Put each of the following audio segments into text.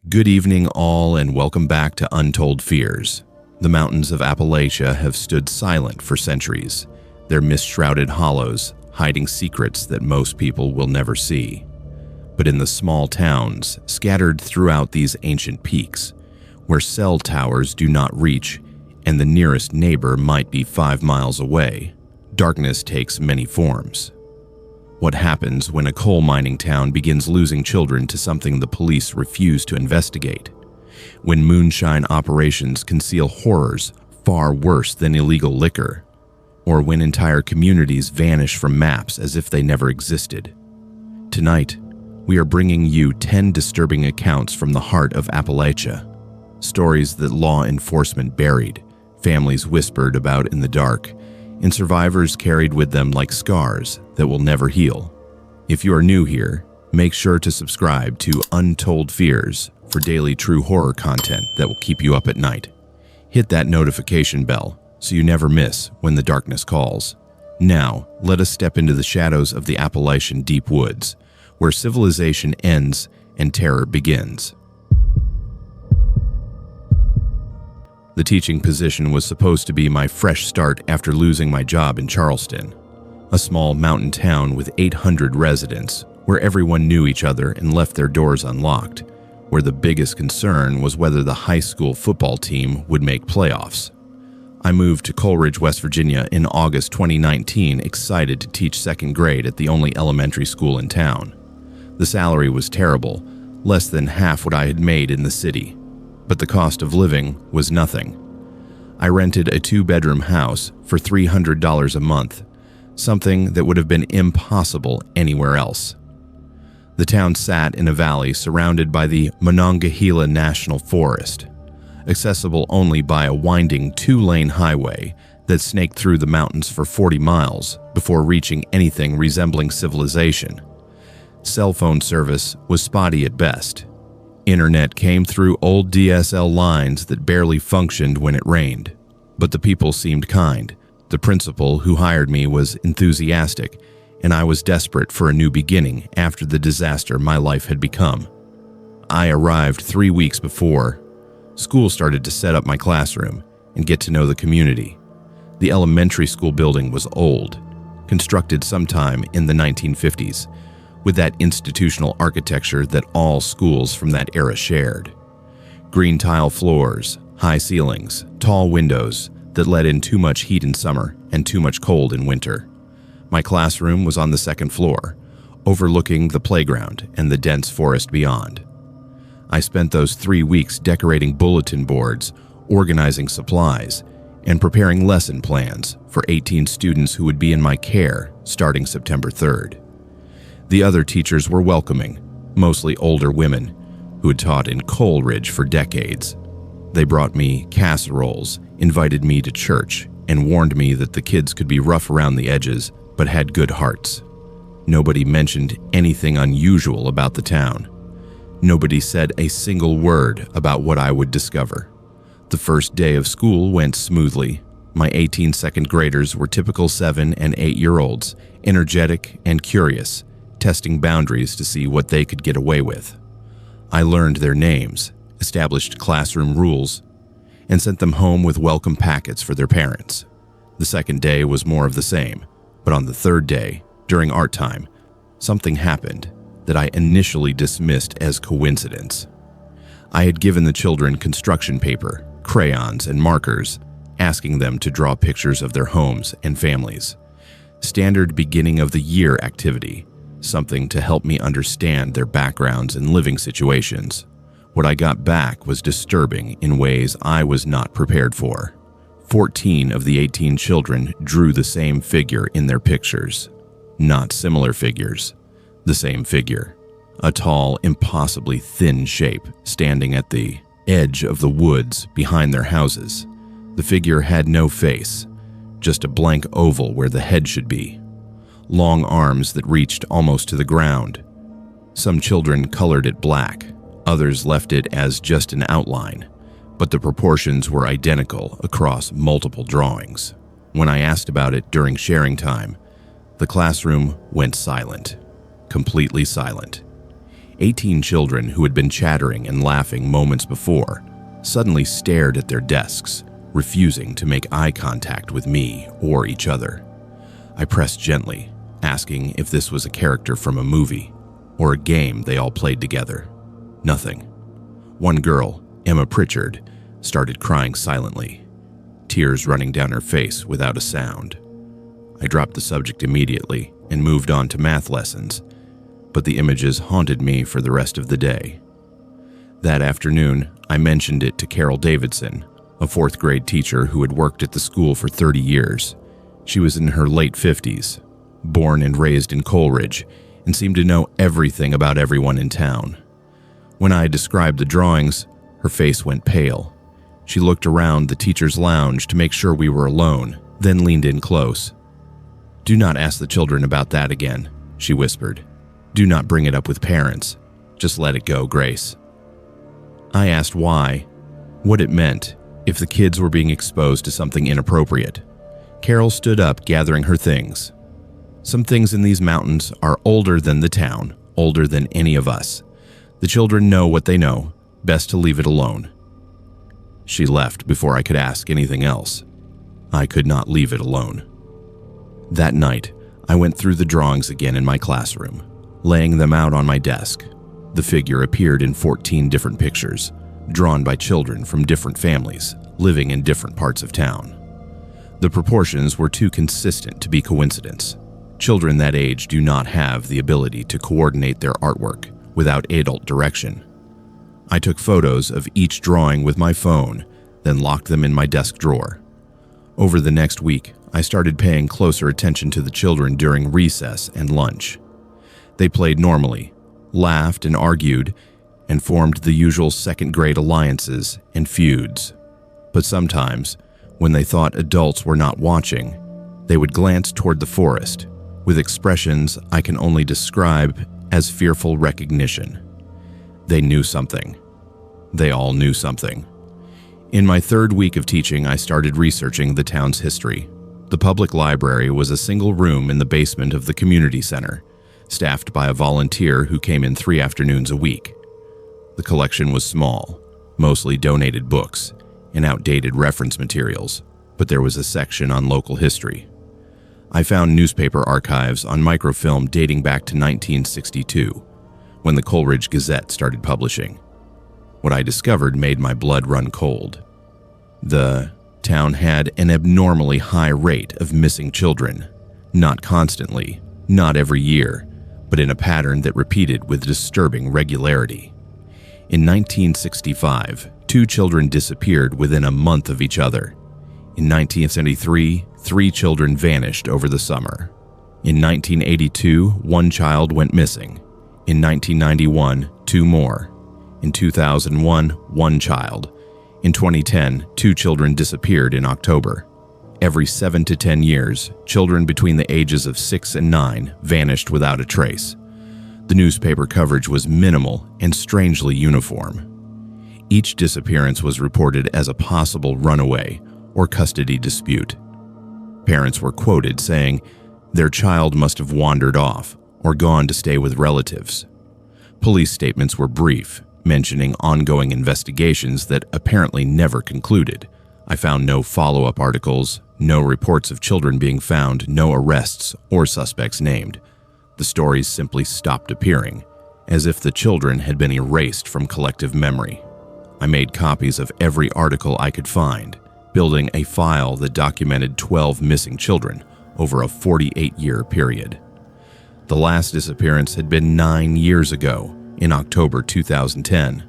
Good evening, all, and welcome back to Untold Fears. The mountains of Appalachia have stood silent for centuries, their mist-shrouded hollows hiding secrets that most people will never see. But in the small towns scattered throughout these ancient peaks, where cell towers do not reach and the nearest neighbor might be 5 miles away, darkness takes many forms. What happens when a coal mining town begins losing children to something the police refuse to investigate? When moonshine operations conceal horrors far worse than illegal liquor? Or when entire communities vanish from maps as if they never existed? Tonight, we are bringing you 10 disturbing accounts from the heart of Appalachia. Stories that law enforcement buried, families whispered about in the dark, and survivors carried with them like scars that will never heal. If you are new here, make sure to subscribe to Untold Fears for daily true horror content that will keep you up at night. Hit that notification bell so you never miss when the darkness calls. Now, let us step into the shadows of the Appalachian deep woods, where civilization ends and terror begins. The teaching position was supposed to be my fresh start after losing my job in Charleston, a small mountain town with 800 residents, where everyone knew each other and left their doors unlocked, where the biggest concern was whether the high school football team would make playoffs. I moved to Coleridge, West Virginia in August 2019, excited to teach second grade at the only elementary school in town. The salary was terrible, less than half what I had made in the city. But the cost of living was nothing. I rented a 2-bedroom house for $300 a month, something that would have been impossible anywhere else. The town sat in a valley surrounded by the Monongahela National Forest, accessible only by a winding 2-lane highway that snaked through the mountains for 40 miles before reaching anything resembling civilization. Cell phone service was spotty at best. Internet came through old DSL lines that barely functioned when it rained. But the people seemed kind. The principal who hired me was enthusiastic, and I was desperate for a new beginning after the disaster my life had become. I arrived 3 weeks before school started to set up my classroom and get to know the community. The elementary school building was old, constructed sometime in the 1950s, with that institutional architecture that all schools from that era shared. Green tile floors, high ceilings, tall windows that let in too much heat in summer and too much cold in winter. My classroom was on the 2nd floor, overlooking the playground and the dense forest beyond. I spent those 3 weeks decorating bulletin boards, organizing supplies, and preparing lesson plans for 18 students who would be in my care starting September 3rd. The other teachers were welcoming, mostly older women who had taught in Coleridge for decades. They brought me casseroles, invited me to church, and warned me that the kids could be rough around the edges but had good hearts. Nobody mentioned anything unusual about the town. Nobody said a single word about what I would discover. The first day of school went smoothly. My 18 second graders were typical 7 and 8-year-olds, energetic and curious, testing boundaries to see what they could get away with. I learned their names, established classroom rules, and sent them home with welcome packets for their parents. The second day was more of the same, but on the third day, during art time, something happened that I initially dismissed as coincidence. I had given the children construction paper, crayons, and markers, asking them to draw pictures of their homes and families. Standard beginning of the year activity, something to help me understand their backgrounds and living situations. What I got back was disturbing in ways I was not prepared for. 14 of the 18 children drew the same figure in their pictures. Not similar figures, the same figure. A tall, impossibly thin shape standing at the edge of the woods behind their houses. The figure had no face, just a blank oval where the head should be. Long arms that reached almost to the ground. Some children colored it black, others left it as just an outline, but the proportions were identical across multiple drawings. When I asked about it during sharing time, the classroom went silent, completely silent. 18 children who had been chattering and laughing moments before suddenly stared at their desks, refusing to make eye contact with me or each other. I pressed gently, asking if this was a character from a movie or a game they all played together. Nothing. One girl, Emma Pritchard, started crying silently, tears running down her face without a sound. I dropped the subject immediately and moved on to math lessons, but the images haunted me for the rest of the day. That afternoon, I mentioned it to Carol Davidson, a fourth grade teacher who had worked at the school for 30 years. She was in her late 50s, born and raised in Coleridge, and seemed to know everything about everyone in town. When I described the drawings, her face went pale. She looked around the teacher's lounge to make sure we were alone, then leaned in close. "Do not ask the children about that again," she whispered. "Do not bring it up with parents. Just let it go, Grace." I asked why, what it meant, if the kids were being exposed to something inappropriate. Carol stood up, gathering her things. "Some things in these mountains are older than the town, older than any of us. The children know what they know. Best to leave it alone." She left before I could ask anything else. I could not leave it alone. That night, I went through the drawings again in my classroom, laying them out on my desk. The figure appeared in 14 different pictures, drawn by children from different families, living in different parts of town. The proportions were too consistent to be coincidence. Children that age do not have the ability to coordinate their artwork without adult direction. I took photos of each drawing with my phone, then locked them in my desk drawer. Over the next week, I started paying closer attention to the children during recess and lunch. They played normally, laughed and argued, and formed the usual second-grade alliances and feuds. But sometimes, when they thought adults were not watching, they would glance toward the forest, with expressions I can only describe as fearful recognition. They knew something. They all knew something. In my third week of teaching, I started researching the town's history. The public library was a single room in the basement of the community center, staffed by a volunteer who came in 3 afternoons a week. The collection was small, mostly donated books and outdated reference materials, but there was a section on local history. I found newspaper archives on microfilm dating back to 1962, when the Coleridge Gazette started publishing. What I discovered made my blood run cold. The town had an abnormally high rate of missing children, not constantly, not every year, but in a pattern that repeated with disturbing regularity. In 1965, 2 children disappeared within a month of each other. In 1973, 3 children vanished over the summer. In 1982, 1 child went missing. In 1991, 2 more. In 2001, 1 child. In 2010, 2 children disappeared in October. Every 7 to 10 years, children between the ages of 6 and 9 vanished without a trace. The newspaper coverage was minimal and strangely uniform. Each disappearance was reported as a possible runaway or custody dispute. Parents were quoted saying their child must have wandered off or gone to stay with relatives. Police statements were brief, mentioning ongoing investigations that apparently never concluded. I found no follow-up articles, no reports of children being found, no arrests or suspects named. The stories simply stopped appearing, as if the children had been erased from collective memory. I made copies of every article I could find, building a file that documented 12 missing children over a 48-year period. The last disappearance had been 9 years ago, in October 2010.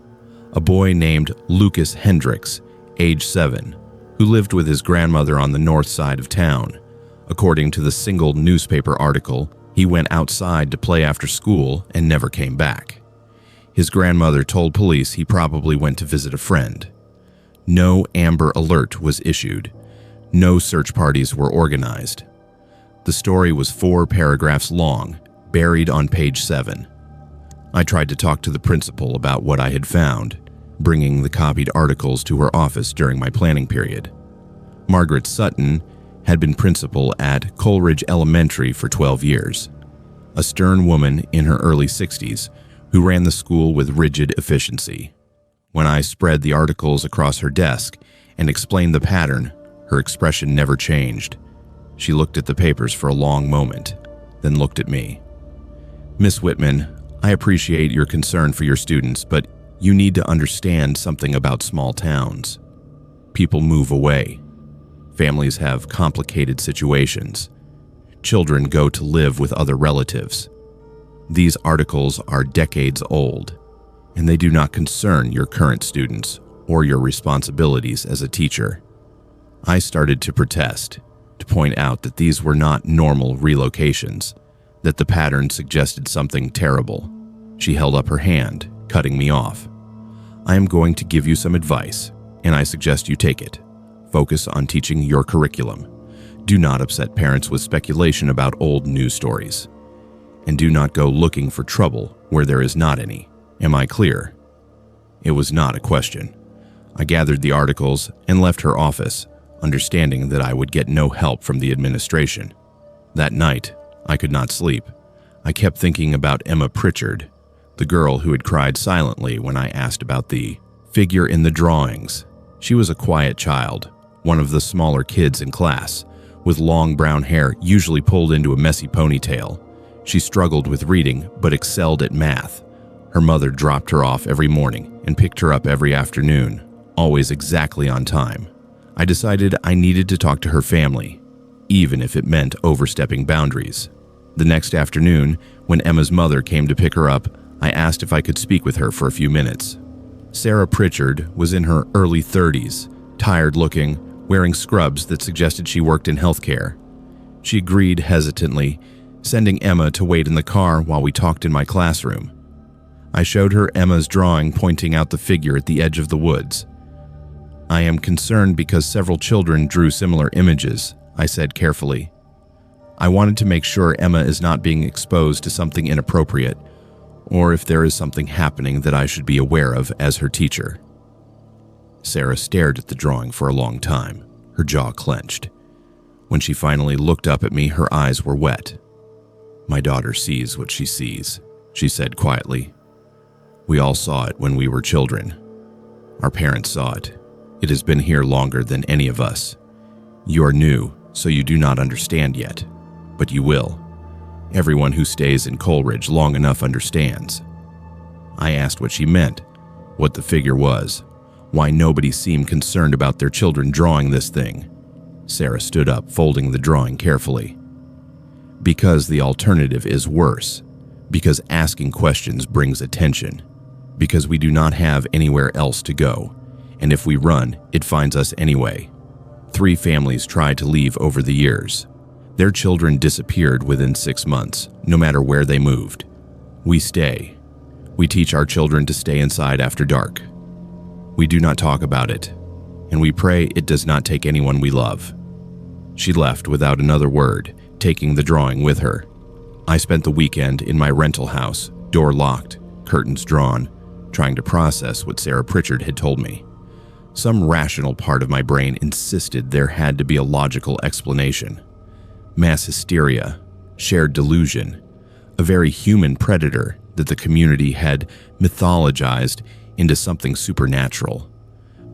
A boy named Lucas Hendricks, age 7, who lived with his grandmother on the north side of town. According to the single newspaper article, he went outside to play after school and never came back. His grandmother told police he probably went to visit a friend. No Amber Alert was issued. No search parties were organized. The story was 4 paragraphs long, buried on page 7. I tried to talk to the principal about what I had found, bringing the copied articles to her office during my planning period. Margaret Sutton had been principal at Coleridge Elementary for 12 years. A stern woman in her early 60s who ran the school with rigid efficiency. When I spread the articles across her desk and explained the pattern, her expression never changed. She looked at the papers for a long moment, then looked at me. "Miss Whitman, I appreciate your concern for your students, but you need to understand something about small towns. People move away. Families have complicated situations. Children go to live with other relatives. These articles are decades old, and they do not concern your current students or your responsibilities as a teacher." I started to protest, to point out that these were not normal relocations, that the pattern suggested something terrible. She held up her hand, cutting me off. "I am going to give you some advice, and I suggest you take it. Focus on teaching your curriculum. Do not upset parents with speculation about old news stories. And do not go looking for trouble where there is not any. Am I clear?" It was not a question. I gathered the articles and left her office, understanding that I would get no help from the administration. That night, I could not sleep. I kept thinking about Emma Pritchard, the girl who had cried silently when I asked about the figure in the drawings. She was a quiet child, one of the smaller kids in class, with long brown hair usually pulled into a messy ponytail. She struggled with reading but excelled at math. Her mother dropped her off every morning and picked her up every afternoon, always exactly on time. I decided I needed to talk to her family, even if it meant overstepping boundaries. The next afternoon, when Emma's mother came to pick her up, I asked if I could speak with her for a few minutes. Sarah Pritchard was in her early 30s, tired-looking, wearing scrubs that suggested she worked in healthcare. She agreed hesitantly, sending Emma to wait in the car while we talked in my classroom. I showed her Emma's drawing pointing out the figure at the edge of the woods. "I am concerned because several children drew similar images," I said carefully. "I wanted to make sure Emma is not being exposed to something inappropriate, or if there is something happening that I should be aware of as her teacher." Sarah stared at the drawing for a long time, her jaw clenched. When she finally looked up at me, her eyes were wet. "My daughter sees what she sees," she said quietly. "We all saw it when we were children. Our parents saw it. It has been here longer than any of us. You are new, so you do not understand yet, but you will. Everyone who stays in Coleridge long enough understands." I asked what she meant, what the figure was, why nobody seemed concerned about their children drawing this thing. Sarah stood up, folding the drawing carefully. "Because the alternative is worse. Because asking questions brings attention. Because we do not have anywhere else to go. And if we run, it finds us anyway. 3 families tried to leave over the years. Their children disappeared within 6 months, no matter where they moved. We stay. We teach our children to stay inside after dark. We do not talk about it, and we pray it does not take anyone we love." She left without another word, taking the drawing with her. I spent the weekend in my rental house, door locked, curtains drawn, trying to process what Sarah Pritchard had told me. Some rational part of my brain insisted there had to be a logical explanation. Mass hysteria, shared delusion, a very human predator that the community had mythologized into something supernatural.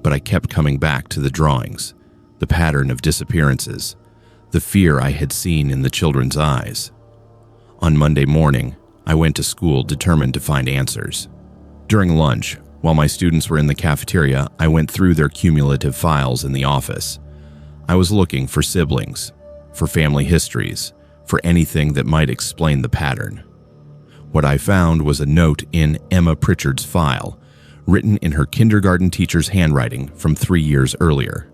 But I kept coming back to the drawings, the pattern of disappearances, the fear I had seen in the children's eyes. On Monday morning, I went to school determined to find answers. During lunch, while my students were in the cafeteria, I went through their cumulative files in the office. I was looking for siblings, for family histories, for anything that might explain the pattern. What I found was a note in Emma Pritchard's file, written in her kindergarten teacher's handwriting from 3 years earlier.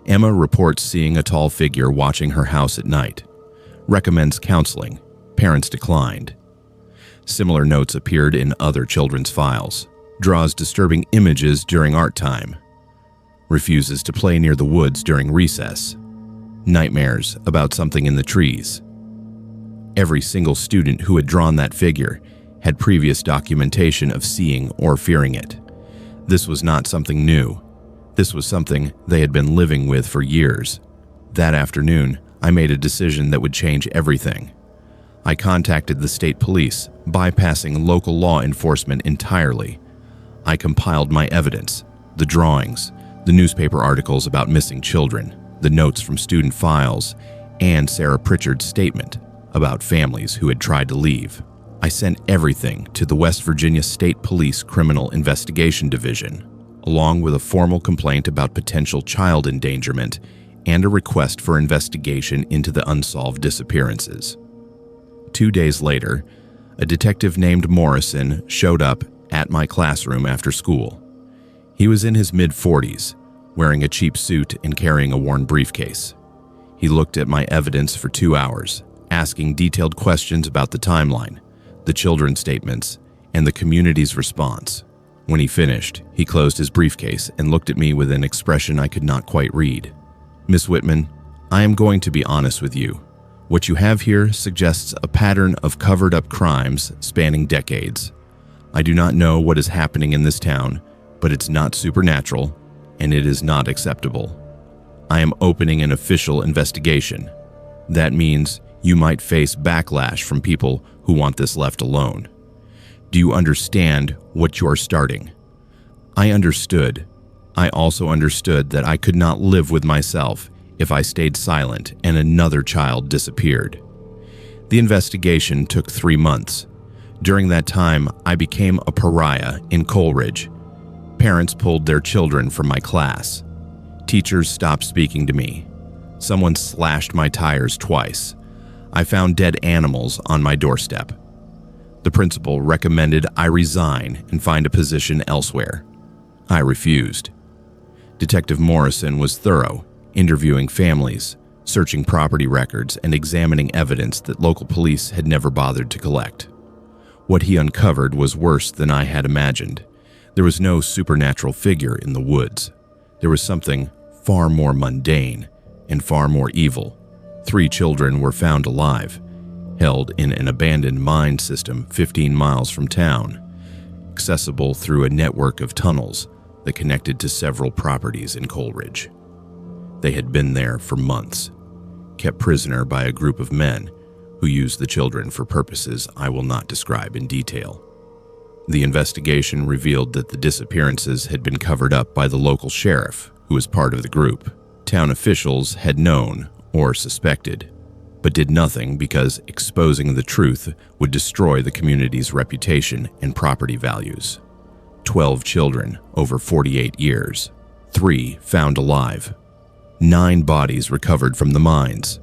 Emma reports seeing a tall figure watching her house at night. Recommends counseling. Parents declined. Similar notes appeared in other children's files. Draws disturbing images during art time. Refuses to play near the woods during recess. Nightmares about something in the trees. Every single student who had drawn that figure had previous documentation of seeing or fearing it. This was not something new. This was something they had been living with for years. That afternoon, I made a decision that would change everything. I contacted the state police, bypassing local law enforcement entirely. I compiled my evidence, the drawings, the newspaper articles about missing children, the notes from student files, and Sarah Pritchard's statement about families who had tried to leave. I sent everything to the West Virginia State Police Criminal Investigation Division, along with a formal complaint about potential child endangerment and a request for investigation into the unsolved disappearances. 2 days later, a detective named Morrison showed up at my classroom after school. He was in his mid-40s, wearing a cheap suit and carrying a worn briefcase. He looked at my evidence for 2 hours, asking detailed questions about the timeline, the children's statements, and the community's response. When he finished, he closed his briefcase and looked at me with an expression I could not quite read. "Miss Whitman, I am going to be honest with you. What you have here suggests a pattern of covered-up crimes spanning decades. I do not know what is happening in this town, but it's not supernatural, and it is not acceptable. I am opening an official investigation. That means you might face backlash from people who want this left alone. Do you understand what you are starting?" I understood. I also understood that I could not live with myself if I stayed silent and another child disappeared. The investigation took 3 months. During that time, I became a pariah in Coleridge. Parents pulled their children from my class. Teachers stopped speaking to me. Someone slashed my tires twice. I found dead animals on my doorstep. The principal recommended I resign and find a position elsewhere. I refused. Detective Morrison was thorough, interviewing families, searching property records, and examining evidence that local police had never bothered to collect. What he uncovered was worse than I had imagined. There was no supernatural figure in the woods. There was something far more mundane and far more evil. 3 children were found alive, held in an abandoned mine system 15 miles from town, accessible through a network of tunnels that connected to several properties in Coleridge. They had been there for months, kept prisoner by a group of men who used the children for purposes I will not describe in detail. The investigation revealed that the disappearances had been covered up by the local sheriff, who was part of the group. Town officials had known or suspected, but did nothing because exposing the truth would destroy the community's reputation and property values. 12 children over 48 years, 3 found alive, 9 bodies recovered from the mines.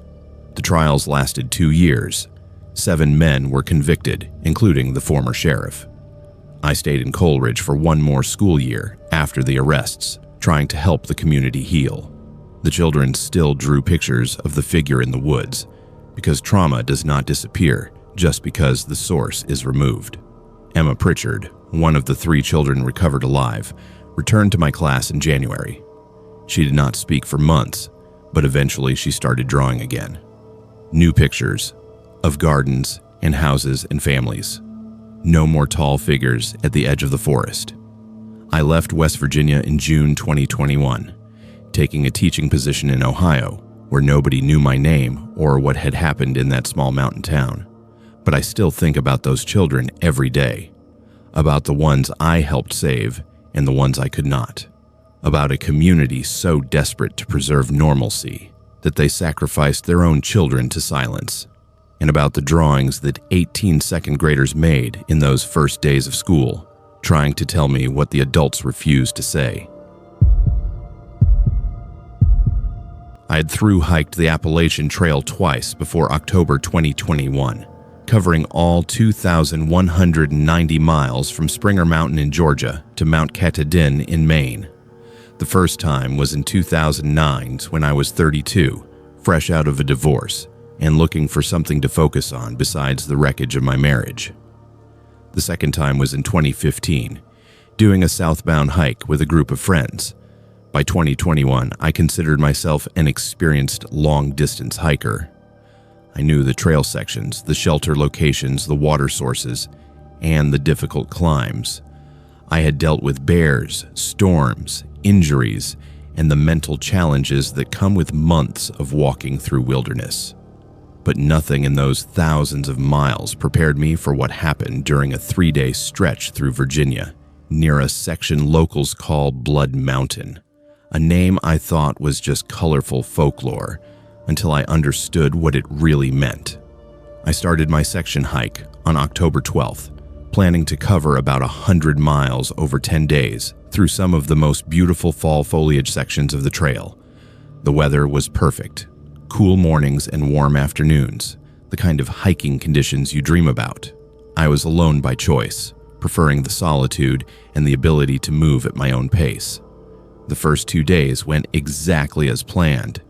The trials lasted 2 years. 7 men were convicted, including the former sheriff. I stayed in Coleridge for 1 more school year after the arrests, trying to help the community heal. The children still drew pictures of the figure in the woods, because trauma does not disappear just because the source is removed. Emma Pritchard, one of the 3 children recovered alive, returned to my class in January. She did not speak for months, but eventually she started drawing again. New pictures of gardens and houses and families. No more tall figures at the edge of the forest. I left West Virginia in June 2021, taking a teaching position in Ohio, where nobody knew my name or what had happened in that small mountain town. But I still think about those children every day, about the ones I helped save and the ones I could not, about a community so desperate to preserve normalcy that they sacrificed their own children to silence, and about the drawings that 18 second graders made in those first days of school, trying to tell me what the adults refused to say. I had thru-hiked the Appalachian Trail twice before October 2021, covering all 2,190 miles from Springer Mountain in Georgia to Mount Katahdin in Maine. The first time was in 2009 when I was 32, fresh out of a divorce, and looking for something to focus on besides the wreckage of my marriage. The second time was in 2015, doing a southbound hike with a group of friends. By 2021, I considered myself an experienced long-distance hiker. I knew the trail sections, the shelter locations, the water sources, and the difficult climbs. I had dealt with bears, storms, injuries, and the mental challenges that come with months of walking through wilderness. but nothing in those thousands of miles prepared me for what happened during a 3-day stretch through Virginia, near a section locals call Blood Mountain, a name I thought was just colorful folklore until I understood what it really meant. I started my section hike on October 12th, planning to cover about 100 miles over 10 days through some of the most beautiful fall foliage sections of the trail. The weather was perfect. Cool mornings and warm afternoons, the kind of hiking conditions you dream about. I was alone by choice, preferring the solitude and the ability to move at my own pace. The first 2 days went exactly as planned.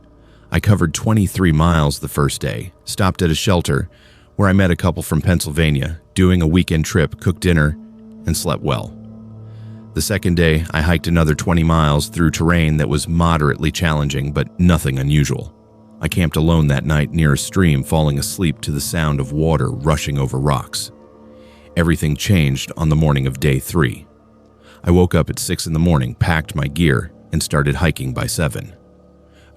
I covered 23 miles the first day, stopped at a shelter where I met a couple from Pennsylvania, doing a weekend trip, cooked dinner, and slept well. The second day, I hiked another 20 miles through terrain that was moderately challenging, but nothing unusual. I camped alone that night near a stream, falling asleep to the sound of water rushing over rocks. Everything changed on the morning of day 3. I woke up at 6 in the morning, packed my gear, and started hiking by 7.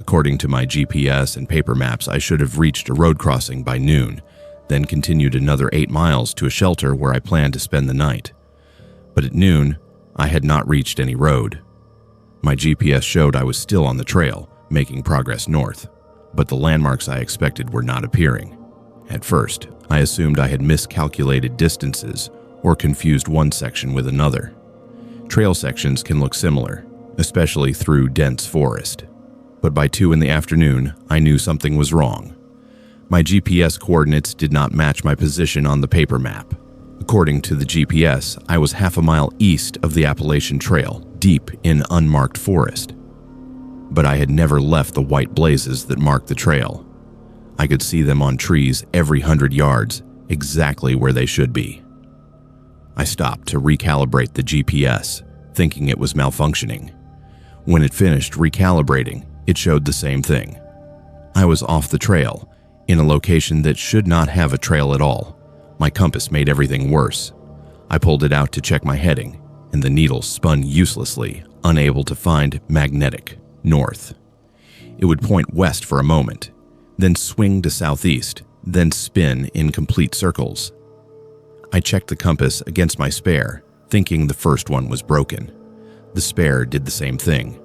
According to my GPS and paper maps, I should have reached a road crossing by noon, then continued another 8 miles to a shelter where I planned to spend the night. But at noon, I had not reached any road. My GPS showed I was still on the trail, making progress north, but the landmarks I expected were not appearing. At first, I assumed I had miscalculated distances or confused one section with another. Trail sections can look similar, especially through dense forest. But by 2 in the afternoon, I knew something was wrong. My GPS coordinates did not match my position on the paper map. According to the GPS, I was half a mile east of the Appalachian Trail, deep in unmarked forest. But I had never left the white blazes that marked the trail. I could see them on trees every 100 yards, exactly where they should be. I stopped to recalibrate the GPS, thinking it was malfunctioning. When it finished recalibrating, it showed the same thing. I was off the trail, in a location that should not have a trail at all. My compass made everything worse. I pulled it out to check my heading, and the needle spun uselessly, unable to find magnetic north. It would point west for a moment, then swing to southeast, then spin in complete circles. I checked the compass against my spare, thinking the first one was broken. The spare did the same thing.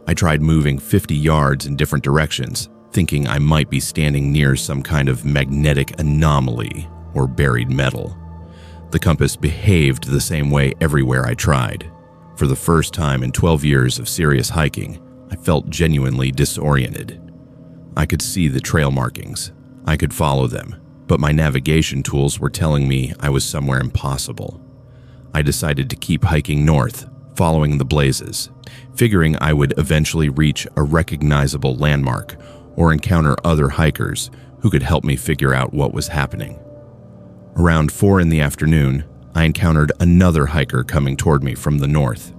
I tried moving 50 yards in different directions, thinking I might be standing near some kind of magnetic anomaly or buried metal. The compass behaved the same way everywhere I tried. For the first time in 12 years of serious hiking, I felt genuinely disoriented. I could see the trail markings. I could follow them, but my navigation tools were telling me I was somewhere impossible. I decided to keep hiking north, following the blazes, figuring I would eventually reach a recognizable landmark or encounter other hikers who could help me figure out what was happening. Around 4 in the afternoon, I encountered another hiker coming toward me from the north.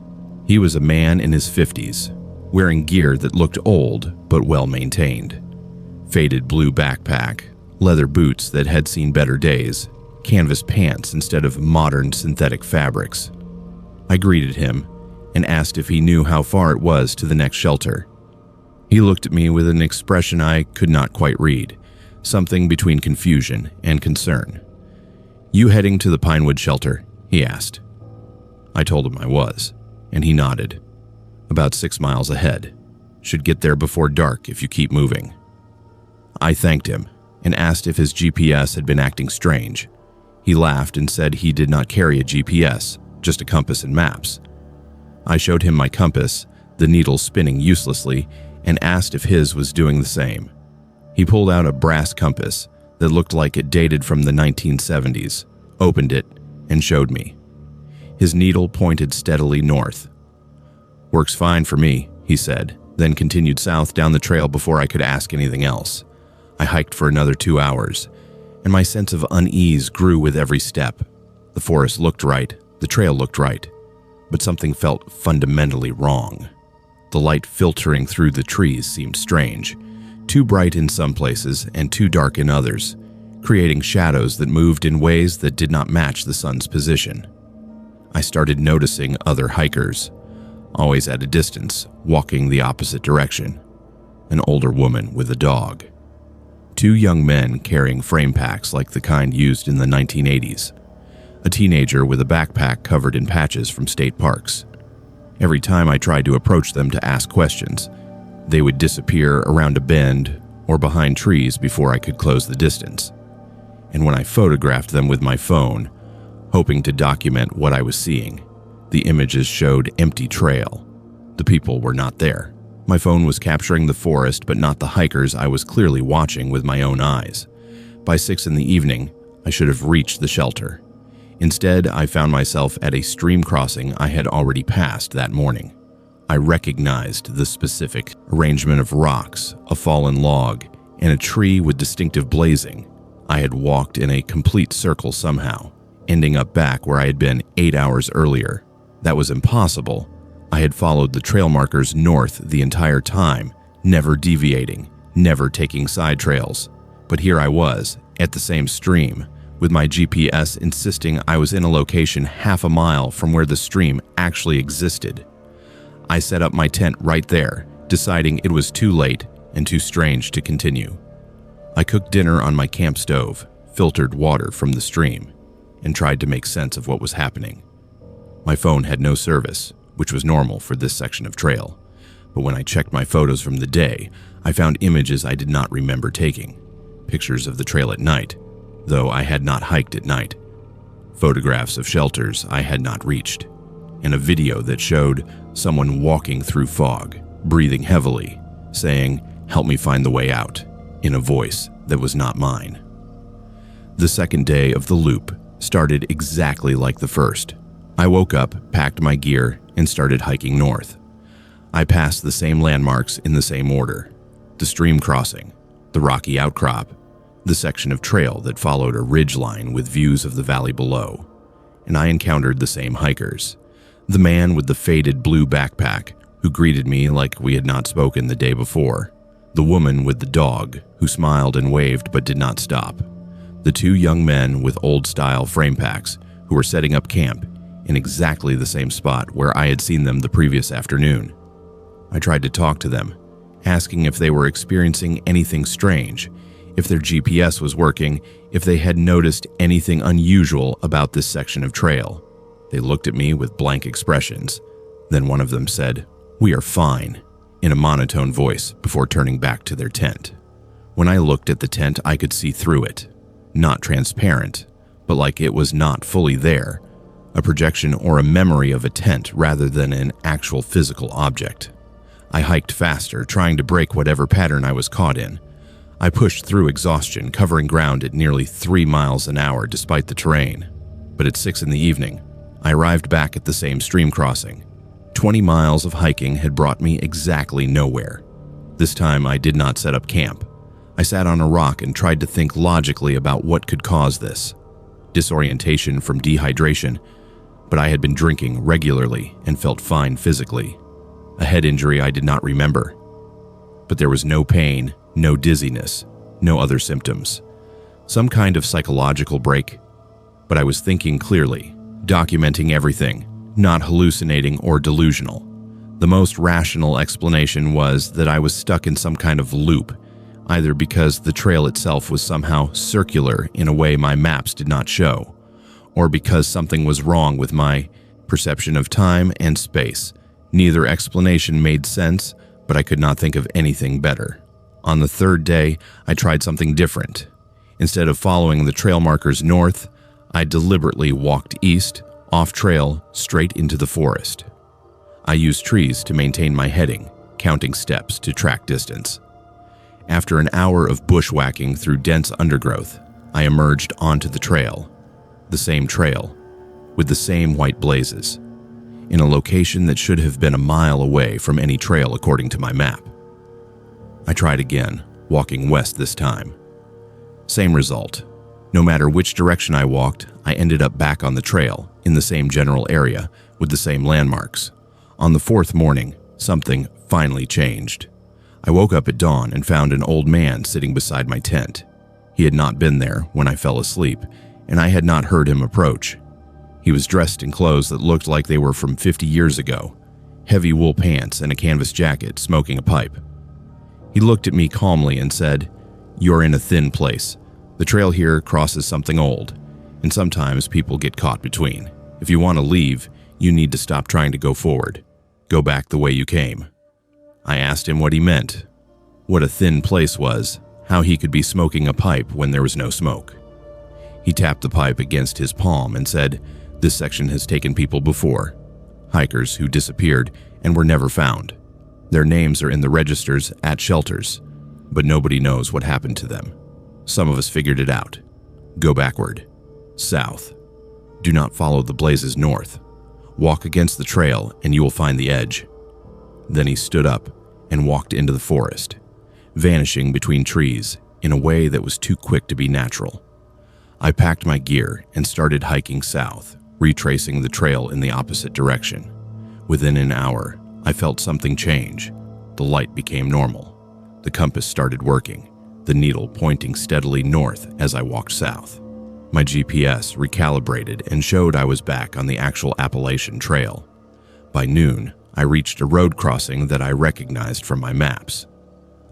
He was a man in his 50s, wearing gear that looked old but well maintained. Faded blue backpack, leather boots that had seen better days, canvas pants instead of modern synthetic fabrics. I greeted him and asked if he knew how far it was to the next shelter. He looked at me with an expression I could not quite read, something between confusion and concern. "You heading to the Pinewood shelter?" he asked. I told him I was, and he nodded. "About 6 miles ahead. Should get there before dark if you keep moving." I thanked him and asked if his GPS had been acting strange. He laughed and said he did not carry a GPS, just a compass and maps. I showed him my compass, the needle spinning uselessly, and asked if his was doing the same. He pulled out a brass compass that looked like it dated from the 1970s, opened it, and showed me. His needle pointed steadily north. "Works fine for me," he said, then continued south down the trail before I could ask anything else. I hiked for another 2 hours, and my sense of unease grew with every step. The forest looked right, the trail looked right, but something felt fundamentally wrong. The light filtering through the trees seemed strange, too bright in some places and too dark in others, creating shadows that moved in ways that did not match the sun's position. I started noticing other hikers, always at a distance, walking the opposite direction. An older woman with a dog. Two young men carrying frame packs like the kind used in the 1980s. A teenager with a backpack covered in patches from state parks. Every time I tried to approach them to ask questions, they would disappear around a bend or behind trees before I could close the distance. And when I photographed them with my phone, hoping to document what I was seeing, the images showed empty trail. The people were not there. My phone was capturing the forest, but not the hikers I was clearly watching with my own eyes. By 6 in the evening, I should have reached the shelter. Instead, I found myself at a stream crossing I had already passed that morning. I recognized the specific arrangement of rocks, a fallen log, and a tree with distinctive blazing. I had walked in a complete circle somehow, ending up back where I had been 8 hours earlier. That was impossible. I had followed the trail markers north the entire time, never deviating, never taking side trails. But here I was, at the same stream, with my GPS insisting I was in a location half a mile from where the stream actually existed. I set up my tent right there, deciding it was too late and too strange to continue. I cooked dinner on my camp stove, filtered water from the stream, and tried to make sense of what was happening. My phone had no service, which was normal for this section of trail, but when I checked my photos from the day, I found images I did not remember taking. Pictures of the trail at night, though I had not hiked at night. Photographs of shelters I had not reached, and a video that showed someone walking through fog, breathing heavily, saying, "Help me find the way out," in a voice that was not mine. The second day of the loop started exactly like the first. I woke up, packed my gear, and started hiking north. I passed the same landmarks in the same order: the stream crossing, the rocky outcrop, the section of trail that followed a ridge line with views of the valley below. And I encountered the same hikers. The man with the faded blue backpack, who greeted me like we had not spoken the day before. The woman with the dog, who smiled and waved but did not stop. The two young men with old-style frame packs, who were setting up camp in exactly the same spot where I had seen them the previous afternoon. I tried to talk to them, asking if they were experiencing anything strange, if their GPS was working, if they had noticed anything unusual about this section of trail. They looked at me with blank expressions. Then one of them said, "We are fine," in a monotone voice before turning back to their tent. When I looked at the tent, I could see through it. Not transparent, but like it was not fully there. A projection or a memory of a tent rather than an actual physical object. I hiked faster, trying to break whatever pattern I was caught in. I pushed through exhaustion, covering ground at nearly 3 miles an hour despite the terrain. But at 6 in the evening, I arrived back at the same stream crossing. 20 miles of hiking had brought me exactly nowhere. This time I did not set up camp. I sat on a rock and tried to think logically about what could cause this. Disorientation from dehydration, but I had been drinking regularly and felt fine physically. A head injury I did not remember. But there was no pain, no dizziness, no other symptoms. Some kind of psychological break. But I was thinking clearly, documenting everything, not hallucinating or delusional. The most rational explanation was that I was stuck in some kind of loop, either because the trail itself was somehow circular in a way my maps did not show, or because something was wrong with my perception of time and space. Neither explanation made sense, but I could not think of anything better. On the third day, I tried something different. Instead of following the trail markers north, I deliberately walked east, off trail, straight into the forest. I used trees to maintain my heading, counting steps to track distance. After an hour of bushwhacking through dense undergrowth, I emerged onto the trail. The same trail, with the same white blazes, in a location that should have been a mile away from any trail according to my map. I tried again, walking west this time. Same result. No matter which direction I walked, I ended up back on the trail, in the same general area, with the same landmarks. On the fourth morning, something finally changed. I woke up at dawn and found an old man sitting beside my tent. He had not been there when I fell asleep, and I had not heard him approach. He was dressed in clothes that looked like they were from 50 years ago, heavy wool pants and a canvas jacket, smoking a pipe. He looked at me calmly and said, You're in a thin place. The trail here crosses something old, and sometimes people get caught between. If you want to leave, you need to stop trying to go forward. Go back the way you came." I asked him what he meant, what a thin place was, how he could be smoking a pipe when there was no smoke. He tapped the pipe against his palm and said, "This section has taken people before, hikers who disappeared and were never found. Their names are in the registers at shelters, but nobody knows what happened to them. Some of us figured it out. Go backward, south. Do not follow the blazes north. Walk against the trail and you will find the edge." Then he stood up and walked into the forest, vanishing between trees in a way that was too quick to be natural. I packed my gear and started hiking south, retracing the trail in the opposite direction. Within an hour, I felt something change. The light became normal. The compass started working, the needle pointing steadily north as I walked south. My GPS recalibrated and showed I was back on the actual Appalachian Trail. By noon, I reached a road crossing that I recognized from my maps.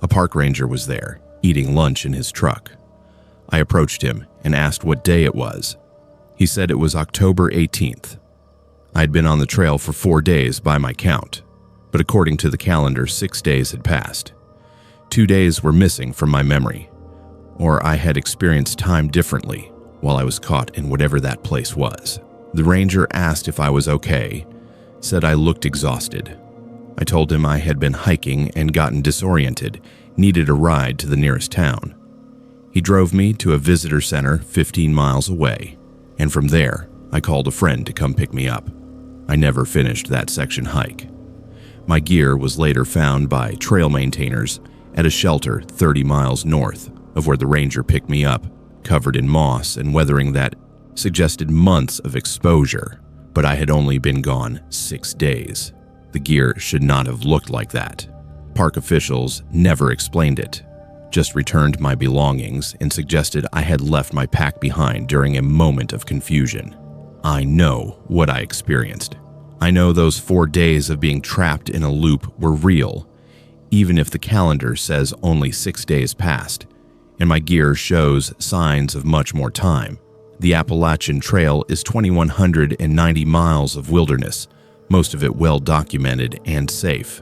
A park ranger was there, eating lunch in his truck. I approached him and asked what day it was. He said it was October 18th. I had been on the trail for 4 days by my count, but according to the calendar, 6 days had passed. 2 days were missing from my memory, or I had experienced time differently while I was caught in whatever that place was. The ranger asked if I was okay, said I looked exhausted. I told him I had been hiking and gotten disoriented, needed a ride to the nearest town. He drove me to a visitor center 15 miles away, and from there, I called a friend to come pick me up. I never finished that section hike. My gear was later found by trail maintainers at a shelter 30 miles north of where the ranger picked me up, covered in moss and weathering that suggested months of exposure, but I had only been gone 6 days. The gear should not have looked like that. Park officials never explained it, just returned my belongings and suggested I had left my pack behind during a moment of confusion. I know what I experienced. I know those 4 days of being trapped in a loop were real, even if the calendar says only 6 days passed, and my gear shows signs of much more time. The Appalachian Trail is 2,190 miles of wilderness, most of it well documented and safe.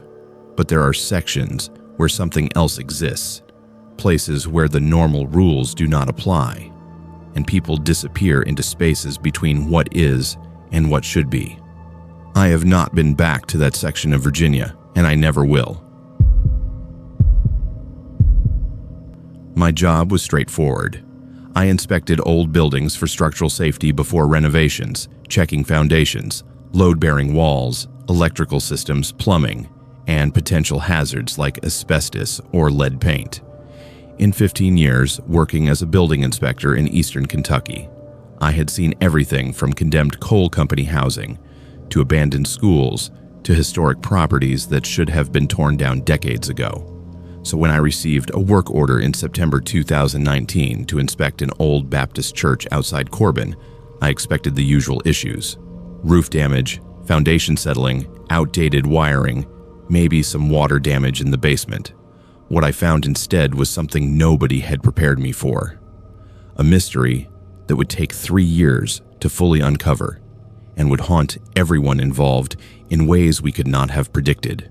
But there are sections where something else exists, places where the normal rules do not apply, and people disappear into spaces between what is and what should be. I have not been back to that section of Virginia, and I never will. My job was straightforward. I inspected old buildings for structural safety before renovations, checking foundations, load-bearing walls, electrical systems, plumbing, and potential hazards like asbestos or lead paint. In 15 years, working as a building inspector in eastern Kentucky, I had seen everything from condemned coal company housing to abandoned schools to historic properties that should have been torn down decades ago. So when I received a work order in September 2019 to inspect an old Baptist church outside Corbin, I expected the usual issues: roof damage, foundation settling, outdated wiring, maybe some water damage in the basement. What I found instead was something nobody had prepared me for. A mystery that would take 3 years to fully uncover and would haunt everyone involved in ways we could not have predicted.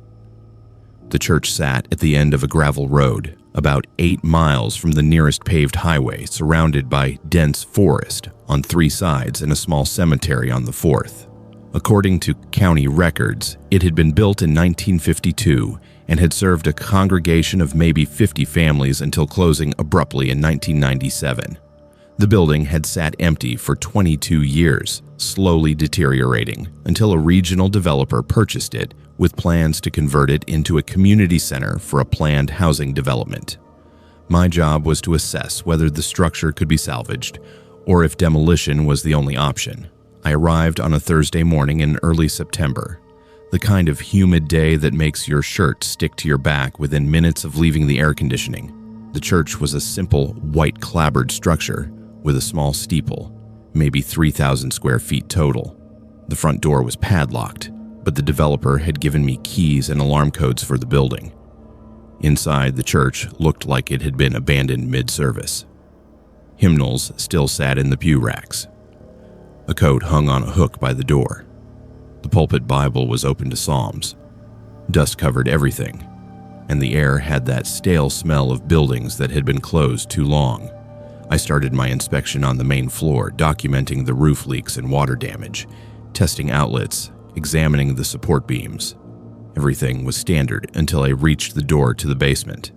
The church sat at the end of a gravel road, about 8 miles from the nearest paved highway, surrounded by dense forest on 3 sides and a small cemetery on the 4th. According to county records, it had been built in 1952 and had served a congregation of maybe 50 families until closing abruptly in 1997. The building had sat empty for 22 years, slowly deteriorating, until a regional developer purchased it with plans to convert it into a community center for a planned housing development. My job was to assess whether the structure could be salvaged or if demolition was the only option. I arrived on a Thursday morning in early September, the kind of humid day that makes your shirt stick to your back within minutes of leaving the air conditioning. The church was a simple, white clapboard structure with a small steeple, maybe 3,000 square feet total. The front door was padlocked, but the developer had given me keys and alarm codes for the building. Inside, the church looked like it had been abandoned mid-service. Hymnals still sat in the pew racks. A coat hung on a hook by the door. The pulpit Bible was open to Psalms. Dust covered everything, and the air had that stale smell of buildings that had been closed too long. I started my inspection on the main floor, documenting the roof leaks and water damage, testing outlets, examining the support beams. Everything was standard until I reached the door to the basement.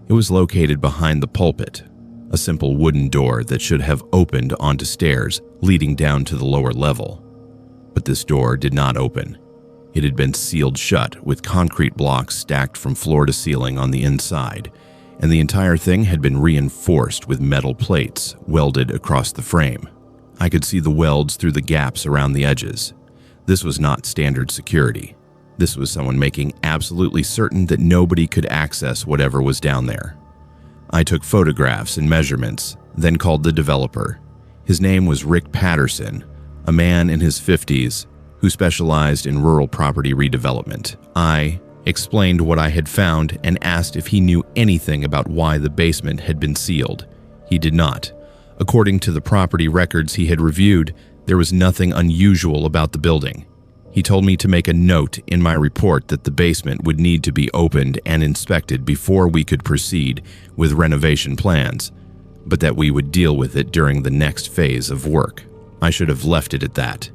It was located behind the pulpit, a simple wooden door that should have opened onto stairs leading down to the lower level. But this door did not open. It had been sealed shut with concrete blocks stacked from floor to ceiling on the inside, and the entire thing had been reinforced with metal plates welded across the frame. I could see the welds through the gaps around the edges. This was not standard security. This was someone making absolutely certain that nobody could access whatever was down there. I took photographs and measurements, then called the developer. His name was Rick Patterson, a man in his 50s who specialized in rural property redevelopment. I explained what I had found and asked if he knew anything about why the basement had been sealed. He did not. According to the property records he had reviewed, there was nothing unusual about the building. He told me to make a note in my report that the basement would need to be opened and inspected before we could proceed with renovation plans, but that we would deal with it during the next phase of work. I should have left it at that,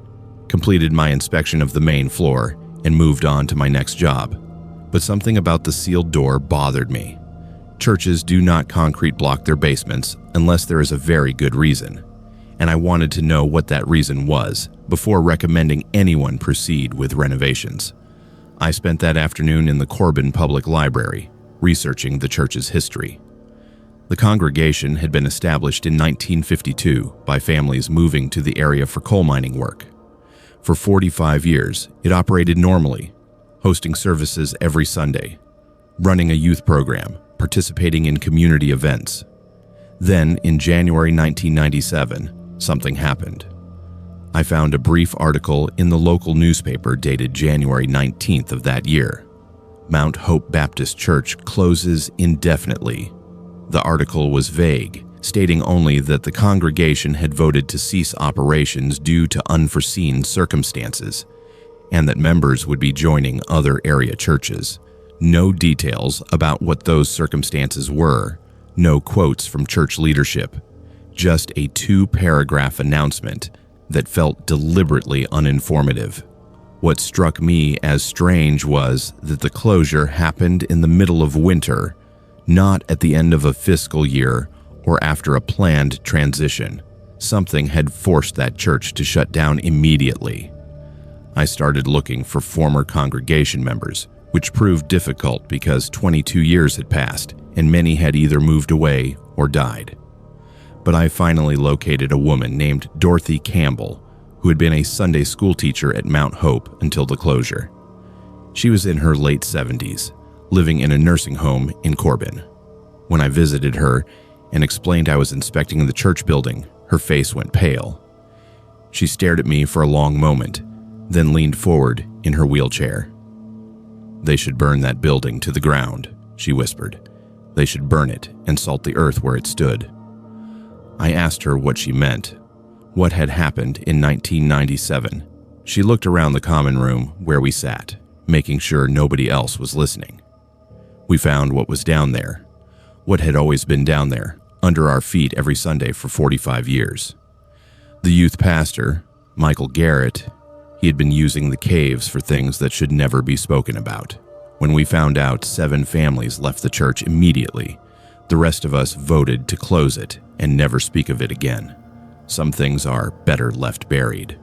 completed my inspection of the main floor, and moved on to my next job. But something about the sealed door bothered me. Churches do not concrete block their basements unless there is a very good reason, and I wanted to know what that reason was before recommending anyone proceed with renovations. I spent that afternoon in the Corbin Public Library, researching the church's history. The congregation had been established in 1952 by families moving to the area for coal mining work. For 45 years, it operated normally, hosting services every Sunday, running a youth program, participating in community events. Then, in January 1997, something happened. I found a brief article in the local newspaper dated January 19th of that year. Mount Hope Baptist Church closes indefinitely. The article was vague, stating only that the congregation had voted to cease operations due to unforeseen circumstances, and that members would be joining other area churches. No details about what those circumstances were, no quotes from church leadership, just a 2-paragraph announcement that felt deliberately uninformative. What struck me as strange was that the closure happened in the middle of winter, not at the end of a fiscal year or after a planned transition. Something had forced that church to shut down immediately. I started looking for former congregation members, which proved difficult because 22 years had passed and many had either moved away or died. But I finally located a woman named Dorothy Campbell, who had been a Sunday school teacher at Mount Hope until the closure. She was in her late 70s, living in a nursing home in Corbin. When I visited her and explained I was inspecting the church building, her face went pale. She stared at me for a long moment, then leaned forward in her wheelchair. "They should burn that building to the ground," she whispered. "They should burn it and salt the earth where it stood." I asked her what she meant, what had happened in 1997. She looked around the common room where we sat, making sure nobody else was listening. We found what was down there, what had always been down there, under our feet every Sunday for 45 years. The youth pastor, Michael Garrett, he had been using the caves for things that should never be spoken about. When we found out, 7 families left the church immediately. The rest of us voted to close it and never speak of it again. Some things are better left buried.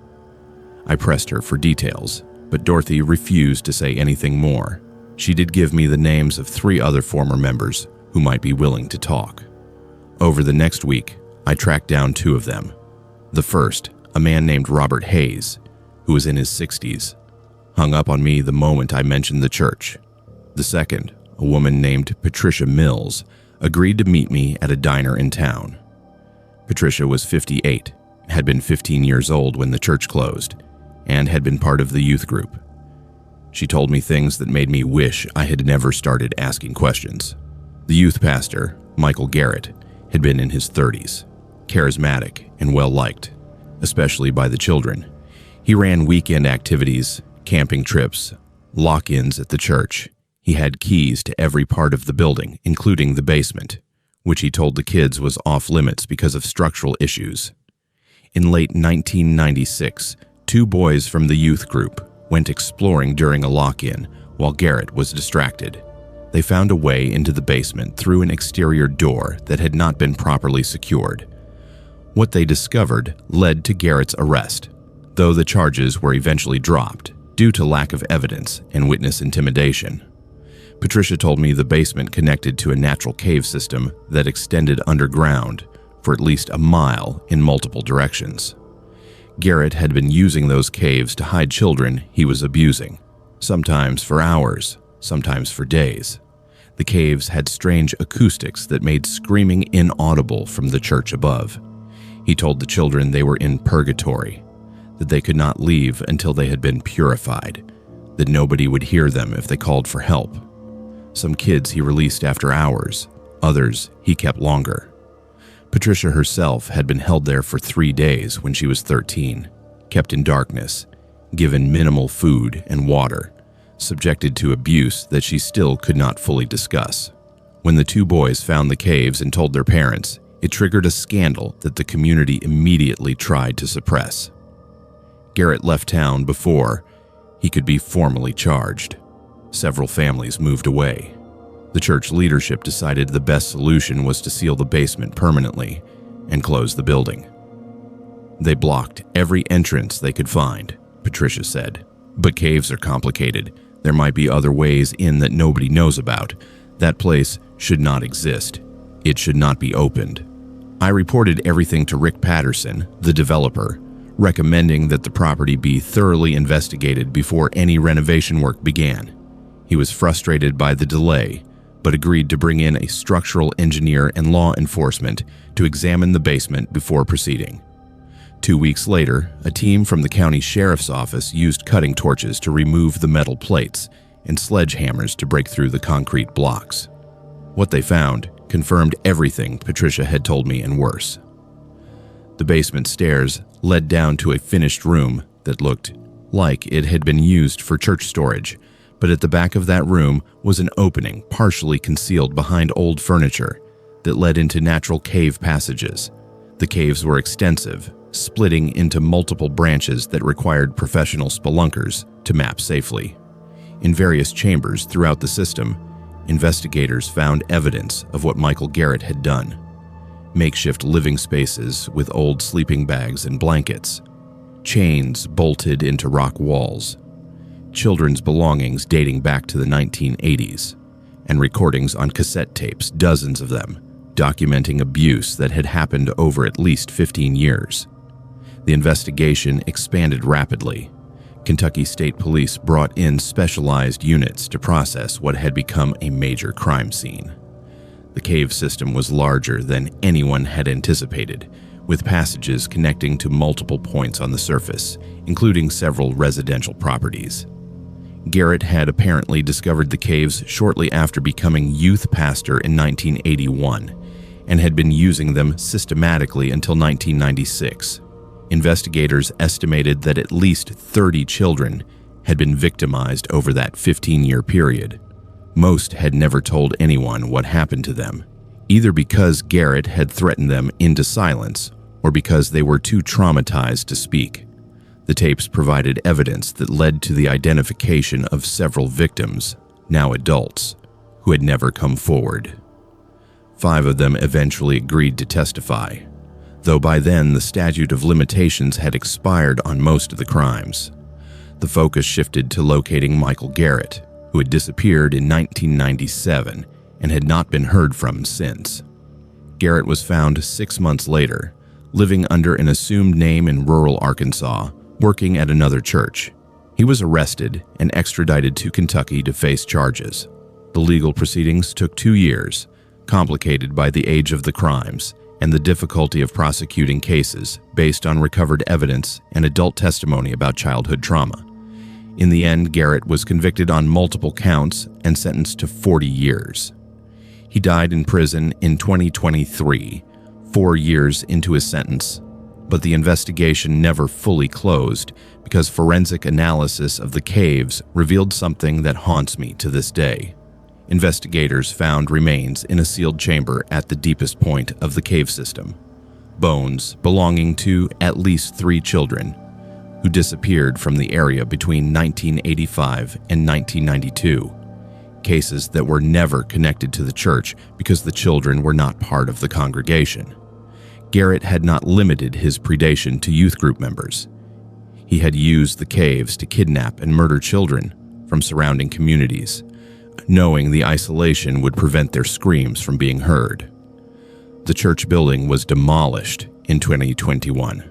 I pressed her for details, but Dorothy refused to say anything more. She did give me the names of 3 other former members who might be willing to talk. Over the next week, I tracked down 2 of them. The first, a man named Robert Hayes, who was in his 60s, hung up on me the moment I mentioned the church. The second, a woman named Patricia Mills, agreed to meet me at a diner in town. Patricia was 58, had been 15 years old when the church closed, and had been part of the youth group. She told me things that made me wish I had never started asking questions. The youth pastor, Michael Garrett, had been in his 30s, charismatic and well-liked, especially by the children. He ran weekend activities, camping trips, lock-ins at the church. He had keys to every part of the building, including the basement, which he told the kids was off-limits because of structural issues. In late 1996, 2 boys from the youth group went exploring during a lock-in while Garrett was distracted. They found a way into the basement through an exterior door that had not been properly secured. What they discovered led to Garrett's arrest, though the charges were eventually dropped due to lack of evidence and witness intimidation. Patricia told me the basement connected to a natural cave system that extended underground for at least a mile in multiple directions. Garrett had been using those caves to hide children he was abusing, sometimes for hours, sometimes for days. The caves had strange acoustics that made screaming inaudible from the church above. He told the children they were in purgatory, that they could not leave until they had been purified, that nobody would hear them if they called for help. Some kids he released after hours, others he kept longer. Patricia herself had been held there for 3 days when she was 13, kept in darkness, given minimal food and water, subjected to abuse that she still could not fully discuss. When the 2 boys found the caves and told their parents, it triggered a scandal that the community immediately tried to suppress. Garrett left town before he could be formally charged. Several families moved away. The church leadership decided the best solution was to seal the basement permanently and close the building. They blocked every entrance they could find, Patricia said. But caves are complicated. There might be other ways in that nobody knows about. That place should not exist. It should not be opened. I reported everything to Rick Patterson, the developer, recommending that the property be thoroughly investigated before any renovation work began. He was frustrated by the delay, but agreed to bring in a structural engineer and law enforcement to examine the basement before proceeding. 2 weeks later, a team from the county sheriff's office used cutting torches to remove the metal plates and sledgehammers to break through the concrete blocks. What they found confirmed everything Patricia had told me and worse. The basement stairs led down to a finished room that looked like it had been used for church storage, but at the back of that room was an opening partially concealed behind old furniture that led into natural cave passages. The caves were extensive, splitting into multiple branches that required professional spelunkers to map safely. In various chambers throughout the system, investigators found evidence of what Michael Garrett had done. Makeshift living spaces with old sleeping bags and blankets, chains bolted into rock walls, children's belongings dating back to the 1980s, and recordings on cassette tapes, dozens of them, documenting abuse that had happened over at least 15 years. The investigation expanded rapidly. Kentucky State Police brought in specialized units to process what had become a major crime scene. The cave system was larger than anyone had anticipated, with passages connecting to multiple points on the surface, including several residential properties. Garrett had apparently discovered the caves shortly after becoming youth pastor in 1981 and had been using them systematically until 1996. Investigators estimated that at least 30 children had been victimized over that 15-year period. Most had never told anyone what happened to them, either because Garrett had threatened them into silence or because they were too traumatized to speak. The tapes provided evidence that led to the identification of several victims, now adults, who had never come forward. 5 of them eventually agreed to testify, though by then the statute of limitations had expired on most of the crimes. The focus shifted to locating Michael Garrett, who had disappeared in 1997 and had not been heard from since. Garrett was found 6 months later, living under an assumed name in rural Arkansas, working at another church. He was arrested and extradited to Kentucky to face charges. The legal proceedings took 2 years, complicated by the age of the crimes and the difficulty of prosecuting cases based on recovered evidence and adult testimony about childhood trauma. In the end, Garrett was convicted on multiple counts and sentenced to 40 years. He died in prison in 2023, 4 years into his sentence, but the investigation never fully closed because forensic analysis of the caves revealed something that haunts me to this day. Investigators found remains in a sealed chamber at the deepest point of the cave system, bones belonging to at least 3 children who disappeared from the area between 1985 and 1992, cases that were never connected to the church because the children were not part of the congregation. Garrett had not limited his predation to youth group members. He had used the caves to kidnap and murder children from surrounding communities, knowing the isolation would prevent their screams from being heard. The church building was demolished in 2021.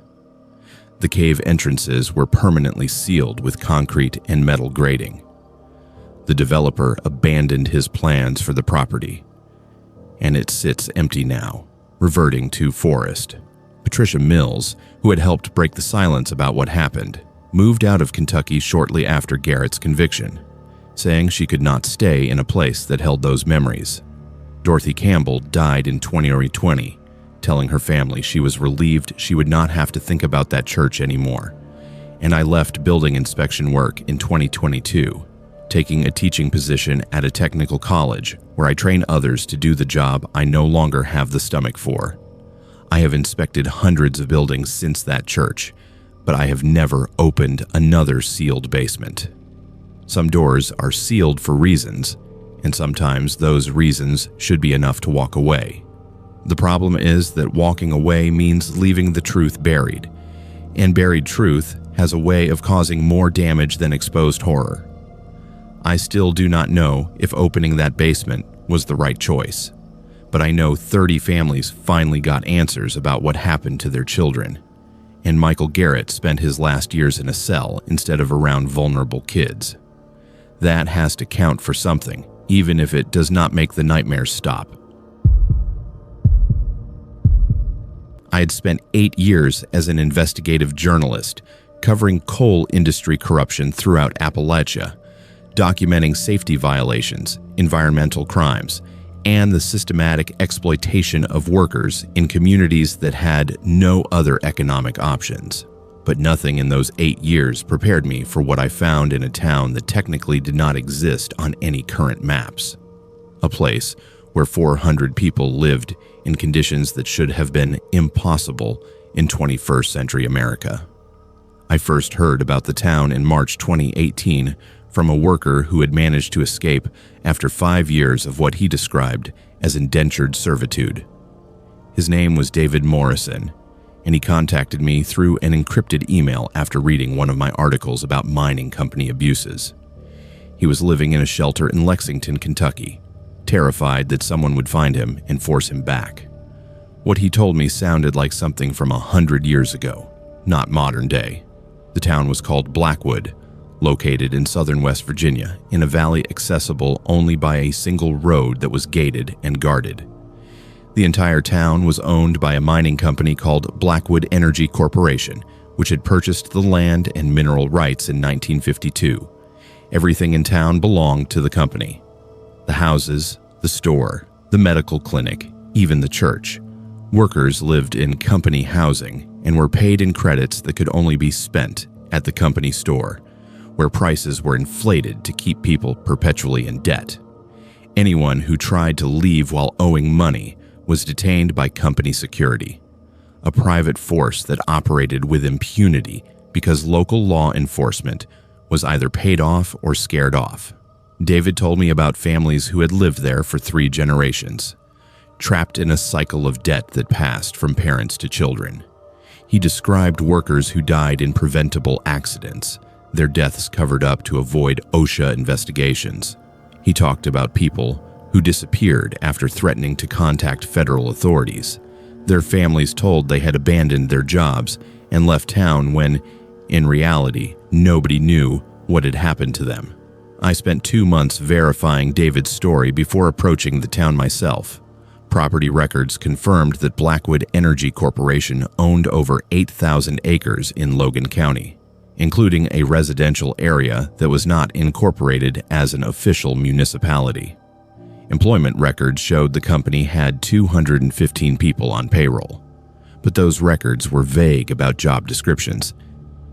The cave entrances were permanently sealed with concrete and metal grating. The developer abandoned his plans for the property, and it sits empty now, reverting to forest. Patricia Mills, who had helped break the silence about what happened, moved out of Kentucky shortly after Garrett's conviction, saying she could not stay in a place that held those memories. Dorothy Campbell died in 2020, telling her family she was relieved she would not have to think about that church anymore. And I left building inspection work in 2022, taking a teaching position at a technical college where I train others to do the job I no longer have the stomach for. I have inspected hundreds of buildings since that church, but I have never opened another sealed basement. Some doors are sealed for reasons, and sometimes those reasons should be enough to walk away. The problem is that walking away means leaving the truth buried, and buried truth has a way of causing more damage than exposed horror. I still do not know if opening that basement was the right choice, but I know 30 families finally got answers about what happened to their children, and Michael Garrett spent his last years in a cell instead of around vulnerable kids. That has to count for something, even if it does not make the nightmares stop. I had spent 8 years as an investigative journalist, covering coal industry corruption throughout Appalachia, documenting safety violations, environmental crimes, and the systematic exploitation of workers in communities that had no other economic options. But nothing in those 8 years prepared me for what I found in a town that technically did not exist on any current maps. A place where 400 people lived in conditions that should have been impossible in 21st century America. I first heard about the town in March 2018 from a worker who had managed to escape after 5 years of what he described as indentured servitude. His name was David Morrison, and he contacted me through an encrypted email after reading one of my articles about mining company abuses. He was living in a shelter in Lexington, Kentucky, terrified that someone would find him and force him back. What he told me sounded like something from 100 years ago, not modern day. The town was called Blackwood, located in southern West Virginia, in a valley accessible only by a single road that was gated and guarded. The entire town was owned by a mining company called Blackwood Energy Corporation, which had purchased the land and mineral rights in 1952. Everything in town belonged to the company. The houses, the store, the medical clinic, even the church. Workers lived in company housing and were paid in credits that could only be spent at the company store, where prices were inflated to keep people perpetually in debt. Anyone who tried to leave while owing money was detained by company security, a private force that operated with impunity because local law enforcement was either paid off or scared off. David told me about families who had lived there for 3 generations, trapped in a cycle of debt that passed from parents to children. He described workers who died in preventable accidents, their deaths covered up to avoid OSHA investigations. He talked about people who disappeared after threatening to contact federal authorities. Their families told they had abandoned their jobs and left town when, in reality, nobody knew what had happened to them. I spent 2 months verifying David's story before approaching the town myself. Property records confirmed that Blackwood Energy Corporation owned over 8,000 acres in Logan County. including a residential area that was not incorporated as an official municipality. Employment records showed the company had 215 people on payroll, but those records were vague about job descriptions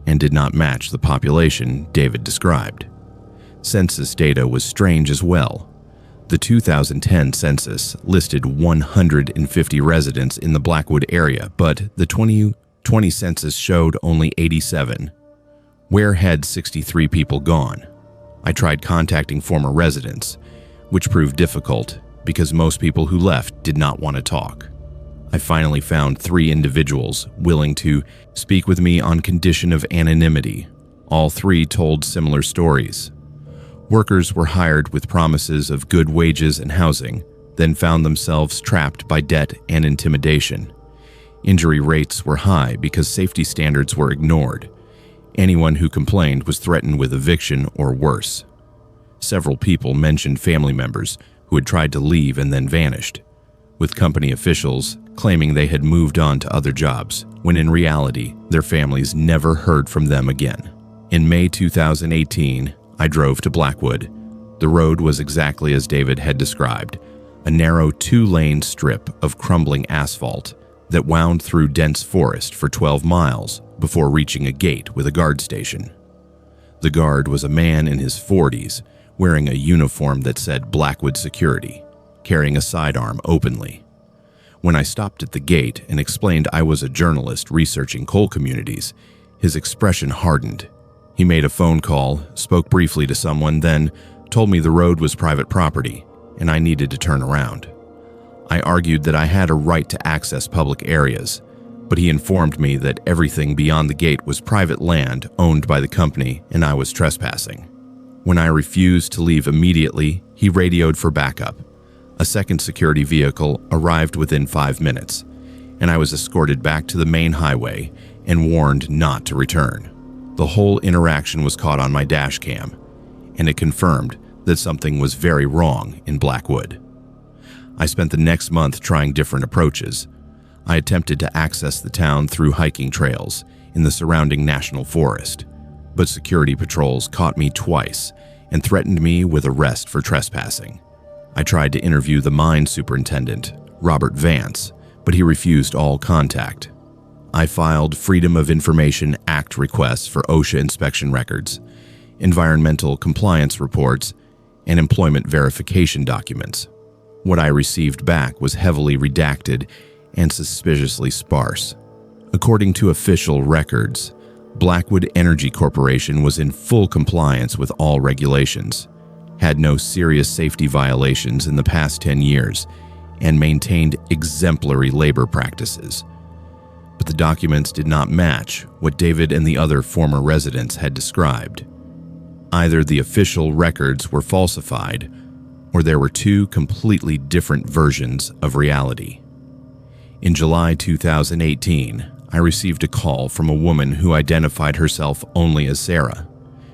and did not match the population David described. Census data was strange as well. The 2010 census listed 150 residents in the Blackwood area, but the 2020 census showed only 87. Where had 63 people gone? I tried contacting former residents, which proved difficult because most people who left did not want to talk. I finally found 3 individuals willing to speak with me on condition of anonymity. All 3 told similar stories. Workers were hired with promises of good wages and housing, then found themselves trapped by debt and intimidation. Injury rates were high because safety standards were ignored. Anyone who complained was threatened with eviction or worse. Several people mentioned family members who had tried to leave and then vanished, with company officials claiming they had moved on to other jobs, when in reality, their families never heard from them again. In May 2018, I drove to Blackwood. The road was exactly as David had described, a narrow 2-lane strip of crumbling asphalt that wound through dense forest for 12 miles before reaching a gate with a guard station. The guard was a man in his 40s, wearing a uniform that said Blackwood Security, carrying a sidearm openly. When I stopped at the gate and explained I was a journalist researching coal communities, his expression hardened. He made a phone call, spoke briefly to someone, then told me the road was private property and I needed to turn around. I argued that I had a right to access public areas, but he informed me that everything beyond the gate was private land owned by the company and I was trespassing. When I refused to leave immediately, he radioed for backup. A second security vehicle arrived within 5 minutes, and I was escorted back to the main highway and warned not to return. The whole interaction was caught on my dash cam, and it confirmed that something was very wrong in Blackwood. I spent the next month trying different approaches. I attempted to access the town through hiking trails in the surrounding national forest, but security patrols caught me twice and threatened me with arrest for trespassing. I tried to interview the mine superintendent, Robert Vance, but he refused all contact. I filed Freedom of Information Act requests for OSHA inspection records, environmental compliance reports, and employment verification documents. What I received back was heavily redacted and suspiciously sparse. According to official records, Blackwood Energy Corporation was in full compliance with all regulations, had no serious safety violations in the past 10 years, and maintained exemplary labor practices. But the documents did not match what David and the other former residents had described. Either the official records were falsified, or there were 2 completely different versions of reality. In July 2018, I received a call from a woman who identified herself only as Sarah.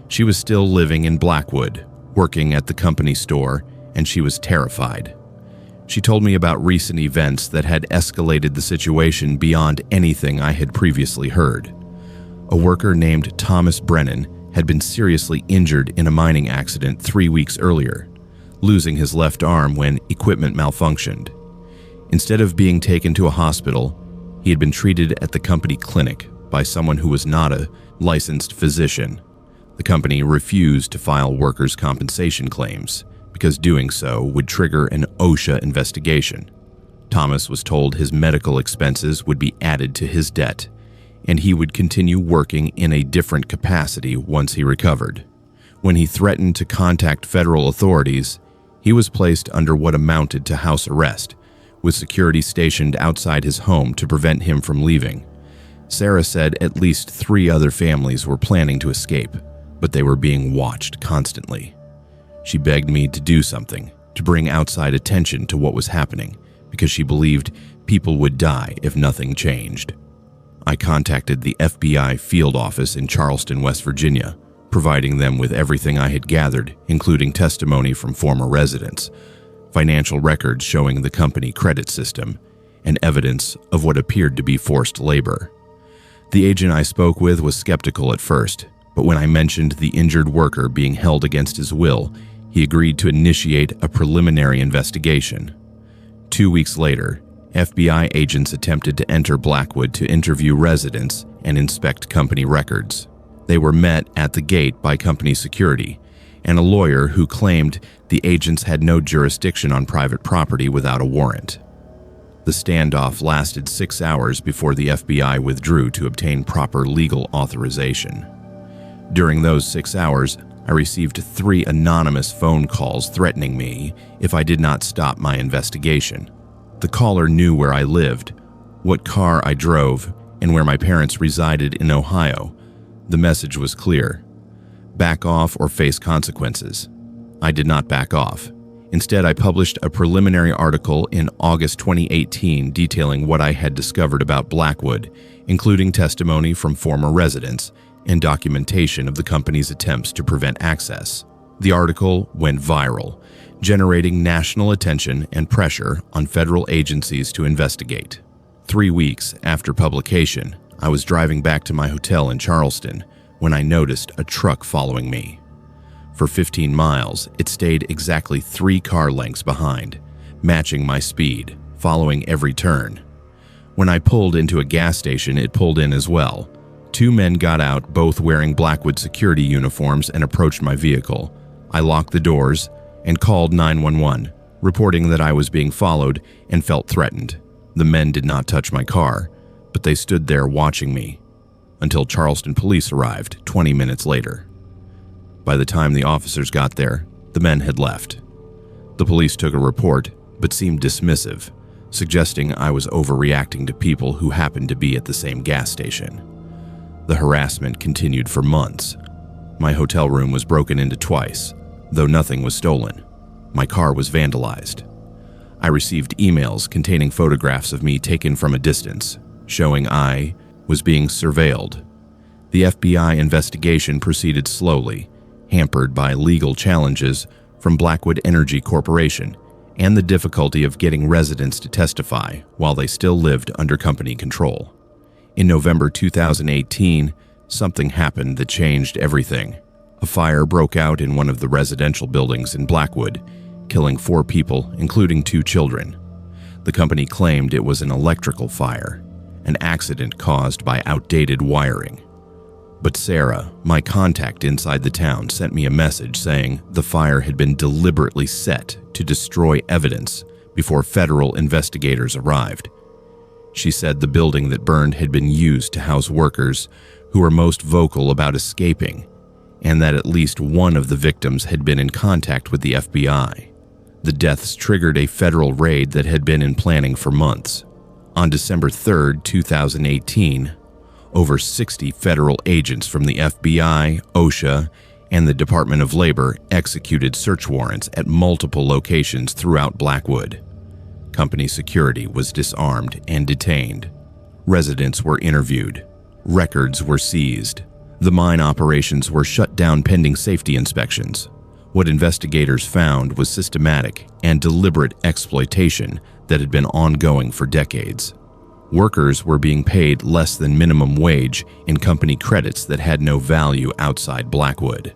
She was still living in Blackwood, working at the company store, and she was terrified. She told me about recent events that had escalated the situation beyond anything I had previously heard. A worker named Thomas Brennan had been seriously injured in a mining accident 3 weeks earlier, losing his left arm when equipment malfunctioned. Instead of being taken to a hospital, he had been treated at the company clinic by someone who was not a licensed physician. The company refused to file workers' compensation claims because doing so would trigger an OSHA investigation. Thomas was told his medical expenses would be added to his debt, and he would continue working in a different capacity once he recovered. When he threatened to contact federal authorities, he was placed under what amounted to house arrest, with security stationed outside his home to prevent him from leaving. Sarah said at least 3 other families were planning to escape, but they were being watched constantly. She begged me to do something, to bring outside attention to what was happening, because she believed people would die if nothing changed. I contacted the FBI field office in Charleston, West Virginia, providing them with everything I had gathered, including testimony from former residents, financial records showing the company credit system, and evidence of what appeared to be forced labor. The agent I spoke with was skeptical at first, But when I mentioned the injured worker being held against his will, he agreed to initiate a preliminary investigation. 2 weeks later, FBI agents attempted to enter Blackwood to interview residents and inspect company records. They were met at the gate by company security and a lawyer who claimed the agents had no jurisdiction on private property without a warrant. The standoff lasted 6 hours before the FBI withdrew to obtain proper legal authorization. During those 6 hours, I received 3 anonymous phone calls threatening me if I did not stop my investigation. The caller knew where I lived, what car I drove, and where my parents resided in Ohio. The message was clear: back off or face consequences. I did not back off. Instead, I published a preliminary article in August 2018 detailing what I had discovered about Blackwood, including testimony from former residents and documentation of the company's attempts to prevent access. The article went viral, generating national attention and pressure on federal agencies to investigate. 3 weeks after publication, I was driving back to my hotel in Charleston when I noticed a truck following me. For 15 miles, it stayed exactly 3 car lengths behind, matching my speed, following every turn. When I pulled into a gas station, it pulled in as well. 2 men got out, both wearing Blackwood security uniforms, and approached my vehicle. I locked the doors and called 911, reporting that I was being followed and felt threatened. The men did not touch my car, but they stood there watching me until Charleston police arrived 20 minutes later. By the time the officers got there, the men had left. The police took a report, but seemed dismissive, suggesting I was overreacting to people who happened to be at the same gas station. The harassment continued for months. My hotel room was broken into twice, though nothing was stolen. My car was vandalized. I received emails containing photographs of me taken from a distance, showing I was being surveilled. The FBI investigation proceeded slowly, hampered by legal challenges from Blackwood Energy Corporation and the difficulty of getting residents to testify while they still lived under company control. In November 2018, something happened that changed everything. A fire broke out in one of the residential buildings in Blackwood, killing 4 people, including 2 children. The company claimed it was an electrical fire, an accident caused by outdated wiring. But Sarah, my contact inside the town, sent me a message saying the fire had been deliberately set to destroy evidence before federal investigators arrived. She said the building that burned had been used to house workers who were most vocal about escaping, and that at least one of the victims had been in contact with the FBI. The deaths triggered a federal raid that had been in planning for months. On December 3, 2018, over 60 federal agents from the FBI, OSHA, and the Department of Labor executed search warrants at multiple locations throughout Blackwood. Company security was disarmed and detained. Residents were interviewed. Records were seized. The mine operations were shut down pending safety inspections. What investigators found was systematic and deliberate exploitation that had been ongoing for decades. Workers were being paid less than minimum wage in company credits that had no value outside Blackwood.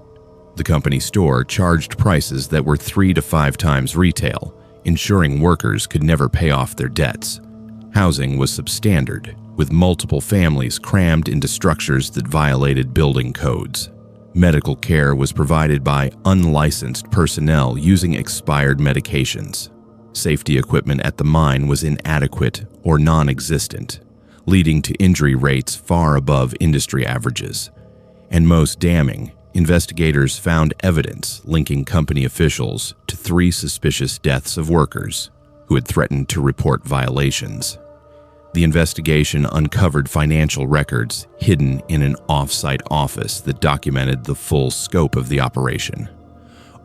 The company store charged prices that were 3 to 5 times retail, ensuring workers could never pay off their debts. Housing was substandard, with multiple families crammed into structures that violated building codes. Medical care was provided by unlicensed personnel using expired medications. Safety equipment at the mine was inadequate or non-existent, leading to injury rates far above industry averages. And most damning, investigators found evidence linking company officials to 3 suspicious deaths of workers who had threatened to report violations. The investigation uncovered financial records hidden in an off-site office that documented the full scope of the operation.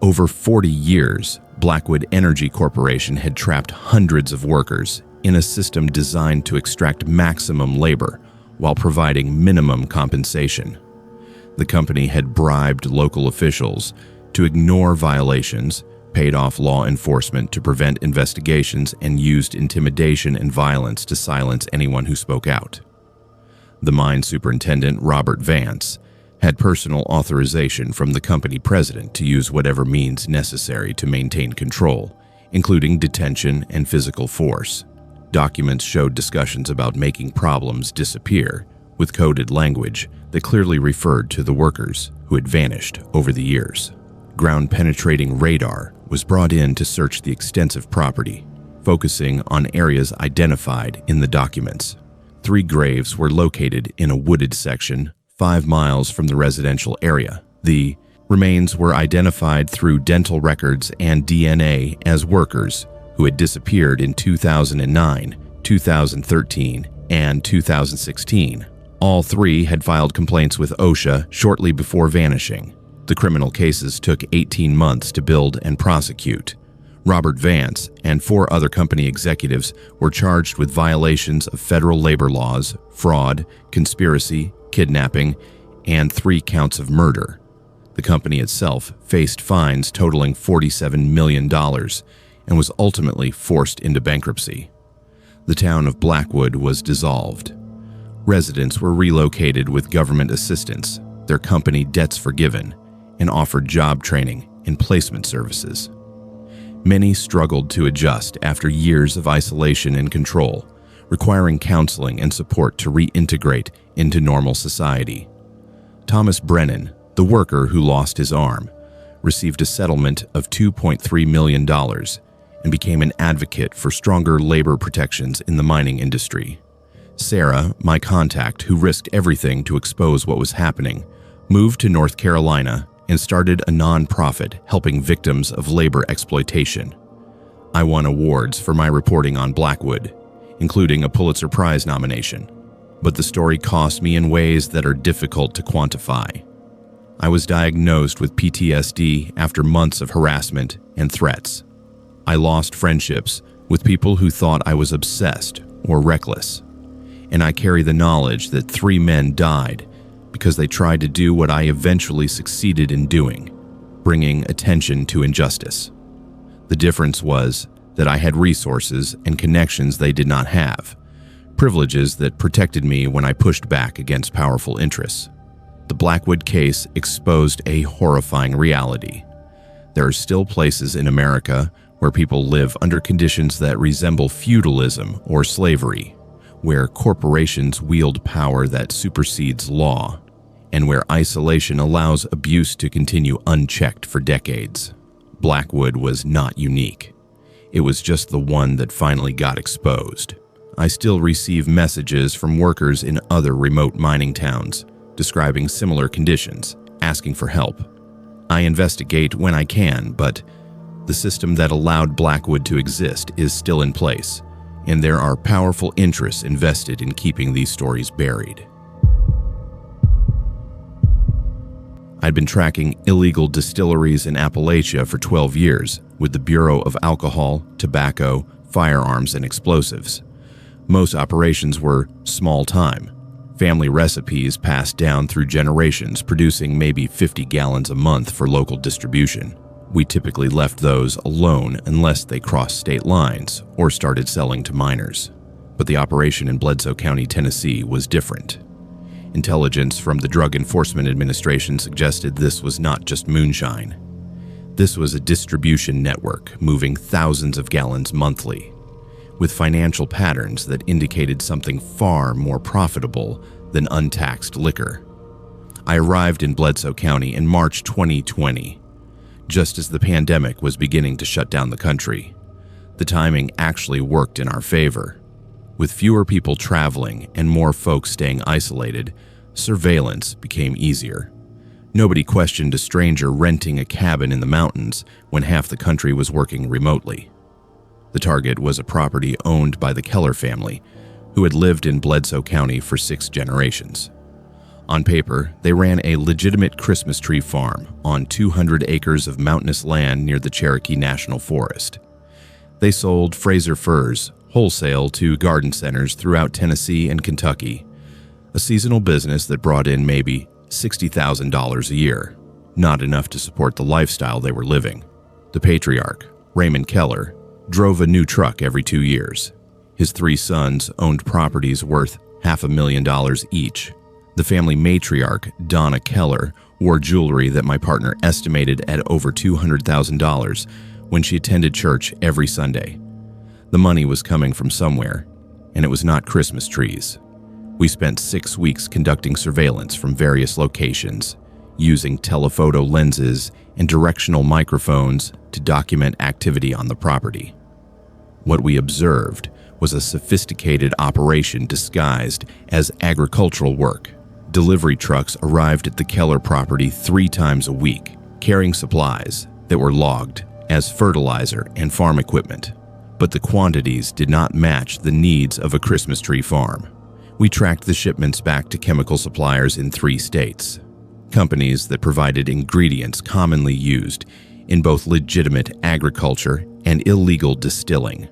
Over 40 years, Blackwood Energy Corporation had trapped hundreds of workers in a system designed to extract maximum labor while providing minimum compensation. The company had bribed local officials to ignore violations, paid off law enforcement to prevent investigations, and used intimidation and violence to silence anyone who spoke out. The mine superintendent, Robert Vance, had personal authorization from the company president to use whatever means necessary to maintain control, including detention and physical force. Documents showed discussions about making problems disappear, with coded language that clearly referred to the workers who had vanished over the years. Ground-penetrating radar was brought in to search the extensive property, focusing on areas identified in the documents. 3 graves were located in a wooded section 5 miles from the residential area. The remains were identified through dental records and DNA as workers who had disappeared in 2009, 2013, and 2016. All 3 had filed complaints with OSHA shortly before vanishing. The criminal cases took 18 months to build and prosecute. Robert Vance and 4 other company executives were charged with violations of federal labor laws, fraud, conspiracy, kidnapping, and 3 counts of murder. The company itself faced fines totaling $47 million and was ultimately forced into bankruptcy. The town of Blackwood was dissolved. Residents were relocated with government assistance, their company debts forgiven, and offered job training and placement services. Many struggled to adjust after years of isolation and control, requiring counseling and support to reintegrate into normal society. Thomas Brennan, the worker who lost his arm, received a settlement of $2.3 million and became an advocate for stronger labor protections in the mining industry. Sarah, my contact who risked everything to expose what was happening, moved to North Carolina and started a non-profit helping victims of labor exploitation. I won awards for my reporting on Blackwood, including a Pulitzer Prize nomination, but the story cost me in ways that are difficult to quantify. I was diagnosed with PTSD after months of harassment and threats. I lost friendships with people who thought I was obsessed or reckless, and I carry the knowledge that 3 men died because they tried to do what I eventually succeeded in doing, bringing attention to injustice. The difference was that I had resources and connections they did not have, privileges that protected me when I pushed back against powerful interests. The Blackwood case exposed a horrifying reality. There are still places in America where people live under conditions that resemble feudalism or slavery, where corporations wield power that supersedes law, and where isolation allows abuse to continue unchecked for decades. Blackwood was not unique. It was just the one that finally got exposed. I still receive messages from workers in other remote mining towns describing similar conditions, asking for help. I investigate when I can, but the system that allowed Blackwood to exist is still in place, and there are powerful interests invested in keeping these stories buried. I'd been tracking illegal distilleries in Appalachia for 12 years with the Bureau of Alcohol, Tobacco, Firearms, and Explosives. Most operations were small-time, family recipes passed down through generations, producing maybe 50 gallons a month for local distribution. We typically left those alone unless they crossed state lines or started selling to minors. But the operation in Bledsoe County, Tennessee was different. Intelligence from the Drug Enforcement Administration suggested this was not just moonshine. This was a distribution network moving thousands of gallons monthly, with financial patterns that indicated something far more profitable than untaxed liquor. I arrived in Bledsoe County in March 2020, just as the pandemic was beginning to shut down the country. The timing actually worked in our favor. With fewer people traveling and more folks staying isolated, surveillance became easier. Nobody questioned a stranger renting a cabin in the mountains when half the country was working remotely. The target was a property owned by the Keller family, who had lived in Bledsoe County for 6 generations. On paper, they ran a legitimate Christmas tree farm on 200 acres of mountainous land near the Cherokee National Forest. They sold Fraser firs wholesale to garden centers throughout Tennessee and Kentucky, a seasonal business that brought in maybe $60,000 a year, not enough to support the lifestyle they were living. The patriarch, Raymond Keller, drove a new truck every 2 years. His 3 sons owned properties worth $500,000 each. The family matriarch, Donna Keller, wore jewelry that my partner estimated at over $200,000 when she attended church every Sunday. The money was coming from somewhere, and it was not Christmas trees. We spent 6 weeks conducting surveillance from various locations, using telephoto lenses and directional microphones to document activity on the property. What we observed was a sophisticated operation disguised as agricultural work. Delivery trucks arrived at the Keller property 3 times a week, carrying supplies that were logged as fertilizer and farm equipment. But the quantities did not match the needs of a Christmas tree farm. We tracked the shipments back to chemical suppliers in 3 states, companies that provided ingredients commonly used in both legitimate agriculture and illegal distilling.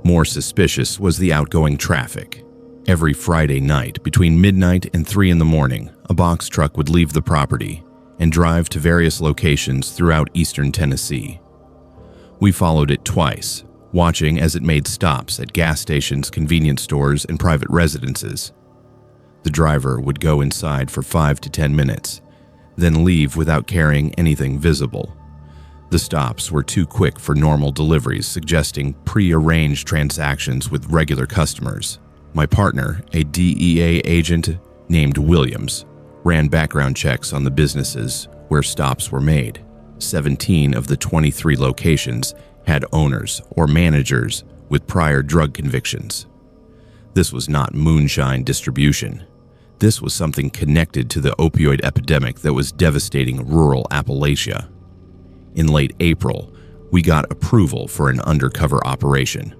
More suspicious was the outgoing traffic. Every Friday night, between midnight and 3 in the morning, a box truck would leave the property and drive to various locations throughout eastern Tennessee. We followed it twice, watching as it made stops at gas stations, convenience stores, and private residences. The driver would go inside for 5 to 10 minutes, then leave without carrying anything visible. The stops were too quick for normal deliveries, suggesting pre-arranged transactions with regular customers. My partner, a DEA agent named Williams, ran background checks on the businesses where stops were made. 17 of the 23 locations had owners or managers with prior drug convictions. This was not moonshine distribution. This was something connected to the opioid epidemic that was devastating rural Appalachia. In late April, we got approval for an undercover operation.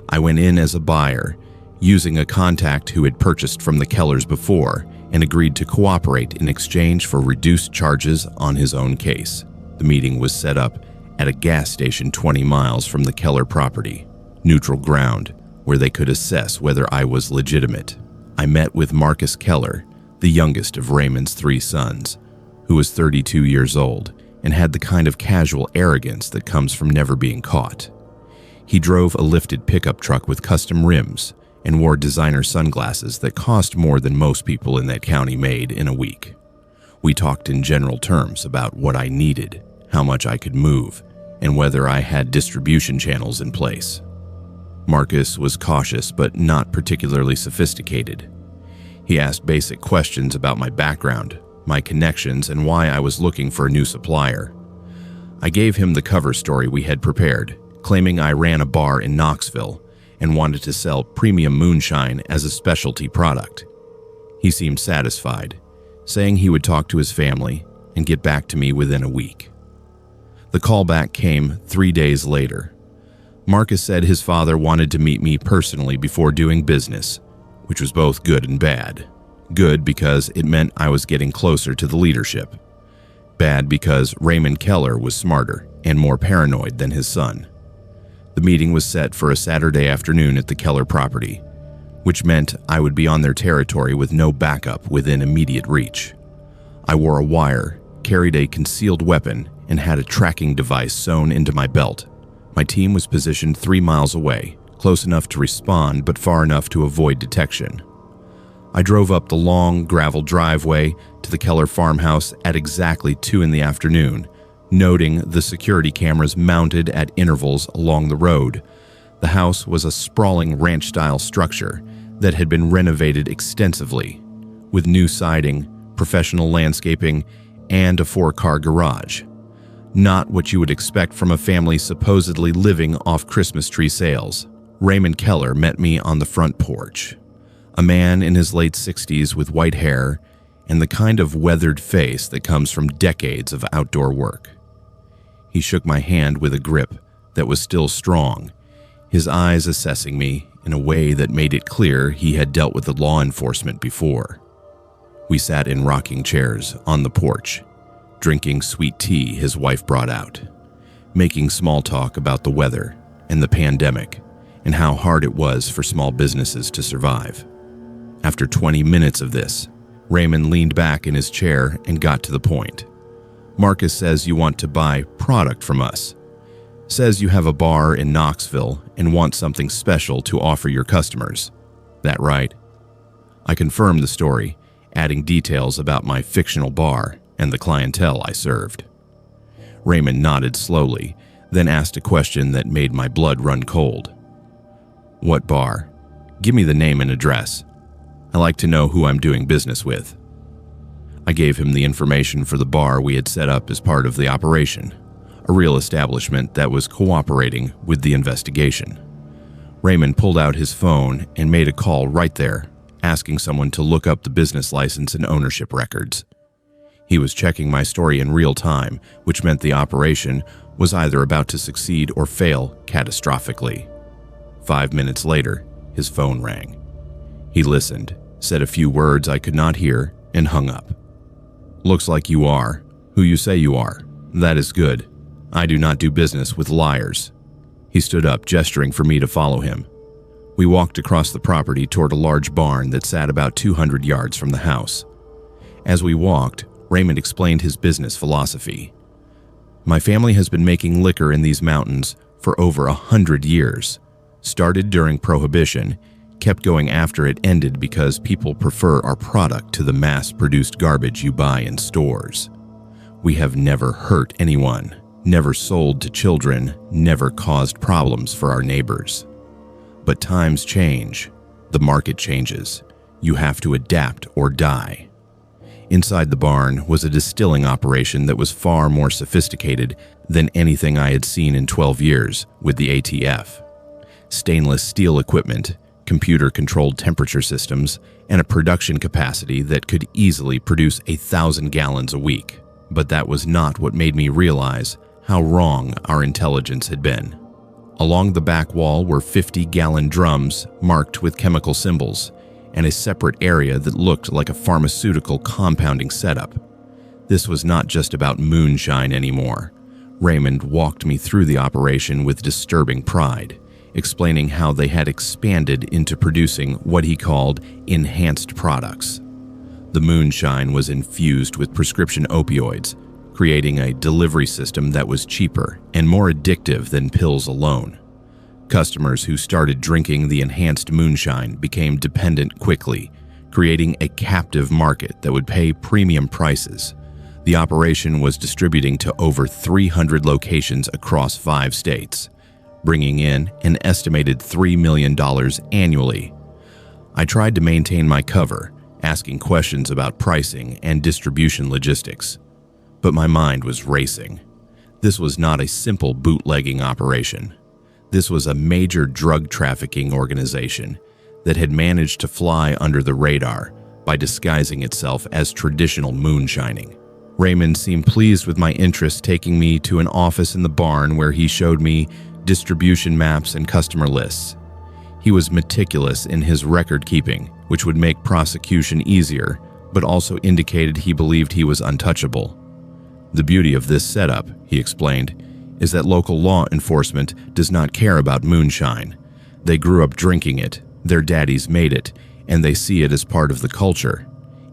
I went in as a buyer, using a contact who had purchased from the Kellers before and agreed to cooperate in exchange for reduced charges on his own case. The meeting was set up at a gas station 20 miles from the Keller property, neutral ground, where they could assess whether I was legitimate. I met with Marcus Keller, the youngest of Raymond's 3 sons, who was 32 years old and had the kind of casual arrogance that comes from never being caught. He drove a lifted pickup truck with custom rims and wore designer sunglasses that cost more than most people in that county made in a week. We talked in general terms about what I needed, how much I could move, and whether I had distribution channels in place. Marcus was cautious but not particularly sophisticated. He asked basic questions about my background, my connections, and why I was looking for a new supplier. I gave him the cover story we had prepared, claiming I ran a bar in Knoxville and wanted to sell premium moonshine as a specialty product. He seemed satisfied, saying he would talk to his family and get back to me within a week. The callback came 3 days later. Marcus said his father wanted to meet me personally before doing business, which was both good and bad. Good because it meant I was getting closer to the leadership. Bad because Raymond Keller was smarter and more paranoid than his son. The meeting was set for a Saturday afternoon at the Keller property, which meant I would be on their territory with no backup within immediate reach. I wore a wire, carried a concealed weapon, and had a tracking device sewn into my belt. My team was positioned 3 miles away, close enough to respond but far enough to avoid detection. I drove up the long gravel driveway to the Keller farmhouse at exactly 2 in the afternoon, noting the security cameras mounted at intervals along the road. The house was a sprawling ranch-style structure that had been renovated extensively, with new siding, professional landscaping, and a 4-car garage. Not what you would expect from a family supposedly living off Christmas tree sales. Raymond Keller met me on the front porch. A man in his late 60s with white hair and the kind of weathered face that comes from decades of outdoor work. He shook my hand with a grip that was still strong, his eyes assessing me in a way that made it clear he had dealt with the law enforcement before. We sat in rocking chairs on the porch, drinking sweet tea his wife brought out, making small talk about the weather and the pandemic and how hard it was for small businesses to survive. After 20 minutes of this, Raymond leaned back in his chair and got to the point. Marcus says you want to buy product from us. Says you have a bar in Knoxville and want something special to offer your customers. That right? I confirmed the story adding details about my fictional bar and the clientele I served. Raymond nodded slowly, then asked a question that made my blood run cold. "What bar? Give me the name and address. I like to know who I'm doing business with." I gave him the information for the bar we had set up as part of the operation, a real establishment that was cooperating with the investigation. Raymond pulled out his phone and made a call right there, asking someone to look up the business license and ownership records. He was checking my story in real time, which meant the operation was either about to succeed or fail catastrophically. 5 minutes later, his phone rang. He listened, said a few words I could not hear, and hung up. "Looks like you are who you say you are. That is good. I do not do business with liars." He stood up, gesturing for me to follow him. We walked across the property toward a large barn that sat about 200 yards from the house. As we walked, Raymond explained his business philosophy. "My family has been making liquor in these mountains for over 100 years. Started during Prohibition, kept going after it ended because people prefer our product to the mass-produced garbage you buy in stores. We have never hurt anyone, never sold to children, never caused problems for our neighbors. But times change. The market changes. You have to adapt or die." Inside the barn was a distilling operation that was far more sophisticated than anything I had seen in 12 years with the ATF. Stainless steel equipment, computer-controlled temperature systems, and a production capacity that could easily produce 1,000 gallons a week. But that was not what made me realize how wrong our intelligence had been. Along the back wall were 50-gallon drums marked with chemical symbols, and a separate area that looked like a pharmaceutical compounding setup. This was not just about moonshine anymore. Raymond walked me through the operation with disturbing pride, explaining how they had expanded into producing what he called enhanced products. The moonshine was infused with prescription opioids, creating a delivery system that was cheaper and more addictive than pills alone. Customers who started drinking the enhanced moonshine became dependent quickly, creating a captive market that would pay premium prices. The operation was distributing to over 300 locations across 5 states, bringing in an estimated $3 million annually. I tried to maintain my cover, asking questions about pricing and distribution logistics. But my mind was racing. This was not a simple bootlegging operation. This was a major drug trafficking organization that had managed to fly under the radar by disguising itself as traditional moonshining. Raymond seemed pleased with my interest, taking me to an office in the barn where he showed me distribution maps and customer lists. He was meticulous in his record keeping, which would make prosecution easier, but also indicated he believed he was untouchable. "The beauty of this setup," he explained, "is that local law enforcement does not care about moonshine. They grew up drinking it, their daddies made it, and they see it as part of the culture.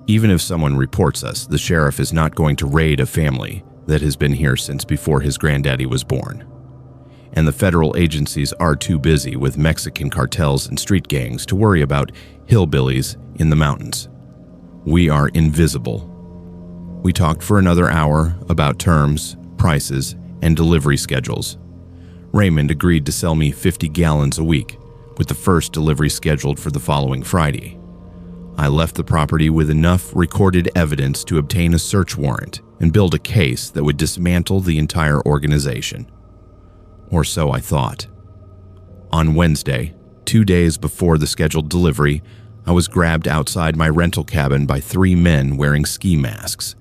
Even if someone reports us, the sheriff is not going to raid a family that has been here since before his granddaddy was born. And the federal agencies are too busy with Mexican cartels and street gangs to worry about hillbillies in the mountains. We are invisible." We talked for another hour about terms, prices, and delivery schedules. Raymond agreed to sell me 50 gallons a week, with the first delivery scheduled for the following Friday. I left the property with enough recorded evidence to obtain a search warrant and build a case that would dismantle the entire organization. Or so I thought. On Wednesday, 2 days before the scheduled delivery, I was grabbed outside my rental cabin by 3 men wearing ski masks.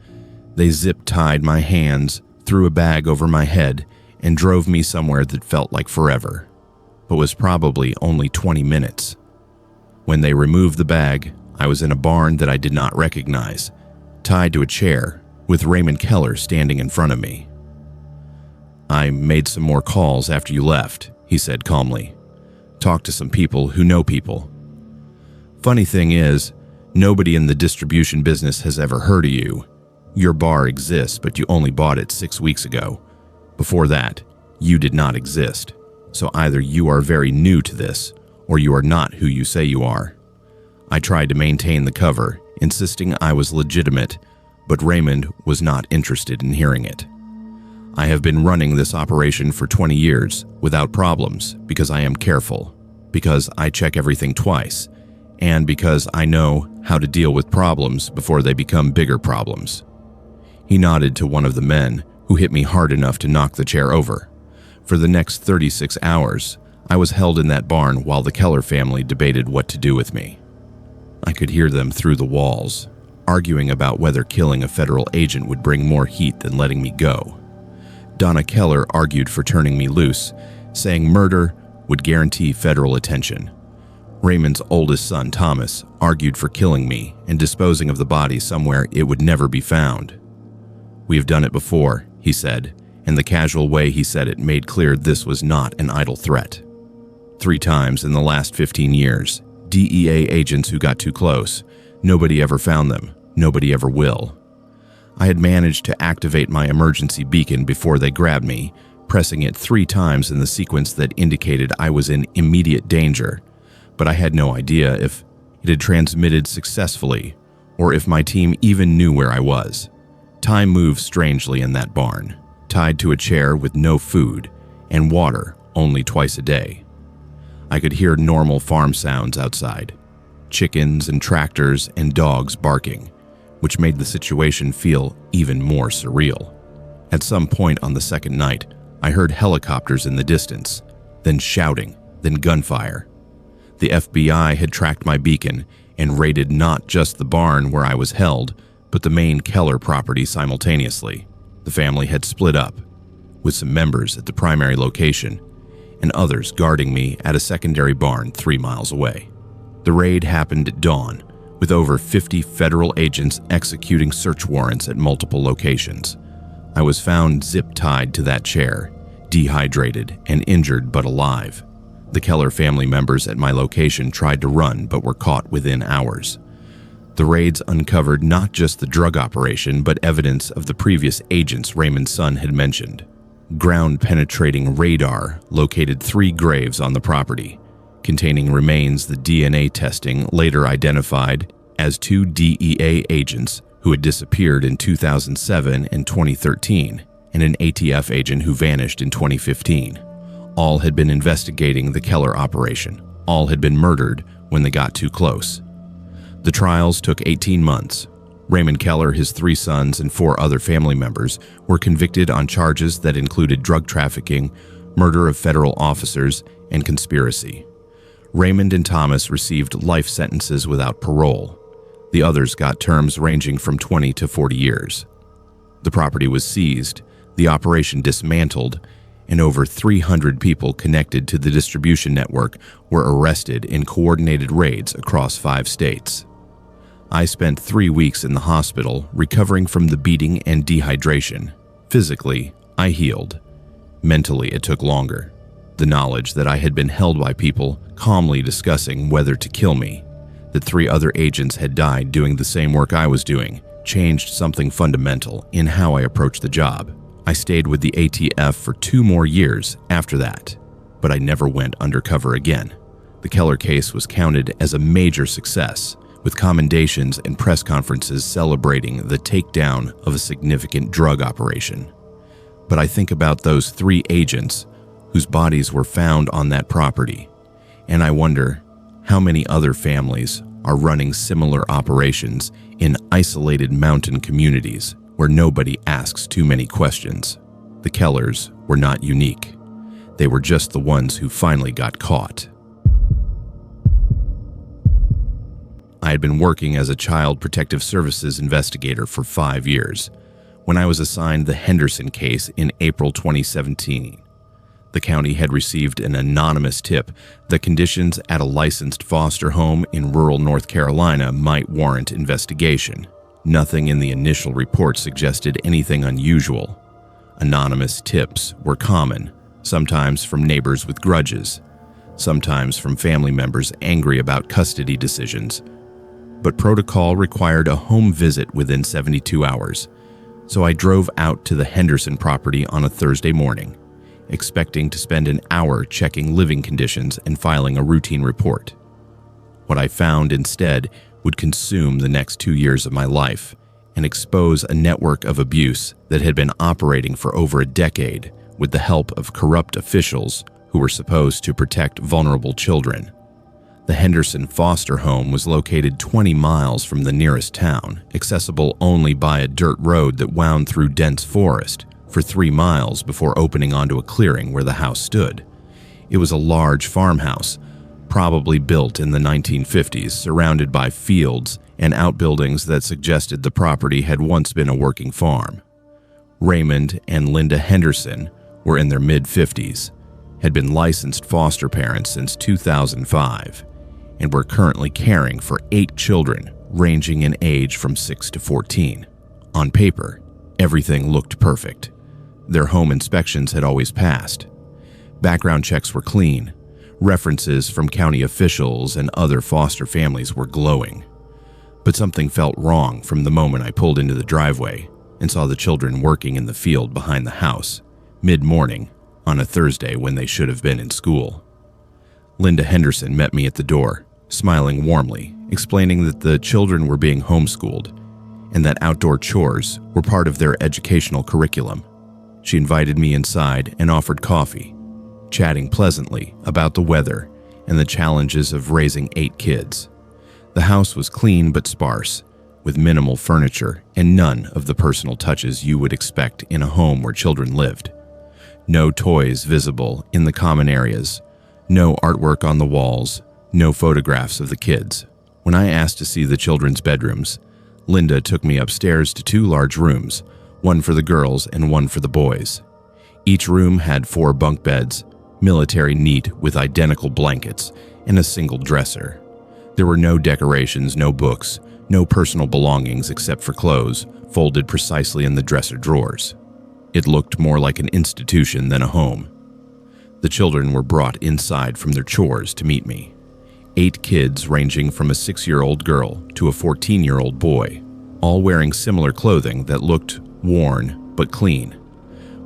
They zip-tied my hands, threw a bag over my head, and drove me somewhere that felt like forever, but was probably only 20 minutes. When they removed the bag, I was in a barn that I did not recognize, tied to a chair, with Raymond Keller standing in front of me. "I made some more calls after you left," he said calmly. "Talked to some people who know people. Funny thing is, nobody in the distribution business has ever heard of you. Your bar exists, but you only bought it 6 weeks ago. Before that, you did not exist. So either you are very new to this, or you are not who you say you are." I tried to maintain the cover, insisting I was legitimate, but Raymond was not interested in hearing it. I have been running this operation for 20 years without problems because I am careful, because I check everything twice, and because I know how to deal with problems before they become bigger problems. He nodded to one of the men, who hit me hard enough to knock the chair over. For the next 36 hours, I was held in that barn while the Keller family debated what to do with me. I could hear them through the walls, arguing about whether killing a federal agent would bring more heat than letting me go. Donna Keller argued for turning me loose, saying murder would guarantee federal attention. Raymond's oldest son, Thomas, argued for killing me and disposing of the body somewhere it would never be found. "We have done it before," he said, and the casual way he said it made clear this was not an idle threat. 3 times in the last 15 years, DEA agents who got too close. Nobody ever found them. Nobody ever will. I had managed to activate my emergency beacon before they grabbed me, pressing it 3 times in the sequence that indicated I was in immediate danger, but I had no idea if it had transmitted successfully or if my team even knew where I was. Time moved strangely in that barn, tied to a chair with no food and water only twice a day. I could hear normal farm sounds outside, chickens and tractors and dogs barking, which made the situation feel even more surreal. At some point on the second night, I heard helicopters in the distance, then shouting, then gunfire. The FBI had tracked my beacon and raided not just the barn where I was held, but the main Keller property simultaneously. The family had split up, with some members at the primary location and others guarding me at a secondary barn 3 miles away. The raid happened at dawn, with over 50 federal agents executing search warrants at multiple locations. I was found zip-tied to that chair, dehydrated and injured but alive. The Keller family members at my location tried to run but were caught within hours. The raids uncovered not just the drug operation but evidence of the previous agents Raymond's son had mentioned. Ground-penetrating radar located 3 graves on the property, containing remains the DNA testing later identified as 2 DEA agents who had disappeared in 2007 and 2013, and an ATF agent who vanished in 2015. All had been investigating the Keller operation. All had been murdered when they got too close. The trials took 18 months. Raymond Keller, his 3 sons, and 4 other family members were convicted on charges that included drug trafficking, murder of federal officers, and conspiracy. Raymond and Thomas received life sentences without parole. The others got terms ranging from 20 to 40 years. The property was seized, the operation dismantled, and over 300 people connected to the distribution network were arrested in coordinated raids across 5 states. I spent 3 weeks in the hospital recovering from the beating and dehydration. Physically, I healed. Mentally, it took longer. The knowledge that I had been held by people calmly discussing whether to kill me, that 3 other agents had died doing the same work I was doing, changed something fundamental in how I approached the job. I stayed with the ATF for 2 more years after that, but I never went undercover again. The Keller case was counted as a major success, with commendations and press conferences celebrating the takedown of a significant drug operation. But I think about those 3 agents whose bodies were found on that property, and I wonder how many other families are running similar operations in isolated mountain communities where nobody asks too many questions. The Kellers were not unique. They were just the ones who finally got caught. I had been working as a Child Protective Services investigator for 5 years when I was assigned the Henderson case in April 2017. The county had received an anonymous tip that conditions at a licensed foster home in rural North Carolina might warrant investigation. Nothing in the initial report suggested anything unusual. Anonymous tips were common, sometimes from neighbors with grudges, sometimes from family members angry about custody decisions. But protocol required a home visit within 72 hours, so I drove out to the Henderson property on a Thursday morning, expecting to spend an hour checking living conditions and filing a routine report. What I found instead would consume the next 2 years of my life and expose a network of abuse that had been operating for over a decade with the help of corrupt officials who were supposed to protect vulnerable children. The Henderson foster home was located 20 miles from the nearest town, accessible only by a dirt road that wound through dense forest for 3 miles before opening onto a clearing where the house stood. It was a large farmhouse, probably built in the 1950s, surrounded by fields and outbuildings that suggested the property had once been a working farm. Raymond and Linda Henderson were in their mid-50s, had been licensed foster parents since 2005, and were currently caring for 8 children ranging in age from 6 to 14. On paper, everything looked perfect. Their home inspections had always passed. Background checks were clean. References from county officials and other foster families were glowing. But something felt wrong from the moment I pulled into the driveway and saw the children working in the field behind the house, mid-morning, on a Thursday when they should have been in school. Linda Henderson met me at the door, smiling warmly, explaining that the children were being homeschooled and that outdoor chores were part of their educational curriculum. She invited me inside and offered coffee, chatting pleasantly about the weather and the challenges of raising 8 kids. The house was clean but sparse, with minimal furniture and none of the personal touches you would expect in a home where children lived. No toys visible in the common areas, no artwork on the walls, no photographs of the kids. When I asked to see the children's bedrooms, Linda took me upstairs to 2 large rooms, one for the girls and one for the boys. Each room had 4 bunk beds, military neat with identical blankets, and a single dresser. There were no decorations, no books, no personal belongings except for clothes folded precisely in the dresser drawers. It looked more like an institution than a home. The children were brought inside from their chores to meet me. 8 kids ranging from a 6-year-old girl to a 14-year-old boy, all wearing similar clothing that looked worn but clean.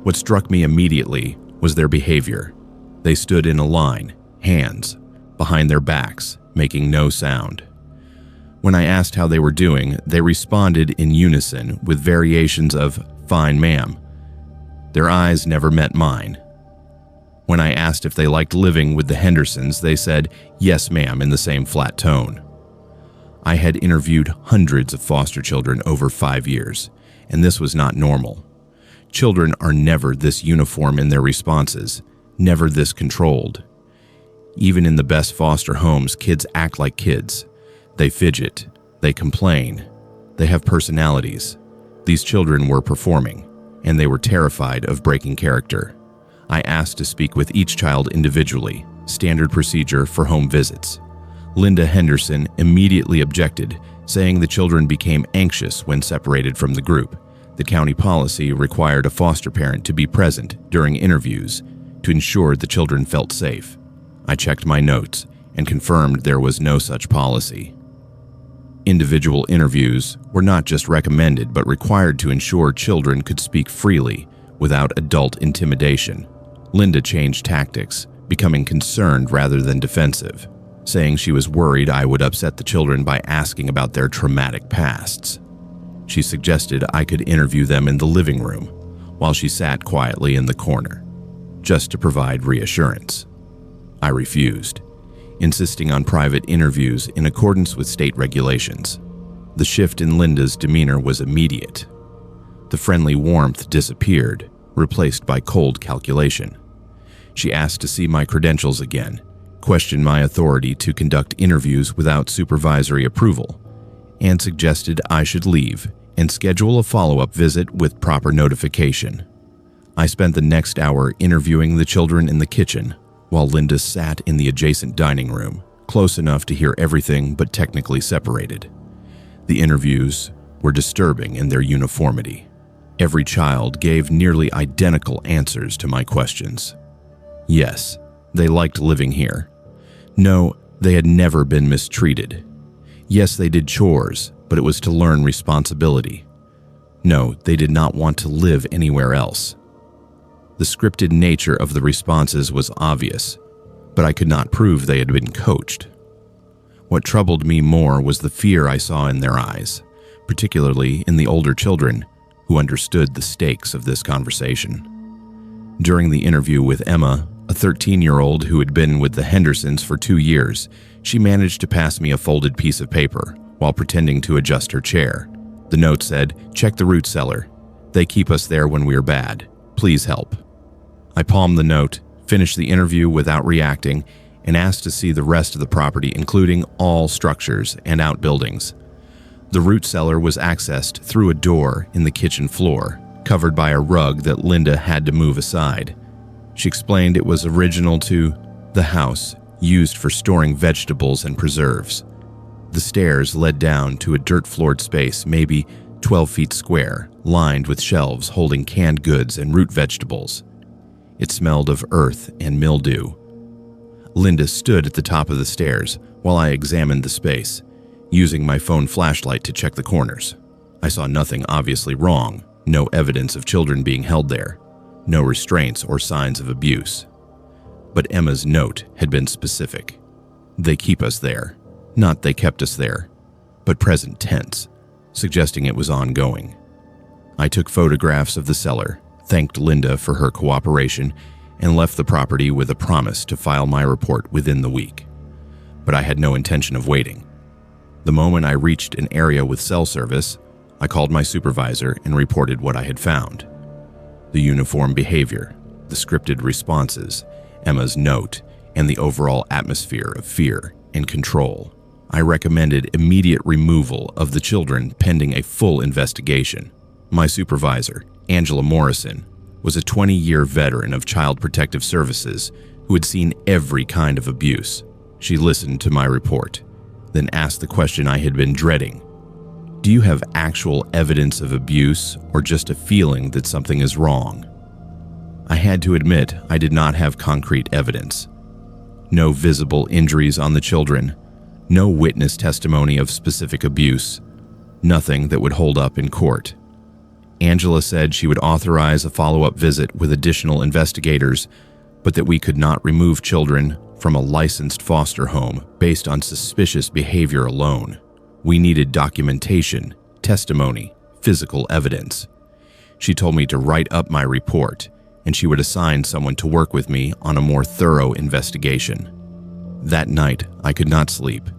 What struck me immediately was their behavior. They stood in a line, hands behind their backs, making no sound. When I asked how they were doing, they responded in unison with variations of "Fine, ma'am." Their eyes never met mine. When I asked if they liked living with the Hendersons, they said, "Yes, ma'am," in the same flat tone. I had interviewed hundreds of foster children over 5 years, and this was not normal. Children are never this uniform in their responses, never this controlled. Even in the best foster homes, kids act like kids. They fidget, they complain, they have personalities. These children were performing, and they were terrified of breaking character. I asked to speak with each child individually, standard procedure for home visits. Linda Henderson immediately objected, saying the children became anxious when separated from the group. The county policy required a foster parent to be present during interviews to ensure the children felt safe. I checked my notes and confirmed there was no such policy. Individual interviews were not just recommended but required to ensure children could speak freely without adult intimidation. Linda changed tactics, becoming concerned rather than defensive, saying she was worried I would upset the children by asking about their traumatic pasts. She suggested I could interview them in the living room while she sat quietly in the corner, just to provide reassurance. I refused, insisting on private interviews in accordance with state regulations. The shift in Linda's demeanor was immediate. The friendly warmth disappeared, replaced by cold calculation. She asked to see my credentials again, questioned my authority to conduct interviews without supervisory approval, and suggested I should leave and schedule a follow-up visit with proper notification. I spent the next hour interviewing the children in the kitchen, while Linda sat in the adjacent dining room, close enough to hear everything but technically separated. The interviews were disturbing in their uniformity. Every child gave nearly identical answers to my questions. Yes, they liked living here. No, they had never been mistreated. Yes, they did chores, but it was to learn responsibility. No, they did not want to live anywhere else. The scripted nature of the responses was obvious, but I could not prove they had been coached. What troubled me more was the fear I saw in their eyes, particularly in the older children who understood the stakes of this conversation. During the interview with Emma, a 13-year-old who had been with the Hendersons for 2 years, she managed to pass me a folded piece of paper while pretending to adjust her chair. The note said, "Check the root cellar. They keep us there when we're bad. Please help." I palmed the note, finished the interview without reacting, and asked to see the rest of the property, including all structures and outbuildings. The root cellar was accessed through a door in the kitchen floor, covered by a rug that Linda had to move aside. She explained it was original to the house, used for storing vegetables and preserves. The stairs led down to a dirt-floored space, maybe 12 feet square, lined with shelves holding canned goods and root vegetables. It smelled of earth and mildew. Linda stood at the top of the stairs while I examined the space, using my phone flashlight to check the corners. I saw nothing obviously wrong, no evidence of children being held there, no restraints or signs of abuse. But Emma's note had been specific. They keep us there, not they kept us there, but present tense, suggesting it was ongoing. I took photographs of the cellar, thanked Linda for her cooperation, and left the property with a promise to file my report within the week. But I had no intention of waiting. The moment I reached an area with cell service, I called my supervisor and reported what I had found. The uniform behavior, the scripted responses, Emma's note, and the overall atmosphere of fear and control. I recommended immediate removal of the children pending a full investigation. My supervisor, Angela Morrison, was a 20-year veteran of Child Protective Services who had seen every kind of abuse. She listened to my report, then asked the question I had been dreading. Do you have actual evidence of abuse or just a feeling that something is wrong? I had to admit I did not have concrete evidence. No visible injuries on the children, no witness testimony of specific abuse, nothing that would hold up in court. Angela said she would authorize a follow-up visit with additional investigators, but that we could not remove children from a licensed foster home based on suspicious behavior alone. We needed documentation, testimony, physical evidence. She told me to write up my report, and she would assign someone to work with me on a more thorough investigation. That night, I could not sleep,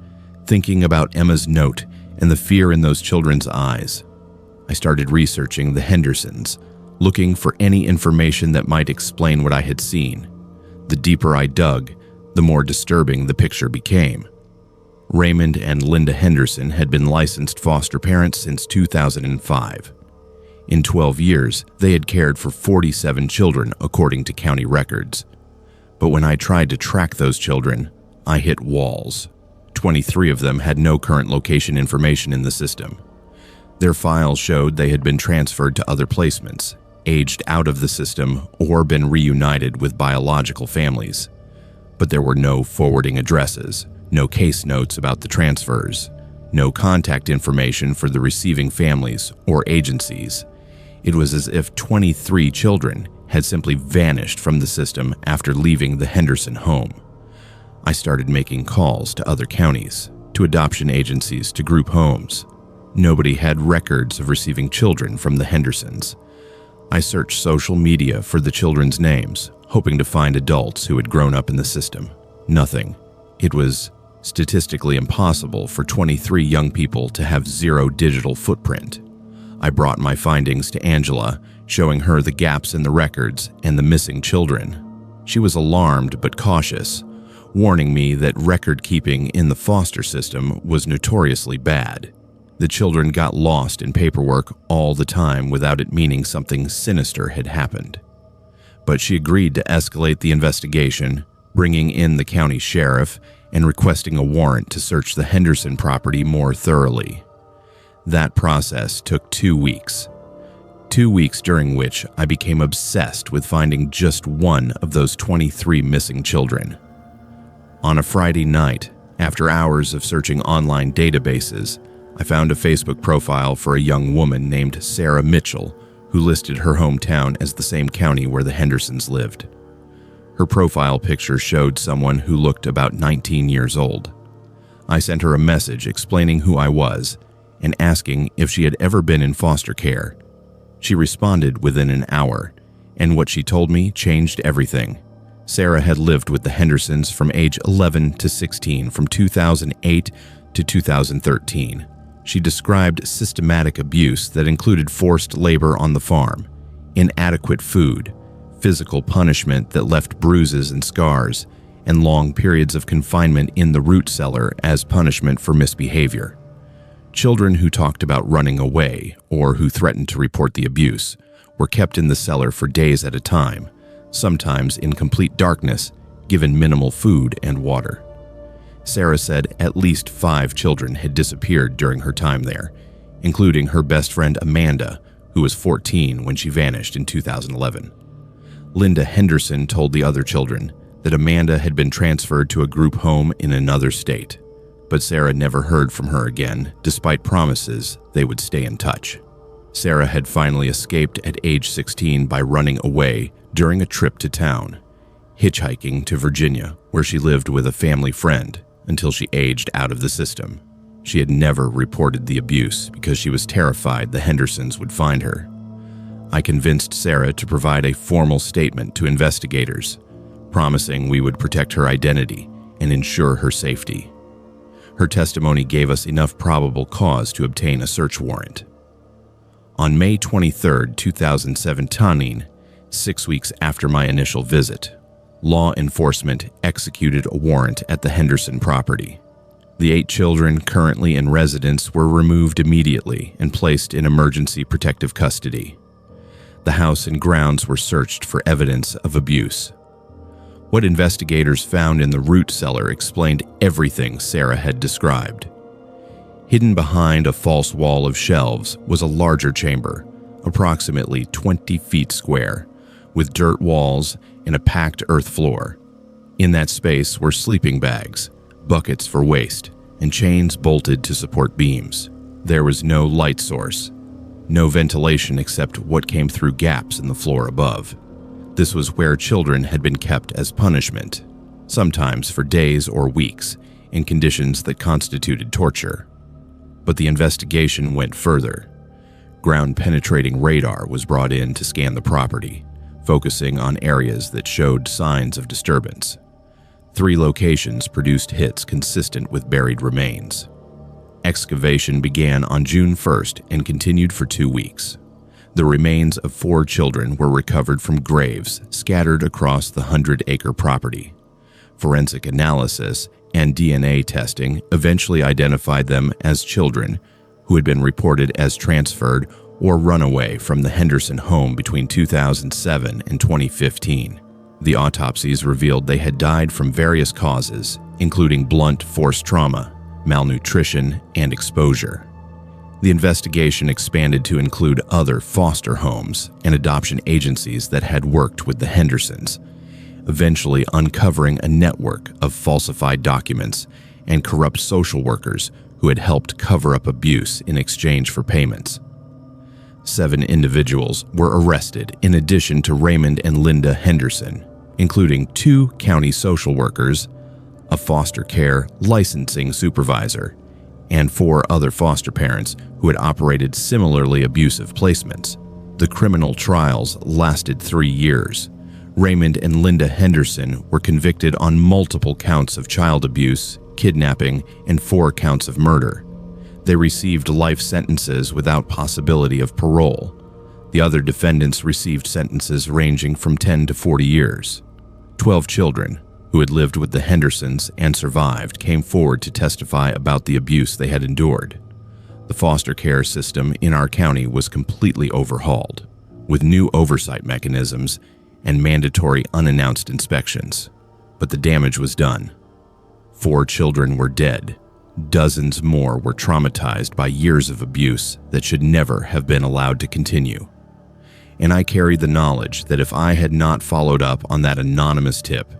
thinking about Emma's note and the fear in those children's eyes. I started researching the Hendersons, looking for any information that might explain what I had seen. The deeper I dug, the more disturbing the picture became. Raymond and Linda Henderson had been licensed foster parents since 2005. In 12 years, they had cared for 47 children, according to county records. But when I tried to track those children, I hit walls. 23 of them had no current location information in the system. Their files showed they had been transferred to other placements, aged out of the system, or been reunited with biological families. But there were no forwarding addresses, no case notes about the transfers, no contact information for the receiving families or agencies. It was as if 23 children had simply vanished from the system after leaving the Henderson home. I started making calls to other counties, to adoption agencies, to group homes. Nobody had records of receiving children from the Hendersons. I searched social media for the children's names, hoping to find adults who had grown up in the system. Nothing. It was statistically impossible for 23 young people to have zero digital footprint. I brought my findings to Angela, showing her the gaps in the records and the missing children. She was alarmed but cautious, warning me that record-keeping in the foster system was notoriously bad. The children got lost in paperwork all the time without it meaning something sinister had happened. But she agreed to escalate the investigation, bringing in the county sheriff and requesting a warrant to search the Henderson property more thoroughly. That process took 2 weeks. 2 weeks during which I became obsessed with finding just one of those 23 missing children. On a Friday night, after hours of searching online databases, I found a Facebook profile for a young woman named Sarah Mitchell, who listed her hometown as the same county where the Hendersons lived. Her profile picture showed someone who looked about 19 years old. I sent her a message explaining who I was and asking if she had ever been in foster care. She responded within an hour, and what she told me changed everything. Sarah had lived with the Hendersons from age 11 to 16 from 2008 to 2013. She described systematic abuse that included forced labor on the farm, inadequate food, physical punishment that left bruises and scars, and long periods of confinement in the root cellar as punishment for misbehavior. Children who talked about running away or who threatened to report the abuse were kept in the cellar for days at a time, sometimes in complete darkness, given minimal food and water. Sarah said at least 5 children had disappeared during her time there, including her best friend Amanda, who was 14 when she vanished in 2011. Linda Henderson told the other children that Amanda had been transferred to a group home in another state, but Sarah never heard from her again, despite promises they would stay in touch. Sarah had finally escaped at age 16 by running away during a trip to town, hitchhiking to Virginia, where she lived with a family friend until she aged out of the system. She had never reported the abuse because she was terrified the Hendersons would find her. I convinced Sarah to provide a formal statement to investigators, promising we would protect her identity and ensure her safety. Her testimony gave us enough probable cause to obtain a search warrant. On May 23, 2017, 6 weeks after my initial visit, law enforcement executed a warrant at the Henderson property. The 8 children currently in residence were removed immediately and placed in emergency protective custody. The house and grounds were searched for evidence of abuse. What investigators found in the root cellar explained everything Sarah had described. Hidden behind a false wall of shelves was a larger chamber, approximately 20 feet square, with dirt walls and a packed earth floor. In that space were sleeping bags, buckets for waste, and chains bolted to support beams. There was no light source, no ventilation except what came through gaps in the floor above. This was where children had been kept as punishment, sometimes for days or weeks, in conditions that constituted torture. But the investigation went further. Ground-penetrating radar was brought in to scan the property, focusing on areas that showed signs of disturbance. 3 locations produced hits consistent with buried remains. Excavation began on June 1st and continued for 2 weeks. The remains of 4 children were recovered from graves scattered across the 100-acre property. Forensic analysis and DNA testing eventually identified them as children who had been reported as transferred or runaway from the Henderson home between 2007 and 2015. The autopsies revealed they had died from various causes, including blunt force trauma, malnutrition, and exposure. The investigation expanded to include other foster homes and adoption agencies that had worked with the Hendersons, eventually uncovering a network of falsified documents and corrupt social workers who had helped cover up abuse in exchange for payments. 7 individuals were arrested in addition to Raymond and Linda Henderson, including 2 county social workers, a foster care licensing supervisor, and 4 other foster parents who had operated similarly abusive placements. The criminal trials lasted 3 years. Raymond and Linda Henderson were convicted on multiple counts of child abuse, kidnapping, and 4 counts of murder. They received life sentences without possibility of parole. The other defendants received sentences ranging from 10 to 40 years. 12 children, who had lived with the Hendersons and survived, came forward to testify about the abuse they had endured. The foster care system in our county was completely overhauled, with new oversight mechanisms and mandatory unannounced inspections. But the damage was done. 4 children were dead. Dozens more were traumatized by years of abuse that should never have been allowed to continue. And I carry the knowledge that if I had not followed up on that anonymous tip,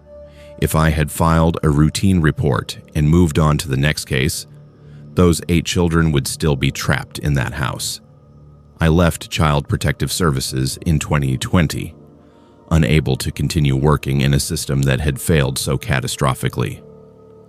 if I had filed a routine report and moved on to the next case, those 8 children would still be trapped in that house. I left Child Protective Services in 2020, unable to continue working in a system that had failed so catastrophically.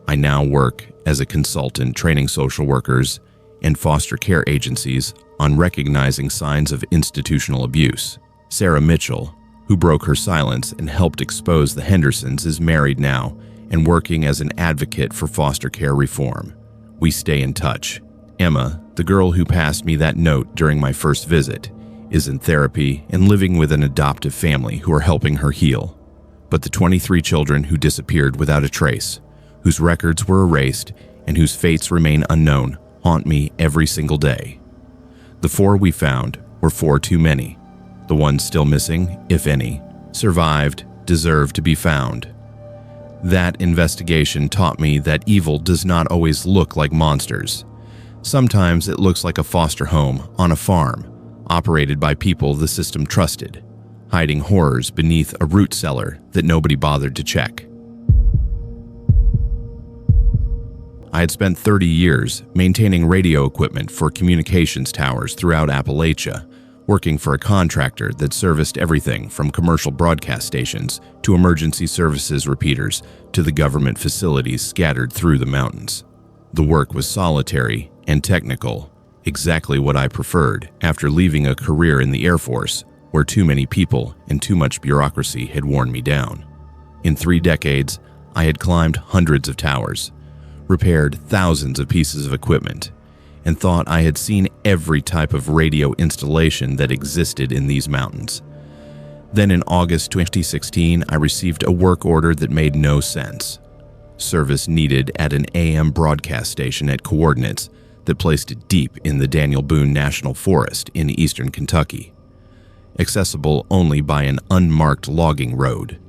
I now work as a consultant training social workers and foster care agencies on recognizing signs of institutional abuse. Sarah Mitchell, who broke her silence and helped expose the Hendersons, is married now and working as an advocate for foster care reform. We stay in touch. Emma, the girl who passed me that note during my first visit, is in therapy and living with an adoptive family who are helping her heal. But the 23 children who disappeared without a trace, whose records were erased and whose fates remain unknown, haunt me every single day. The 4 we found were 4 too many. The ones still missing, if any, survived, deserve to be found. That investigation taught me that evil does not always look like monsters. Sometimes it looks like a foster home on a farm, operated by people the system trusted, hiding horrors beneath a root cellar that nobody bothered to check. I had spent 30 years maintaining radio equipment for communications towers throughout Appalachia, working for a contractor that serviced everything from commercial broadcast stations to emergency services repeaters to the government facilities scattered through the mountains. The work was solitary and technical, exactly what I preferred after leaving a career in the Air Force where too many people and too much bureaucracy had worn me down. In 3 decades, I had climbed hundreds of towers, repaired thousands of pieces of equipment, and thought I had seen every type of radio installation that existed in these mountains. Then in August 2016, I received a work order that made no sense. Service needed at an AM broadcast station at coordinates that placed it deep in the Daniel Boone National Forest in eastern Kentucky, accessible only by an unmarked logging road.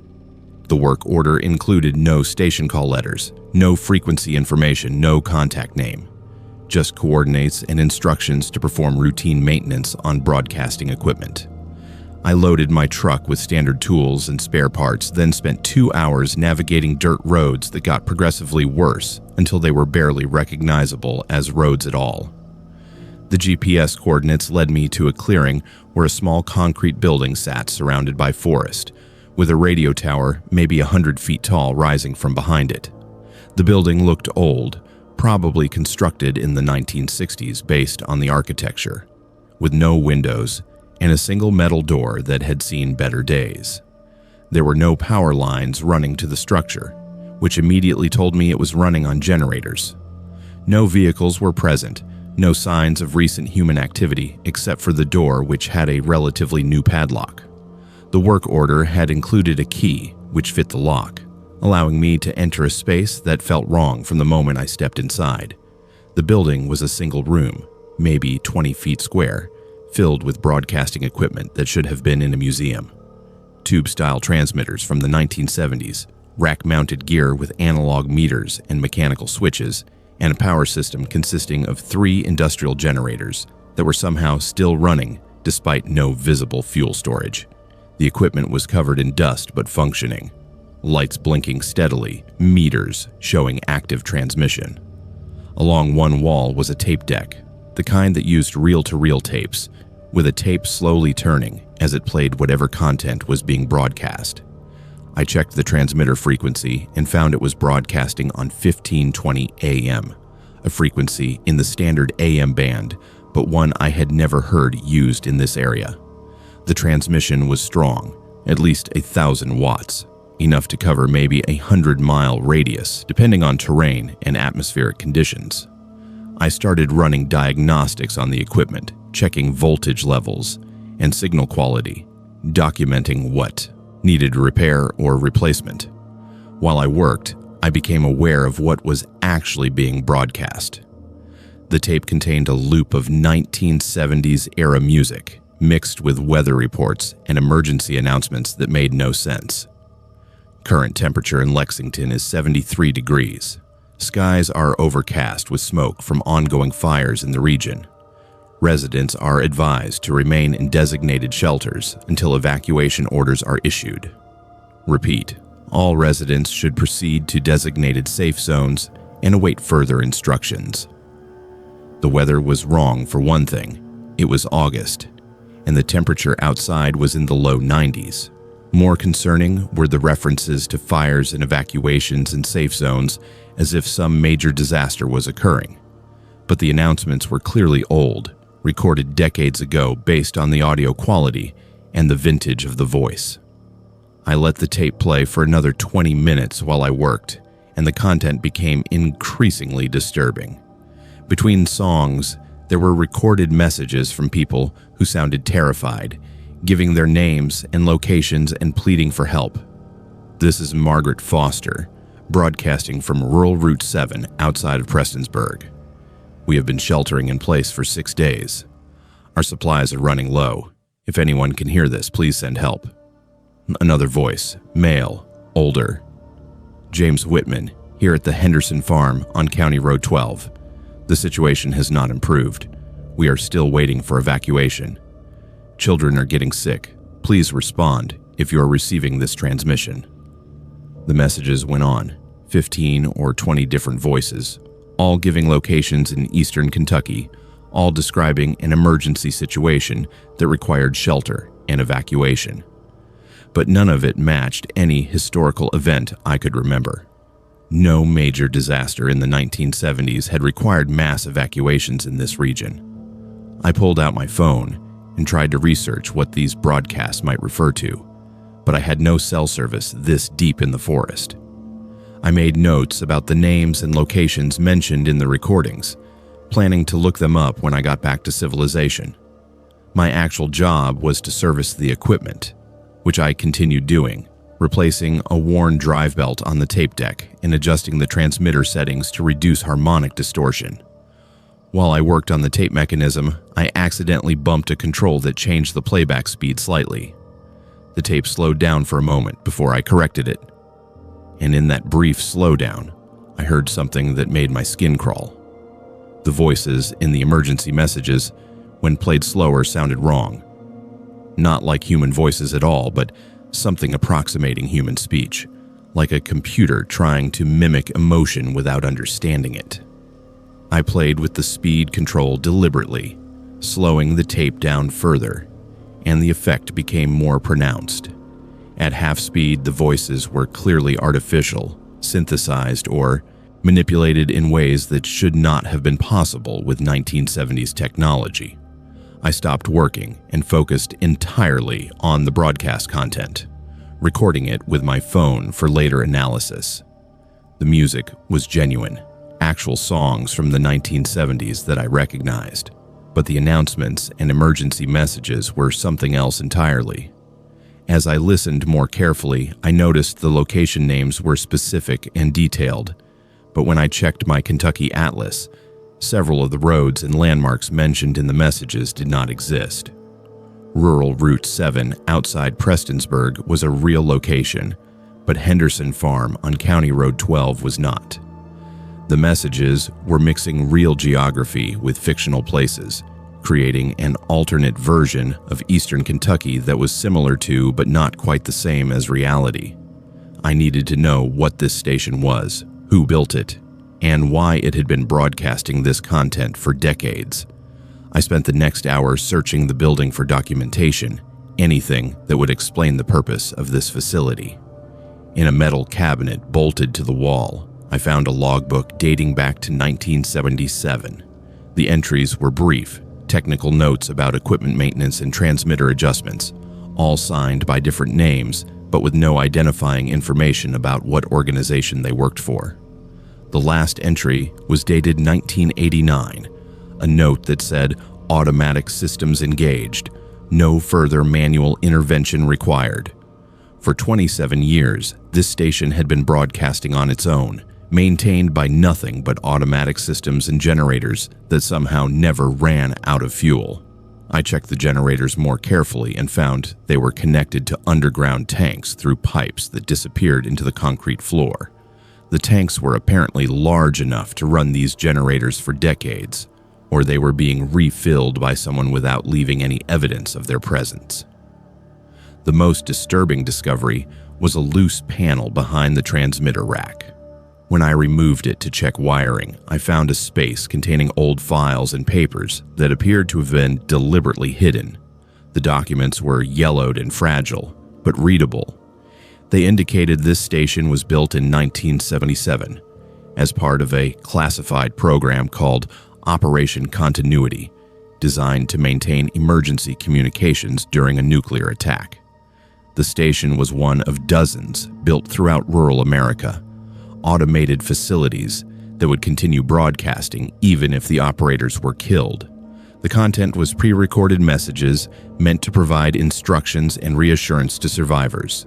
The work order included no station call letters, no frequency information, no contact name, just coordinates and instructions to perform routine maintenance on broadcasting equipment. I loaded my truck with standard tools and spare parts, then spent 2 hours navigating dirt roads that got progressively worse until they were barely recognizable as roads at all. The GPS coordinates led me to a clearing where a small concrete building sat surrounded by forest, with a radio tower maybe 100 feet tall rising from behind it. The building looked old, probably constructed in the 1960s based on the architecture, with no windows and a single metal door that had seen better days. There were no power lines running to the structure, which immediately told me it was running on generators. No vehicles were present, no signs of recent human activity except for the door, which had a relatively new padlock. The work order had included a key which fit the lock, allowing me to enter a space that felt wrong from the moment I stepped inside. The building was a single room, maybe 20 feet square, filled with broadcasting equipment that should have been in a museum. Tube-style transmitters from the 1970s, rack-mounted gear with analog meters and mechanical switches, and a power system consisting of 3 industrial generators that were somehow still running despite no visible fuel storage. The equipment was covered in dust but functioning. Lights blinking steadily, meters showing active transmission. Along one wall was a tape deck, the kind that used reel-to-reel tapes, with a tape slowly turning as it played whatever content was being broadcast. I checked the transmitter frequency and found it was broadcasting on 1520 AM, a frequency in the standard AM band, but one I had never heard used in this area. The transmission was strong, at least 1,000 watts, enough to cover maybe a 100-mile radius, depending on terrain and atmospheric conditions. I started running diagnostics on the equipment, checking voltage levels and signal quality, documenting what needed repair or replacement. While I worked, I became aware of what was actually being broadcast. The tape contained a loop of 1970s-era music, mixed with weather reports and emergency announcements that made no sense. Current temperature in Lexington is 73 degrees. Skies are overcast with smoke from ongoing fires in the region. Residents are advised to remain in designated shelters until evacuation orders are issued. Repeat, all residents should proceed to designated safe zones and await further instructions. The weather was wrong for one thing. It was August, and the temperature outside was in the low 90s. More concerning were the references to fires and evacuations and safe zones, as if some major disaster was occurring. But the announcements were clearly old, recorded decades ago based on the audio quality and the vintage of the voice. I let the tape play for another 20 minutes while I worked, and the content became increasingly disturbing. Between songs, there were recorded messages from people who sounded terrified, giving their names and locations and pleading for help. This is Margaret Foster, broadcasting from rural Route 7 outside of Prestonsburg. We have been sheltering in place for 6 days. Our supplies are running low. If anyone can hear this, please send help. Another voice, male, older. James Whitman, here at the Henderson Farm on County Road 12. The situation has not improved. We are still waiting for evacuation. Children are getting sick. Please respond if you are receiving this transmission. The messages went on, 15 or 20 different voices, all giving locations in eastern Kentucky, all describing an emergency situation that required shelter and evacuation. But none of it matched any historical event I could remember. No major disaster in the 1970s had required mass evacuations in this region. I pulled out my phone and tried to research what these broadcasts might refer to, but I had no cell service this deep in the forest. I made notes about the names and locations mentioned in the recordings, planning to look them up when I got back to civilization. My actual job was to service the equipment, which I continued doing, replacing a worn drive belt on the tape deck and adjusting the transmitter settings to reduce harmonic distortion. While I worked on the tape mechanism, I accidentally bumped a control that changed the playback speed slightly. The tape slowed down for a moment before I corrected it. And in that brief slowdown, I heard something that made my skin crawl. The voices in the emergency messages, when played slower, sounded wrong. Not like human voices at all, but something approximating human speech, like a computer trying to mimic emotion without understanding it. I played with the speed control deliberately, slowing the tape down further, and the effect became more pronounced. At half speed, the voices were clearly artificial, synthesized, or manipulated in ways that should not have been possible with 1970s technology. I stopped working and focused entirely on the broadcast content, recording it with my phone for later analysis. The music was genuine, actual songs from the 1970s that I recognized, but the announcements and emergency messages were something else entirely. As I listened more carefully, I noticed the location names were specific and detailed, but when I checked my Kentucky atlas, several of the roads and landmarks mentioned in the messages did not exist. Rural Route 7 outside Prestonsburg was a real location, but Henderson Farm on County Road 12 was not. The messages were mixing real geography with fictional places, creating an alternate version of eastern Kentucky that was similar to but not quite the same as reality. I needed to know what this station was, who built it, and why it had been broadcasting this content for decades. I spent the next hour searching the building for documentation, anything that would explain the purpose of this facility. In a metal cabinet bolted to the wall, I found a logbook dating back to 1977. The entries were brief, technical notes about equipment maintenance and transmitter adjustments, all signed by different names, but with no identifying information about what organization they worked for. The last entry was dated 1989, a note that said, "Automatic systems engaged, no further manual intervention required." For 27 years, this station had been broadcasting on its own, maintained by nothing but automatic systems and generators that somehow never ran out of fuel. I checked the generators more carefully and found they were connected to underground tanks through pipes that disappeared into the concrete floor. The tanks were apparently large enough to run these generators for decades, or they were being refilled by someone without leaving any evidence of their presence. The most disturbing discovery was a loose panel behind the transmitter rack. When I removed it to check wiring, I found a space containing old files and papers that appeared to have been deliberately hidden. The documents were yellowed and fragile, but readable. They indicated this station was built in 1977 as part of a classified program called Operation Continuity, designed to maintain emergency communications during a nuclear attack. The station was one of dozens built throughout rural America, automated facilities that would continue broadcasting even if the operators were killed. The content was pre-recorded messages meant to provide instructions and reassurance to survivors.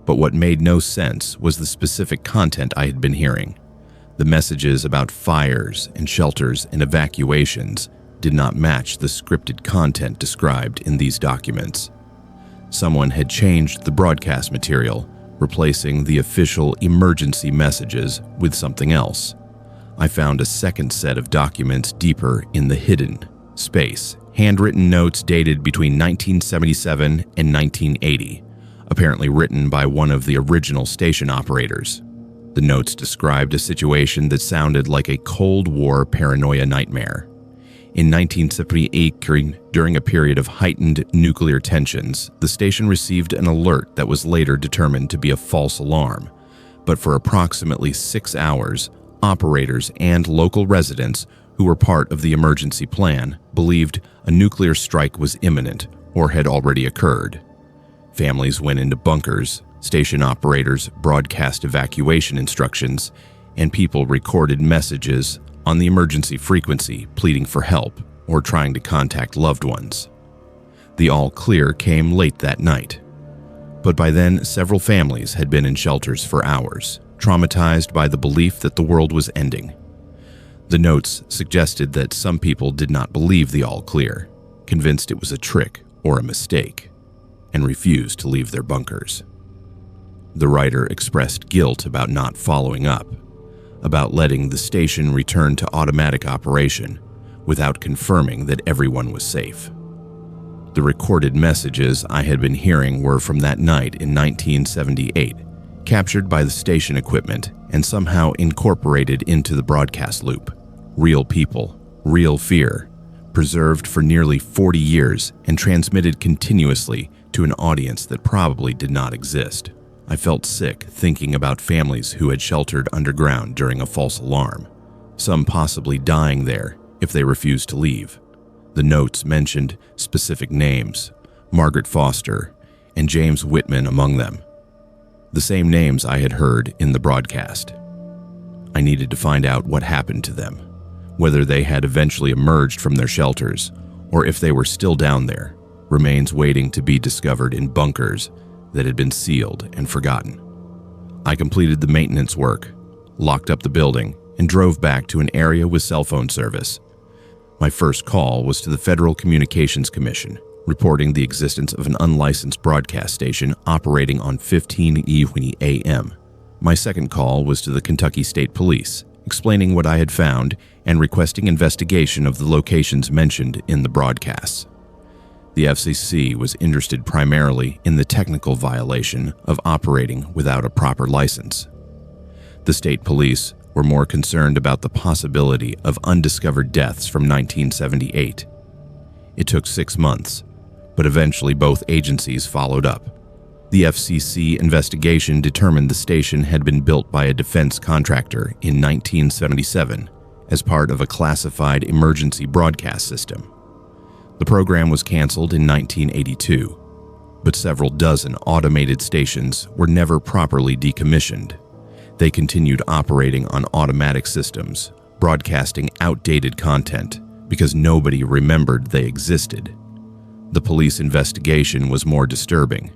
But what made no sense was the specific content I had been hearing. The messages about fires and shelters and evacuations did not match the scripted content described in these documents. Someone had changed the broadcast material, replacing the official emergency messages with something else. I found a second set of documents deeper in the hidden space, handwritten notes dated between 1977 and 1980, apparently written by one of the original station operators. The notes described a situation that sounded like a Cold War paranoia nightmare. In 1978, during a period of heightened nuclear tensions, the station received an alert that was later determined to be a false alarm. But for approximately 6 hours, operators and local residents who were part of the emergency plan believed a nuclear strike was imminent or had already occurred. Families went into bunkers, station operators broadcast evacuation instructions, and people recorded messages on the emergency frequency pleading for help or trying to contact loved ones. The all clear came late that night, but by then several families had been in shelters for hours, traumatized by the belief that the world was ending. The notes suggested that some people did not believe the all clear, convinced it was a trick or a mistake, and refused to leave their bunkers. The writer expressed guilt about not following up, about letting the station return to automatic operation without confirming that everyone was safe. The recorded messages I had been hearing were from that night in 1978, captured by the station equipment and somehow incorporated into the broadcast loop. Real people, real fear, preserved for nearly 40 years and transmitted continuously to an audience that probably did not exist. I felt sick thinking about families who had sheltered underground during a false alarm, some possibly dying there if they refused to leave. The notes mentioned specific names, Margaret Foster and James Whitman among them, the same names I had heard in the broadcast. I needed to find out what happened to them, whether they had eventually emerged from their shelters or if they were still down there, remains waiting to be discovered in bunkers that had been sealed and forgotten. I completed the maintenance work, locked up the building, and drove back to an area with cell phone service. My first call was to the Federal Communications Commission, reporting the existence of an unlicensed broadcast station operating on 15 a.m. My second call was to the Kentucky State Police, explaining what I had found and requesting investigation of the locations mentioned in the broadcasts. The FCC was interested primarily in the technical violation of operating without a proper license. The state police were more concerned about the possibility of undiscovered deaths from 1978. It took 6 months, but eventually both agencies followed up. The FCC investigation determined the station had been built by a defense contractor in 1977 as part of a classified emergency broadcast system. The program was canceled in 1982, but several dozen automated stations were never properly decommissioned. They continued operating on automatic systems, broadcasting outdated content because nobody remembered they existed. The police investigation was more disturbing.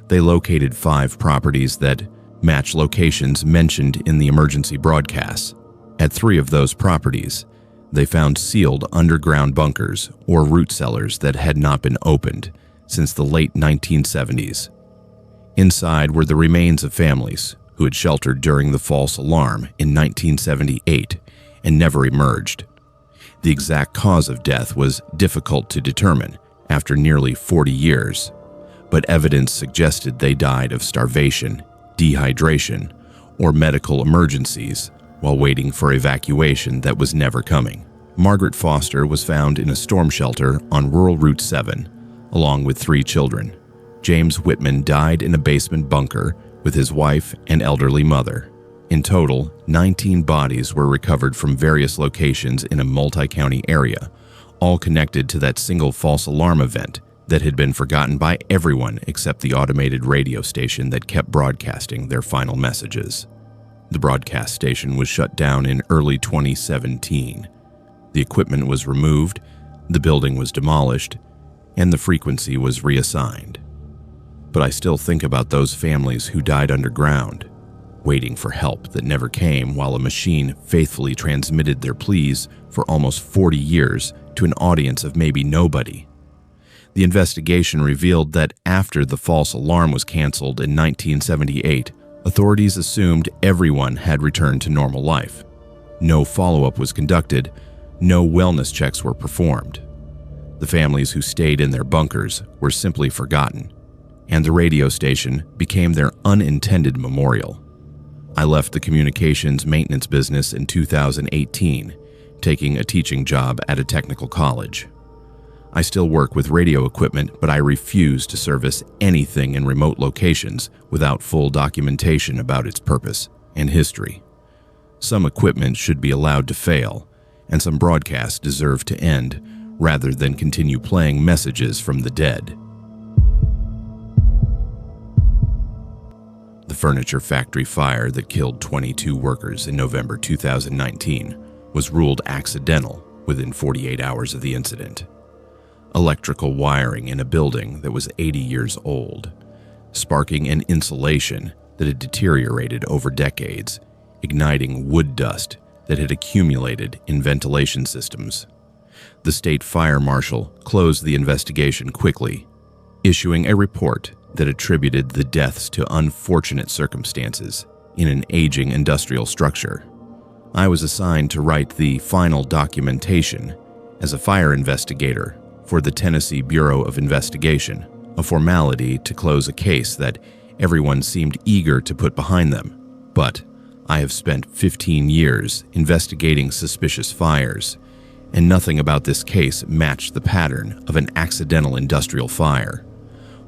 They located 5 properties that match locations mentioned in the emergency broadcasts. At 3 of those properties, they found sealed underground bunkers or root cellars that had not been opened since the late 1970s. Inside were the remains of families who had sheltered during the false alarm in 1978 and never emerged. The exact cause of death was difficult to determine after nearly 40 years, but evidence suggested they died of starvation, dehydration, or medical emergencies while waiting for evacuation that was never coming. Margaret Foster was found in a storm shelter on rural Route 7, along with 3 children. James Whitman died in a basement bunker with his wife and elderly mother. In total, 19 bodies were recovered from various locations in a multi-county area, all connected to that single false alarm event that had been forgotten by everyone except the automated radio station that kept broadcasting their final messages. The broadcast station was shut down in early 2017. The equipment was removed, the building was demolished, and the frequency was reassigned. But I still think about those families who died underground, waiting for help that never came while a machine faithfully transmitted their pleas for almost 40 years to an audience of maybe nobody. The investigation revealed that after the false alarm was canceled in 1978, authorities assumed everyone had returned to normal life. No follow-up was conducted, no wellness checks were performed. The families who stayed in their bunkers were simply forgotten, and the radio station became their unintended memorial. I left the communications maintenance business in 2018, taking a teaching job at a technical college. I still work with radio equipment, but I refuse to service anything in remote locations without full documentation about its purpose and history. Some equipment should be allowed to fail, and some broadcasts deserve to end rather than continue playing messages from the dead. The furniture factory fire that killed 22 workers in November 2019 was ruled accidental within 48 hours of the incident. Electrical wiring in a building that was 80 years old, sparking an insulation that had deteriorated over decades, igniting wood dust that had accumulated in ventilation systems. The state fire marshal closed the investigation quickly, issuing a report that attributed the deaths to unfortunate circumstances in an aging industrial structure. I was assigned to write the final documentation as a fire investigator for the Tennessee Bureau of Investigation, a formality to close a case that everyone seemed eager to put behind them. But I have spent 15 years investigating suspicious fires, and nothing about this case matched the pattern of an accidental industrial fire.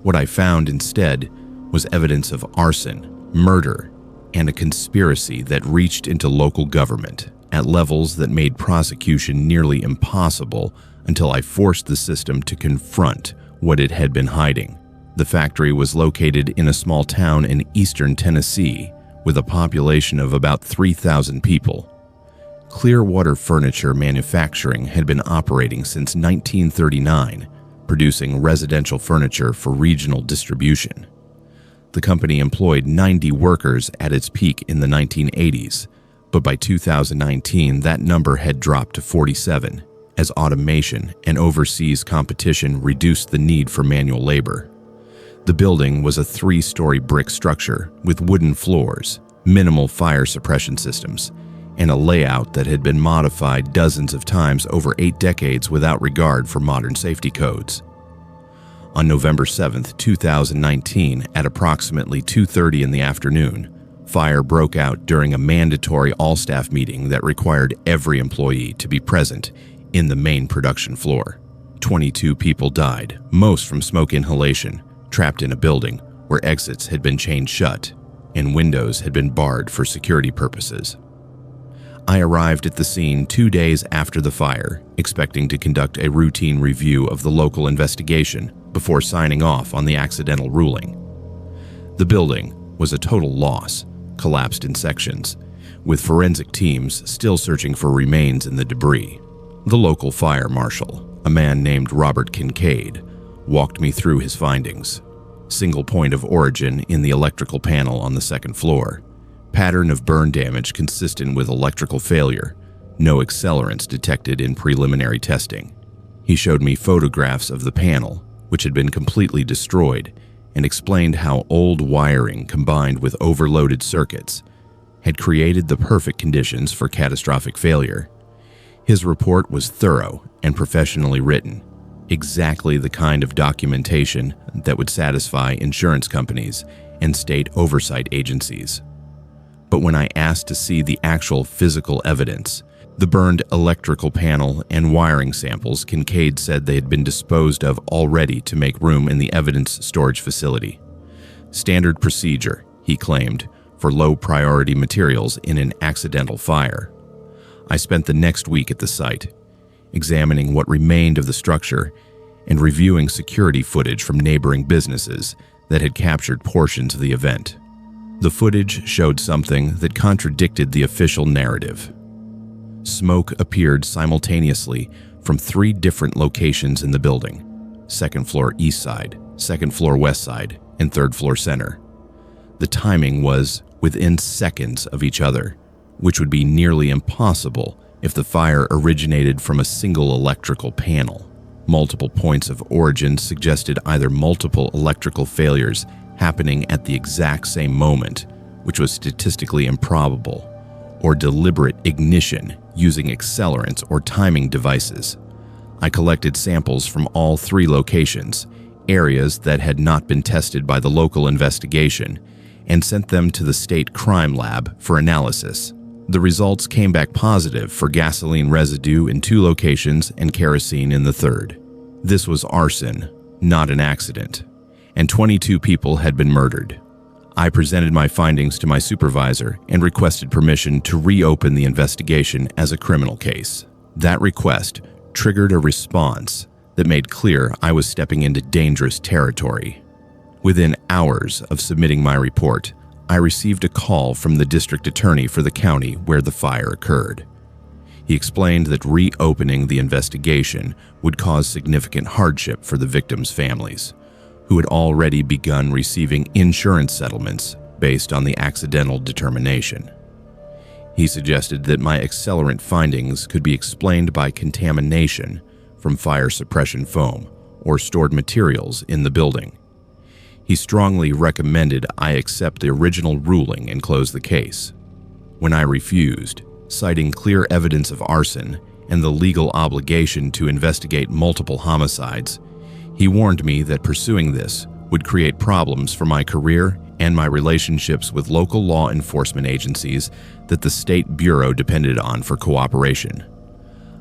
What I found instead was evidence of arson, murder, and a conspiracy that reached into local government at levels that made prosecution nearly impossible until I forced the system to confront what it had been hiding. The factory was located in a small town in eastern Tennessee with a population of about 3,000 people. Clearwater Furniture Manufacturing had been operating since 1939, producing residential furniture for regional distribution. The company employed 90 workers at its peak in the 1980s, but by 2019 that number had dropped to 47 as automation and overseas competition reduced the need for manual labor. The building was a 3-story brick structure with wooden floors, minimal fire suppression systems, and a layout that had been modified dozens of times over 8 decades without regard for modern safety codes. On November 7, 2019, at approximately 2:30 in the afternoon, fire broke out during a mandatory all-staff meeting that required every employee to be present in the main production floor. 22 people died, most from smoke inhalation, trapped in a building where exits had been chained shut and windows had been barred for security purposes. I arrived at the scene 2 days after the fire, expecting to conduct a routine review of the local investigation before signing off on the accidental ruling. The building was a total loss, collapsed in sections, with forensic teams still searching for remains in the debris. The local fire marshal, a man named Robert Kincaid, walked me through his findings. Single point of origin in the electrical panel on the second floor. Pattern of burn damage consistent with electrical failure. No accelerants detected in preliminary testing. He showed me photographs of the panel, which had been completely destroyed, and explained how old wiring combined with overloaded circuits had created the perfect conditions for catastrophic failure. His report was thorough and professionally written, exactly the kind of documentation that would satisfy insurance companies and state oversight agencies. But when I asked to see the actual physical evidence, The burned electrical panel and wiring samples Kincaid said they had been disposed of already to make room in the evidence storage facility. Standard procedure, he claimed, for low-priority materials in an accidental fire. I spent the next week at the site, examining what remained of the structure and reviewing security footage from neighboring businesses that had captured portions of the event. The footage showed something that contradicted the official narrative. Smoke appeared simultaneously from 3 different locations in the building: second floor east side, second floor west side, and third floor center. The timing was within seconds of each other, which would be nearly impossible if the fire originated from a single electrical panel. Multiple points of origin suggested either multiple electrical failures happening at the exact same moment, which was statistically improbable, or deliberate ignition using accelerants or timing devices. I collected samples from all 3 locations, areas that had not been tested by the local investigation, and sent them to the state crime lab for analysis. The results came back positive for gasoline residue in 2 locations and kerosene in the 3rd. This was arson, not an accident, and 22 people had been murdered. I presented my findings to my supervisor and requested permission to reopen the investigation as a criminal case. That request triggered a response that made clear I was stepping into dangerous territory. Within hours of submitting my report, I received a call from the district attorney for the county where the fire occurred. He explained that reopening the investigation would cause significant hardship for the victims' families, who had already begun receiving insurance settlements based on the accidental determination. He suggested that my accelerant findings could be explained by contamination from fire suppression foam or stored materials in the building. He strongly recommended I accept the original ruling and close the case. When I refused, citing clear evidence of arson and the legal obligation to investigate multiple homicides, he warned me that pursuing this would create problems for my career and my relationships with local law enforcement agencies that the State Bureau depended on for cooperation.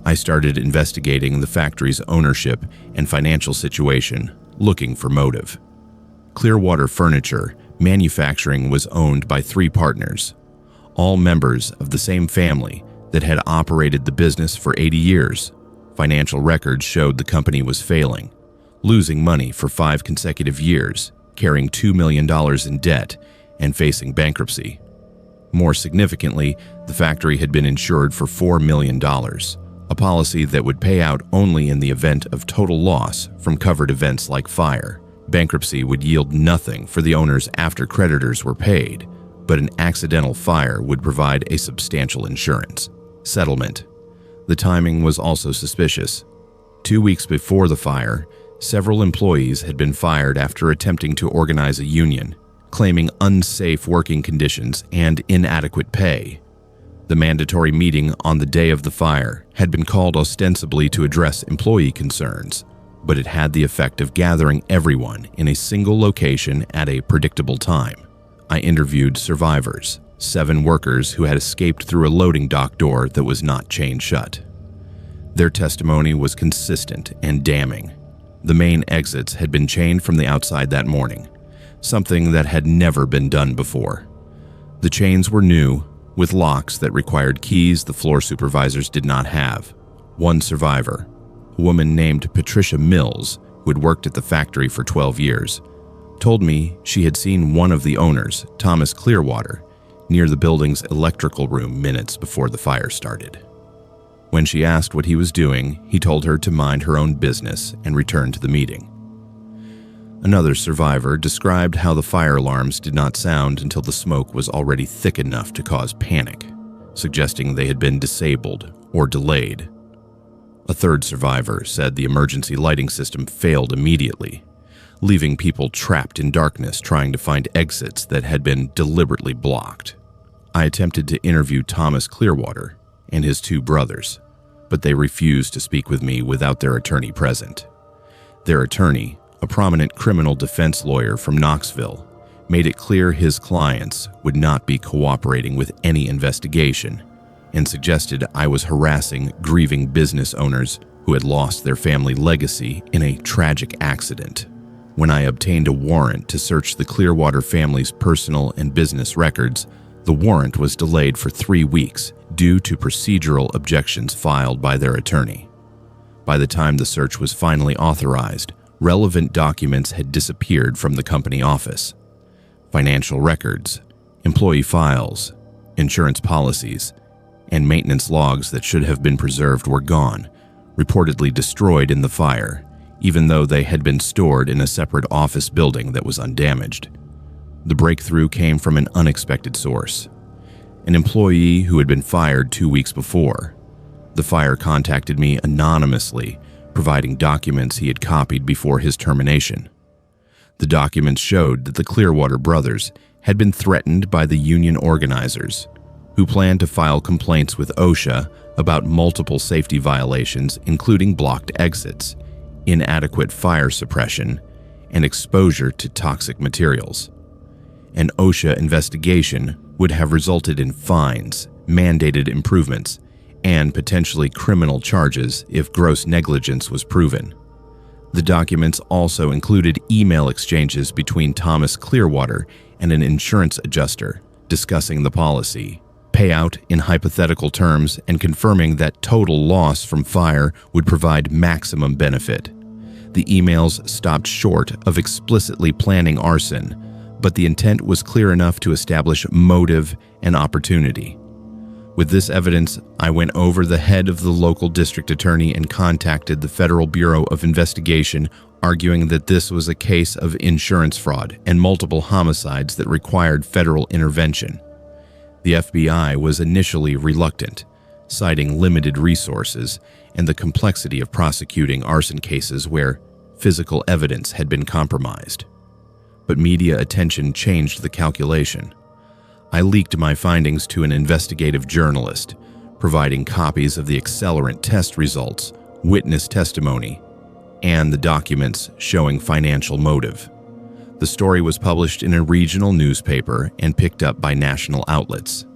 I started investigating the factory's ownership and financial situation, looking for motive. Clearwater Furniture Manufacturing was owned by 3 partners, all members of the same family that had operated the business for 80 years. Financial records showed the company was failing, losing money for 5 consecutive years, carrying $2 million in debt, and facing bankruptcy. More significantly, the factory had been insured for $4 million, a policy that would pay out only in the event of total loss from covered events like fire. Bankruptcy would yield nothing for the owners after creditors were paid, but an accidental fire would provide a substantial insurance settlement. The timing was also suspicious. 2 weeks before the fire, several employees had been fired after attempting to organize a union, claiming unsafe working conditions and inadequate pay. The mandatory meeting on the day of the fire had been called ostensibly to address employee concerns, but it had the effect of gathering everyone in a single location at a predictable time. I interviewed survivors, 7 workers who had escaped through a loading dock door that was not chained shut. Their testimony was consistent and damning. The main exits had been chained from the outside that morning, something that had never been done before. The chains were new, with locks that required keys the floor supervisors did not have. One survivor, a woman named Patricia Mills, who had worked at the factory for 12 years, told me she had seen one of the owners, Thomas Clearwater, near the building's electrical room minutes before the fire started. When she asked what he was doing, he told her to mind her own business and return to the meeting. Another survivor described how the fire alarms did not sound until the smoke was already thick enough to cause panic, suggesting they had been disabled or delayed. A third survivor said the emergency lighting system failed immediately, leaving people trapped in darkness trying to find exits that had been deliberately blocked. I attempted to interview Thomas Clearwater and his 2 brothers, but they refused to speak with me without their attorney present. Their attorney, a prominent criminal defense lawyer from Knoxville, made it clear his clients would not be cooperating with any investigation, and suggested I was harassing grieving business owners who had lost their family legacy in a tragic accident. When I obtained a warrant to search the Clearwater family's personal and business records, the warrant was delayed for 3 weeks due to procedural objections filed by their attorney. By the time the search was finally authorized, relevant documents had disappeared from the company office. Financial records, employee files, insurance policies, and maintenance logs that should have been preserved were gone, reportedly destroyed in the fire, even though they had been stored in a separate office building that was undamaged. The breakthrough came from an unexpected source, an employee who had been fired 2 weeks before. The fire contacted me anonymously, providing documents he had copied before his termination. The documents showed that the Clearwater brothers had been threatened by the union organizers, who planned to file complaints with OSHA about multiple safety violations, including blocked exits, inadequate fire suppression, and exposure to toxic materials. An OSHA investigation would have resulted in fines, mandated improvements, and potentially criminal charges if gross negligence was proven. The documents also included email exchanges between Thomas Clearwater and an insurance adjuster discussing the policy, payout in hypothetical terms, and confirming that total loss from fire would provide maximum benefit. The emails stopped short of explicitly planning arson, but the intent was clear enough to establish motive and opportunity. With this evidence, I went over the head of the local district attorney and contacted the Federal Bureau of Investigation, arguing that this was a case of insurance fraud and multiple homicides that required federal intervention. The FBI was initially reluctant, citing limited resources and the complexity of prosecuting arson cases where physical evidence had been compromised. But media attention changed the calculation. I leaked my findings to an investigative journalist, providing copies of the accelerant test results, witness testimony, and the documents showing financial motive. The story was published in a regional newspaper and picked up by national outlets.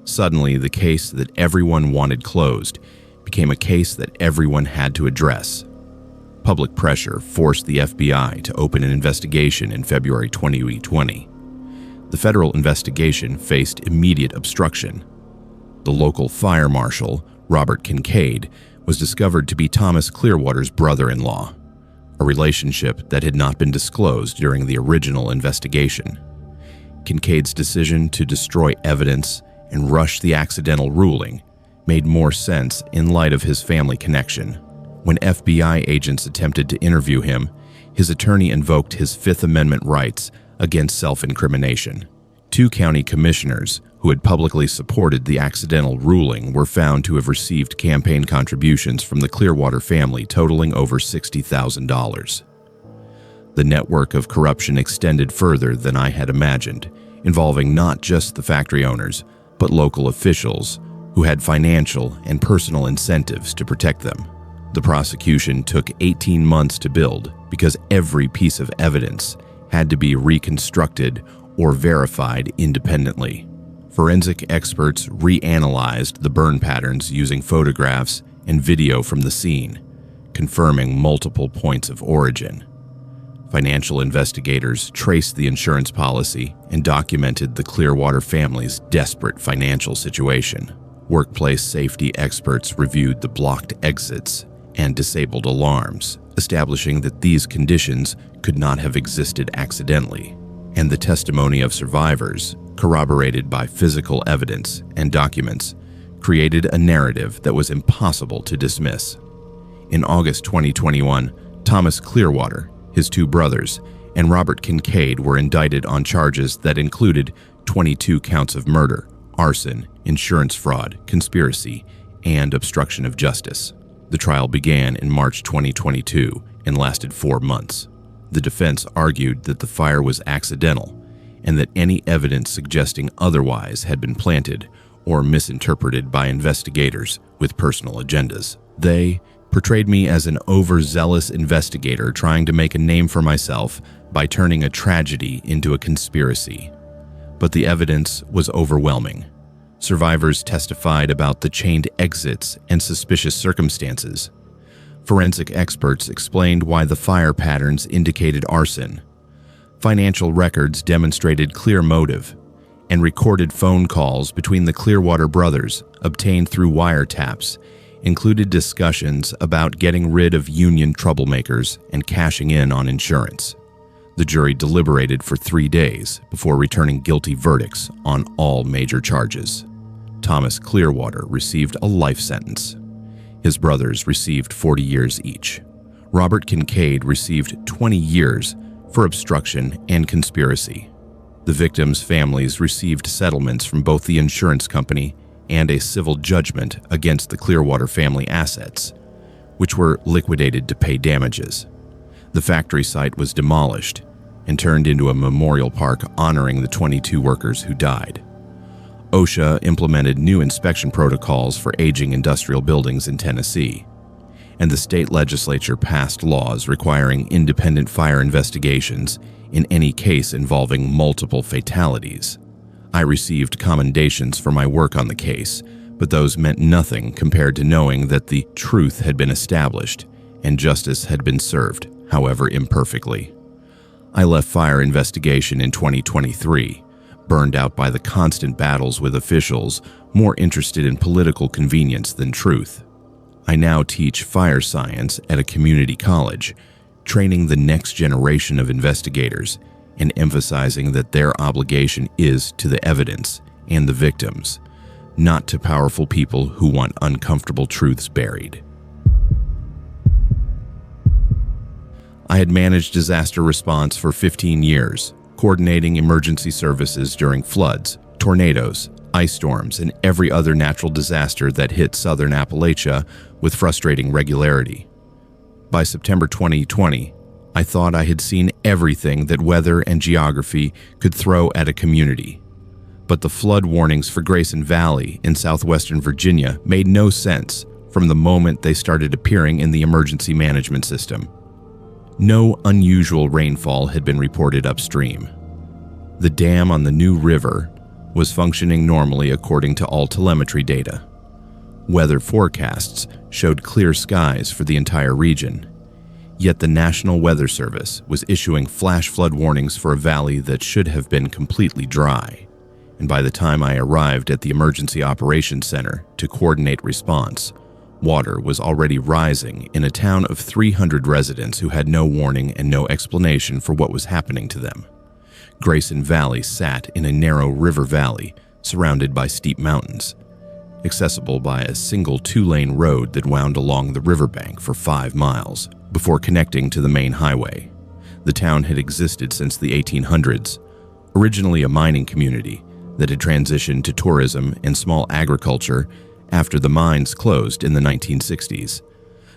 Suddenly, the case that everyone wanted closed became a case that everyone had to address. Public pressure forced the FBI to open an investigation in February 2020. The federal investigation faced immediate obstruction. The local fire marshal, Robert Kincaid, was discovered to be Thomas Clearwater's brother-in-law, a relationship that had not been disclosed during the original investigation. Kincaid's decision to destroy evidence and rush the accidental ruling made more sense in light of his family connection. When FBI agents attempted to interview him, his attorney invoked his Fifth Amendment rights against self-incrimination. 2 county commissioners who had publicly supported the accidental ruling were found to have received campaign contributions from the Clearwater family totaling over $60,000. The network of corruption extended further than I had imagined, involving not just the factory owners, but local officials who had financial and personal incentives to protect them. The prosecution took 18 months to build because every piece of evidence had to be reconstructed or verified independently. Forensic experts reanalyzed the burn patterns using photographs and video from the scene, confirming multiple points of origin. Financial investigators traced the insurance policy and documented the Clearwater family's desperate financial situation. Workplace safety experts reviewed the blocked exits and disabled alarms, establishing that these conditions could not have existed accidentally. And the testimony of survivors, corroborated by physical evidence and documents, created a narrative that was impossible to dismiss. In August 2021, Thomas Clearwater, his 2 brothers, and Robert Kincaid were indicted on charges that included 22 counts of murder, arson, insurance fraud, conspiracy, and obstruction of justice. The trial began in March 2022 and lasted 4 months. The defense argued that the fire was accidental and that any evidence suggesting otherwise had been planted or misinterpreted by investigators with personal agendas. They portrayed me as an overzealous investigator trying to make a name for myself by turning a tragedy into a conspiracy. But the evidence was overwhelming. Survivors testified about the chained exits and suspicious circumstances. Forensic experts explained why the fire patterns indicated arson. Financial records demonstrated clear motive, and recorded phone calls between the Clearwater brothers, obtained through wiretaps, included discussions about getting rid of union troublemakers and cashing in on insurance. The jury deliberated for 3 days before returning guilty verdicts on all major charges. Thomas Clearwater received a life sentence. His brothers received 40 years each. Robert Kincaid received 20 years for obstruction and conspiracy. The victims' families received settlements from both the insurance company and a civil judgment against the Clearwater family assets, which were liquidated to pay damages. The factory site was demolished and turned into a memorial park honoring the 22 workers who died. OSHA implemented new inspection protocols for aging industrial buildings in Tennessee, and the state legislature passed laws requiring independent fire investigations in any case involving multiple fatalities. I received commendations for my work on the case, but those meant nothing compared to knowing that the truth had been established and justice had been served, however imperfectly. I left fire investigation in 2023, burned out by the constant battles with officials more interested in political convenience than truth. I now teach fire science at a community college, training the next generation of investigators and emphasizing that their obligation is to the evidence and the victims, not to powerful people who want uncomfortable truths buried. I had managed disaster response for 15 years, coordinating emergency services during floods, tornadoes, ice storms, and every other natural disaster that hit southern Appalachia with frustrating regularity. By September 2020, I thought I had seen everything that weather and geography could throw at a community. But the flood warnings for Grayson Valley in southwestern Virginia made no sense from the moment they started appearing in the emergency management system. No unusual rainfall had been reported upstream. The dam on the New River was functioning normally according to all telemetry data. Weather forecasts showed clear skies for the entire region. Yet the National Weather Service was issuing flash flood warnings for a valley that should have been completely dry. And by the time I arrived at the Emergency Operations Center to coordinate response, water was already rising in a town of 300 residents who had no warning and no explanation for what was happening to them. Grayson Valley sat in a narrow river valley surrounded by steep mountains, accessible by a single 2-lane road that wound along the riverbank for 5 miles before connecting to the main highway. The town had existed since the 1800s, originally a mining community that had transitioned to tourism and small agriculture after the mines closed in the 1960s.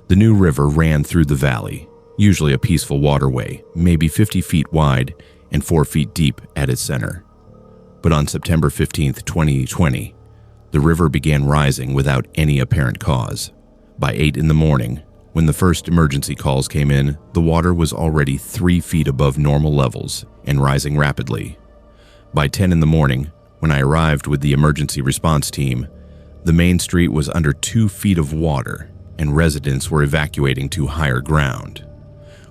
The New River ran through the valley, usually a peaceful waterway, maybe 50 feet wide and 4 feet deep at its center. But on September 15, 2020, the river began rising without any apparent cause. By 8 in the morning, when the first emergency calls came in, the water was already 3 feet above normal levels and rising rapidly. By 10 in the morning, when I arrived with the emergency response team, the main street was under 2 feet of water, and residents were evacuating to higher ground.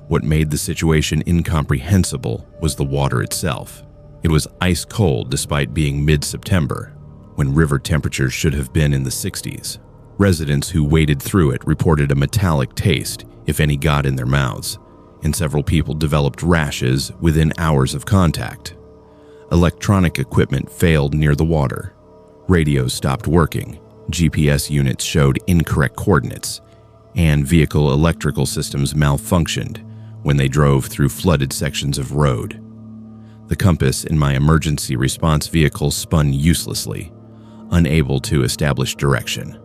What made the situation incomprehensible was the water itself. It was ice cold despite being mid-September, when river temperatures should have been in the 60s. Residents who waded through it reported a metallic taste, if any got in their mouths, and several people developed rashes within hours of contact. Electronic equipment failed near the water. Radios stopped working, GPS units showed incorrect coordinates, and vehicle electrical systems malfunctioned when they drove through flooded sections of road. The compass in my emergency response vehicle spun uselessly, unable to establish direction.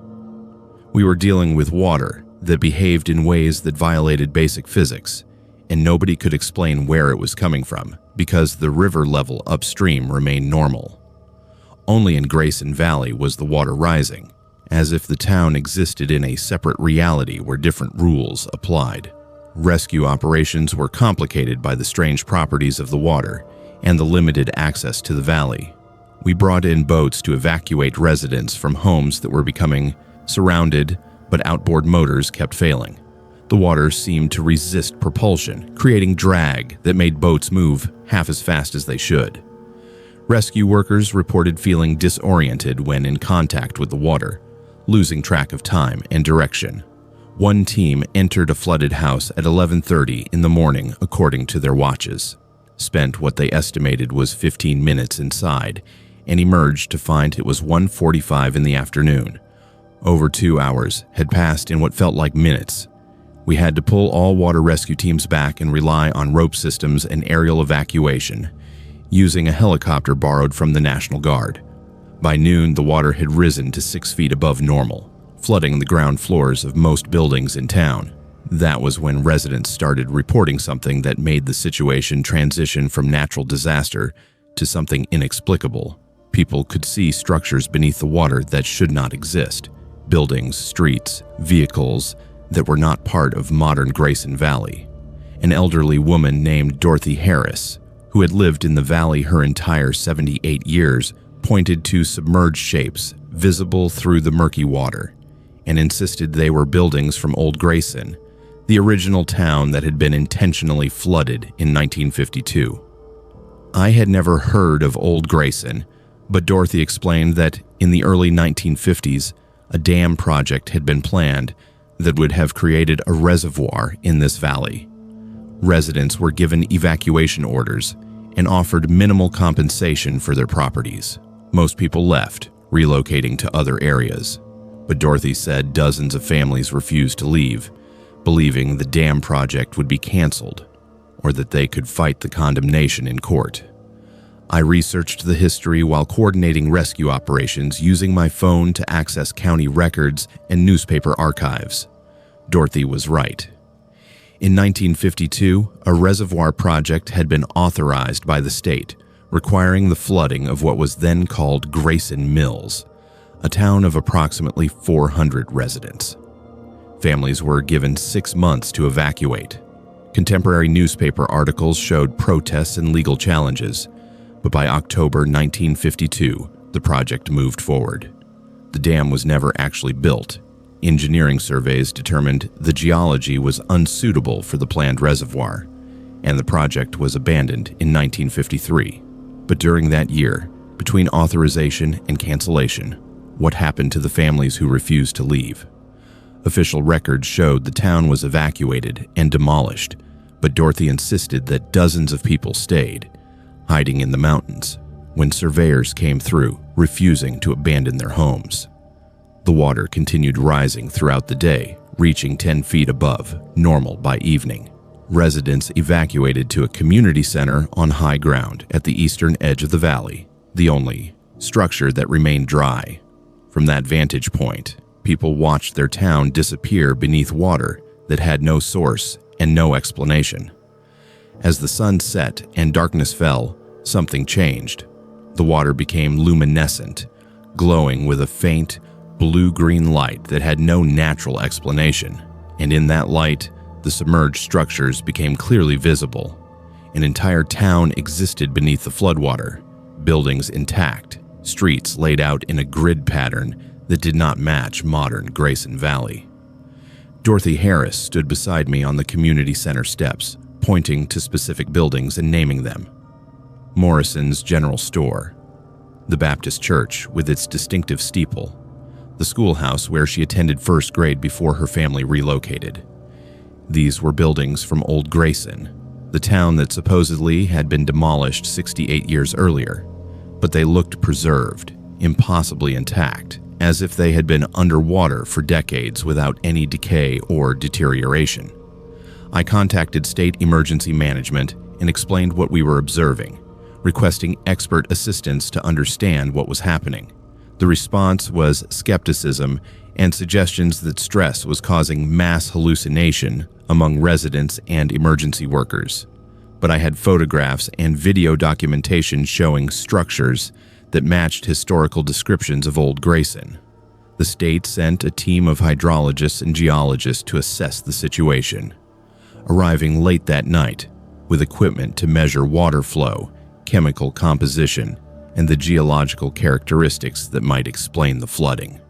We were dealing with water that behaved in ways that violated basic physics, and nobody could explain where it was coming from because the river level upstream remained normal. Only in Grayson Valley was the water rising, as if the town existed in a separate reality where different rules applied. Rescue operations were complicated by the strange properties of the water and the limited access to the valley. We brought in boats to evacuate residents from homes that were becoming surrounded, but outboard motors kept failing. The water seemed to resist propulsion, creating drag that made boats move half as fast as they should. Rescue workers reported feeling disoriented when in contact with the water, losing track of time and direction. One team entered a flooded house at 11:30 in the morning according to their watches, spent what they estimated was 15 minutes inside, and emerged to find it was 1:45 in the afternoon. Over 2 hours had passed in what felt like minutes. We had to pull all water rescue teams back and rely on rope systems and aerial evacuation, using a helicopter borrowed from the National Guard. By noon, the water had risen to 6 feet above normal, flooding the ground floors of most buildings in town. That was when residents started reporting something that made the situation transition from natural disaster to something inexplicable. People could see structures beneath the water that should not exist. Buildings, streets, vehicles that were not part of modern Grayson Valley. An elderly woman named Dorothy Harris, who had lived in the valley her entire 78 years, pointed to submerged shapes visible through the murky water and insisted they were buildings from Old Grayson, the original town that had been intentionally flooded in 1952. I had never heard of Old Grayson, but Dorothy explained that in the early 1950s, a dam project had been planned that would have created a reservoir in this valley. Residents were given evacuation orders and offered minimal compensation for their properties. Most people left, relocating to other areas. But Dorothy said dozens of families refused to leave, believing the dam project would be canceled or that they could fight the condemnation in court. I researched the history while coordinating rescue operations using my phone to access county records and newspaper archives. Dorothy was right. In 1952, a reservoir project had been authorized by the state, requiring the flooding of what was then called Grayson Mills, a town of approximately 400 residents. Families were given 6 months to evacuate. Contemporary newspaper articles showed protests and legal challenges, but by October 1952, the project moved forward. The dam was never actually built. Engineering surveys determined the geology was unsuitable for the planned reservoir, and the project was abandoned in 1953. But during that year, between authorization and cancellation, what happened to the families who refused to leave? Official records showed the town was evacuated and demolished, but Dorothy insisted that dozens of people stayed, hiding in the mountains, when surveyors came through, refusing to abandon their homes. The water continued rising throughout the day, reaching 10 feet above normal by evening. Residents evacuated to a community center on high ground at the eastern edge of the valley, the only structure that remained dry. From that vantage point, people watched their town disappear beneath water that had no source and no explanation. As the sun set and darkness fell, something changed. The water became luminescent, glowing with a faint, blue-green light that had no natural explanation, and in that light, the submerged structures became clearly visible. An entire town existed beneath the floodwater, buildings intact, streets laid out in a grid pattern that did not match modern Grayson Valley. Dorothy Harris stood beside me on the community center steps, pointing to specific buildings and naming them. Morrison's General Store, the Baptist Church with its distinctive steeple, the schoolhouse where she attended first grade before her family relocated. These were buildings from Old Grayson, the town that supposedly had been demolished 68 years earlier, but they looked preserved, impossibly intact, as if they had been underwater for decades without any decay or deterioration. I contacted State Emergency Management and explained what we were observing, requesting expert assistance to understand what was happening. The response was skepticism and suggestions that stress was causing mass hallucination among residents and emergency workers. But I had photographs and video documentation showing structures that matched historical descriptions of Old Grayson. The state sent a team of hydrologists and geologists to assess the situation, arriving late that night with equipment to measure water flow, chemical composition, and the geological characteristics that might explain the flooding.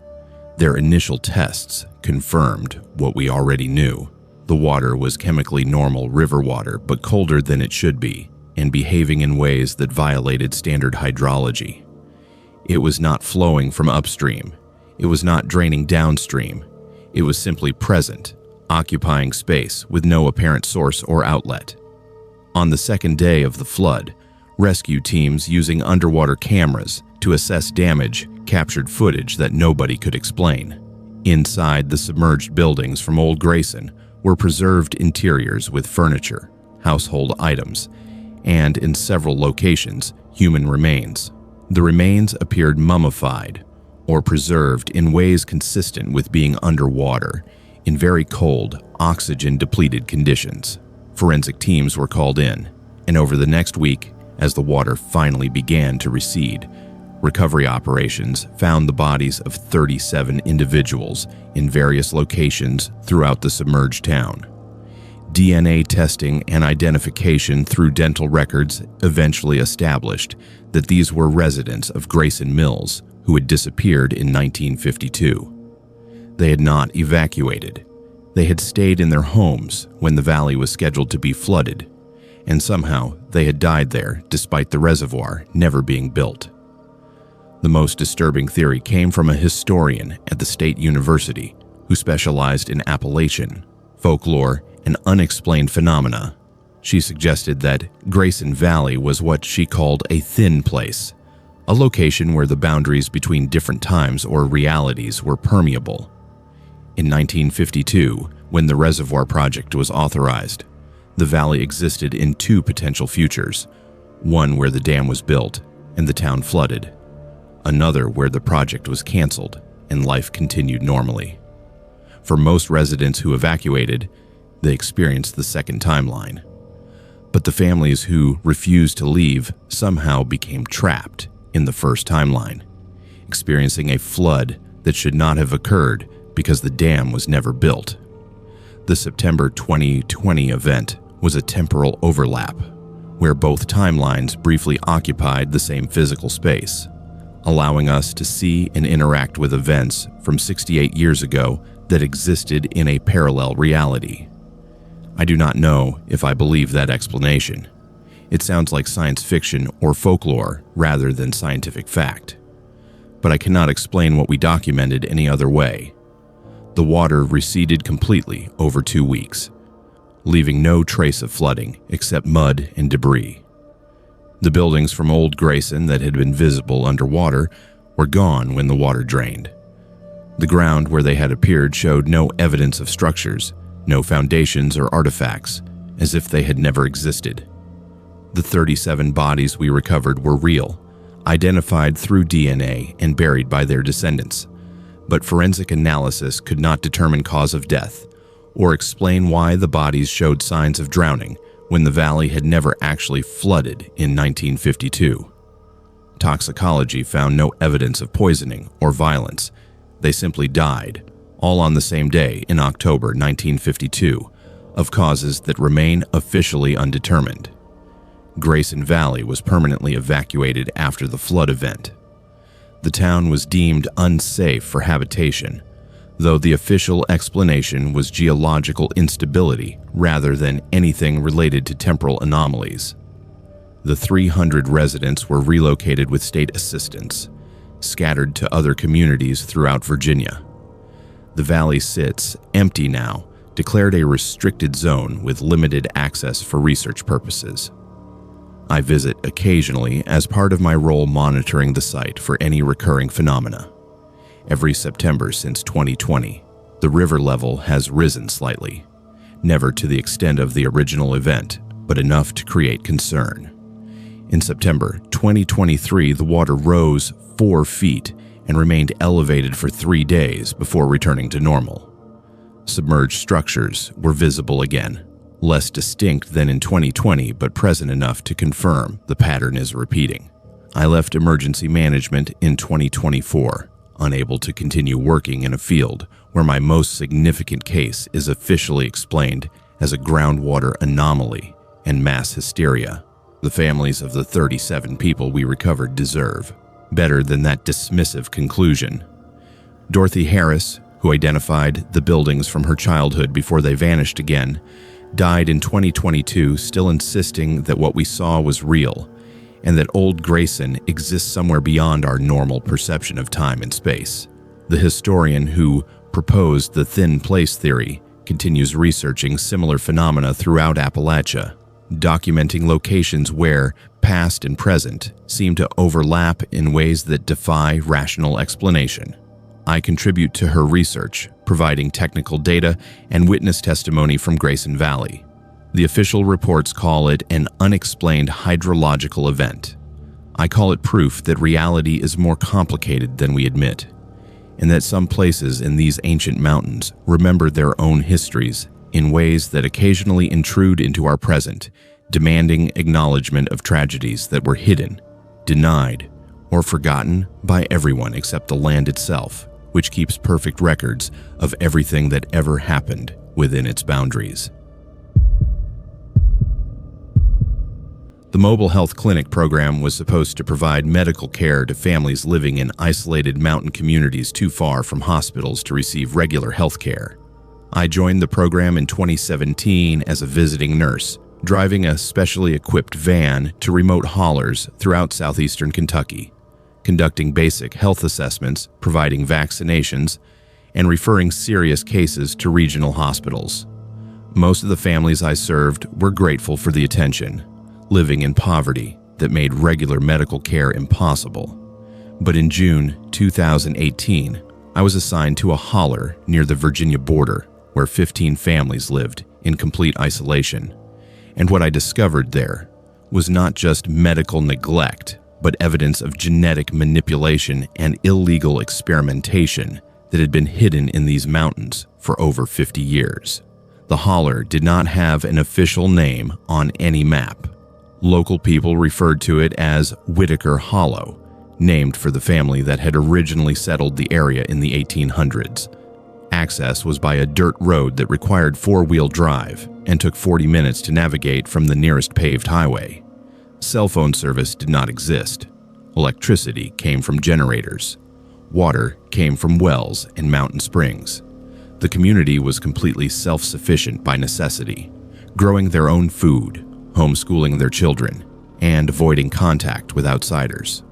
Their initial tests confirmed what we already knew. The water was chemically normal river water, but colder than it should be, and behaving in ways that violated standard hydrology. It was not flowing from upstream. It was not draining downstream. It was simply present, occupying space with no apparent source or outlet. On the second day of the flood, rescue teams using underwater cameras to assess damage captured footage that nobody could explain. Inside the submerged buildings from Old Grayson were preserved interiors with furniture, household items, and in several locations, human remains. The remains appeared mummified or preserved in ways consistent with being underwater in very cold, oxygen-depleted conditions. Forensic teams were called in, and over the next week, as the water finally began to recede, recovery operations found the bodies of 37 individuals in various locations throughout the submerged town. DNA testing and identification through dental records eventually established that these were residents of Grayson Mills who had disappeared in 1952. They had not evacuated. They had stayed in their homes when the valley was scheduled to be flooded, and somehow they had died there despite the reservoir never being built. The most disturbing theory came from a historian at the State University who specialized in Appalachian, folklore, and unexplained phenomena. She suggested that Grayson Valley was what she called a thin place, a location where the boundaries between different times or realities were permeable. In 1952, when the reservoir project was authorized, the valley existed in two potential futures, one where the dam was built and the town flooded, another where the project was canceled and life continued normally. For most residents who evacuated, they experienced the second timeline. But the families who refused to leave somehow became trapped in the first timeline, experiencing a flood that should not have occurred because the dam was never built. The September 2020 event was a temporal overlap, where both timelines briefly occupied the same physical space, allowing us to see and interact with events from 68 years ago that existed in a parallel reality. I do not know if I believe that explanation. It sounds like science fiction or folklore rather than scientific fact. But I cannot explain what we documented any other way. The water receded completely over 2 weeks, leaving no trace of flooding except mud and debris. The buildings from Old Grayson that had been visible underwater were gone when the water drained. The ground where they had appeared showed no evidence of structures, no foundations or artifacts, as if they had never existed. The 37 bodies we recovered were real, identified through DNA and buried by their descendants, but forensic analysis could not determine cause of death or explain why the bodies showed signs of drowning when the valley had never actually flooded in 1952. Toxicology found no evidence of poisoning or violence. They simply died, all on the same day in October 1952, of causes that remain officially undetermined. Grayson Valley was permanently evacuated after the flood event. The town was deemed unsafe for habitation, though the official explanation was geological instability rather than anything related to temporal anomalies. The 300 residents were relocated with state assistance, scattered to other communities throughout Virginia. The valley sits empty now, declared a restricted zone with limited access for research purposes. I visit occasionally as part of my role monitoring the site for any recurring phenomena. Every September since 2020, the river level has risen slightly, never to the extent of the original event, but enough to create concern. In September 2023, the water rose 4 feet and remained elevated for 3 days before returning to normal. Submerged structures were visible again, less distinct than in 2020, but present enough to confirm the pattern is repeating. I left emergency management in 2024, unable to continue working in a field where my most significant case is officially explained as a groundwater anomaly and mass hysteria. The families of the 37 people we recovered deserve better than that dismissive conclusion. Dorothy Harris, who identified the buildings from her childhood before they vanished again, died in 2022, still insisting that what we saw was real and that Old Grayson exists somewhere beyond our normal perception of time and space. The historian who proposed the thin place theory continues researching similar phenomena throughout Appalachia, documenting locations where past and present seem to overlap in ways that defy rational explanation. I contribute to her research, providing technical data and witness testimony from Grayson Valley. The official reports call it an unexplained hydrological event. I call it proof that reality is more complicated than we admit, and that some places in these ancient mountains remember their own histories in ways that occasionally intrude into our present, demanding acknowledgement of tragedies that were hidden, denied, or forgotten by everyone except the land itself, which keeps perfect records of everything that ever happened within its boundaries. The mobile health clinic program was supposed to provide medical care to families living in isolated mountain communities too far from hospitals to receive regular health care. I joined the program in 2017 as a visiting nurse, driving a specially equipped van to remote hollers throughout southeastern Kentucky, conducting basic health assessments, providing vaccinations, and referring serious cases to regional hospitals. Most of the families I served were grateful for the attention, living in poverty that made regular medical care impossible. But in June 2018, I was assigned to a holler near the Virginia border where 15 families lived in complete isolation. And what I discovered there was not just medical neglect, but evidence of genetic manipulation and illegal experimentation that had been hidden in these mountains for over 50 years. The holler did not have an official name on any map. Local people referred to it as Whitaker Hollow, named for the family that had originally settled the area in the 1800s. Access was by a dirt road that required four-wheel drive and took 40 minutes to navigate from the nearest paved highway. Cell phone service did not exist. Electricity came from generators. Water came from wells and mountain springs. The community was completely self-sufficient by necessity, growing their own food, homeschooling their children, and avoiding contact with outsiders.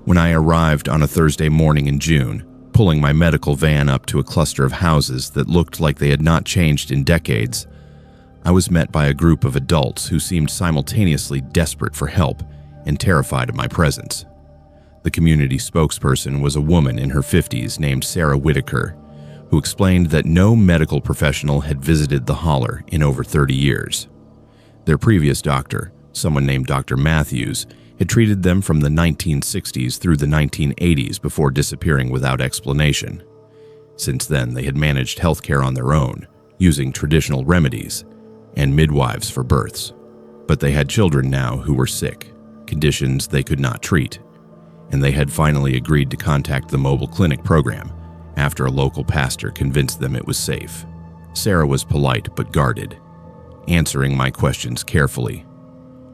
When I arrived on a Thursday morning in June, pulling my medical van up to a cluster of houses that looked like they had not changed in decades, I was met by a group of adults who seemed simultaneously desperate for help and terrified of my presence. The community spokesperson was a woman in her 50s named Sarah Whitaker, who explained that no medical professional had visited the holler in over 30 years. Their previous doctor, someone named Dr. Matthews, had treated them from the 1960s through the 1980s before disappearing without explanation. Since then, they had managed healthcare on their own, using traditional remedies and midwives for births. But they had children now who were sick, conditions they could not treat, and they had finally agreed to contact the mobile clinic program after a local pastor convinced them it was safe. Sarah was polite but guarded, answering my questions carefully,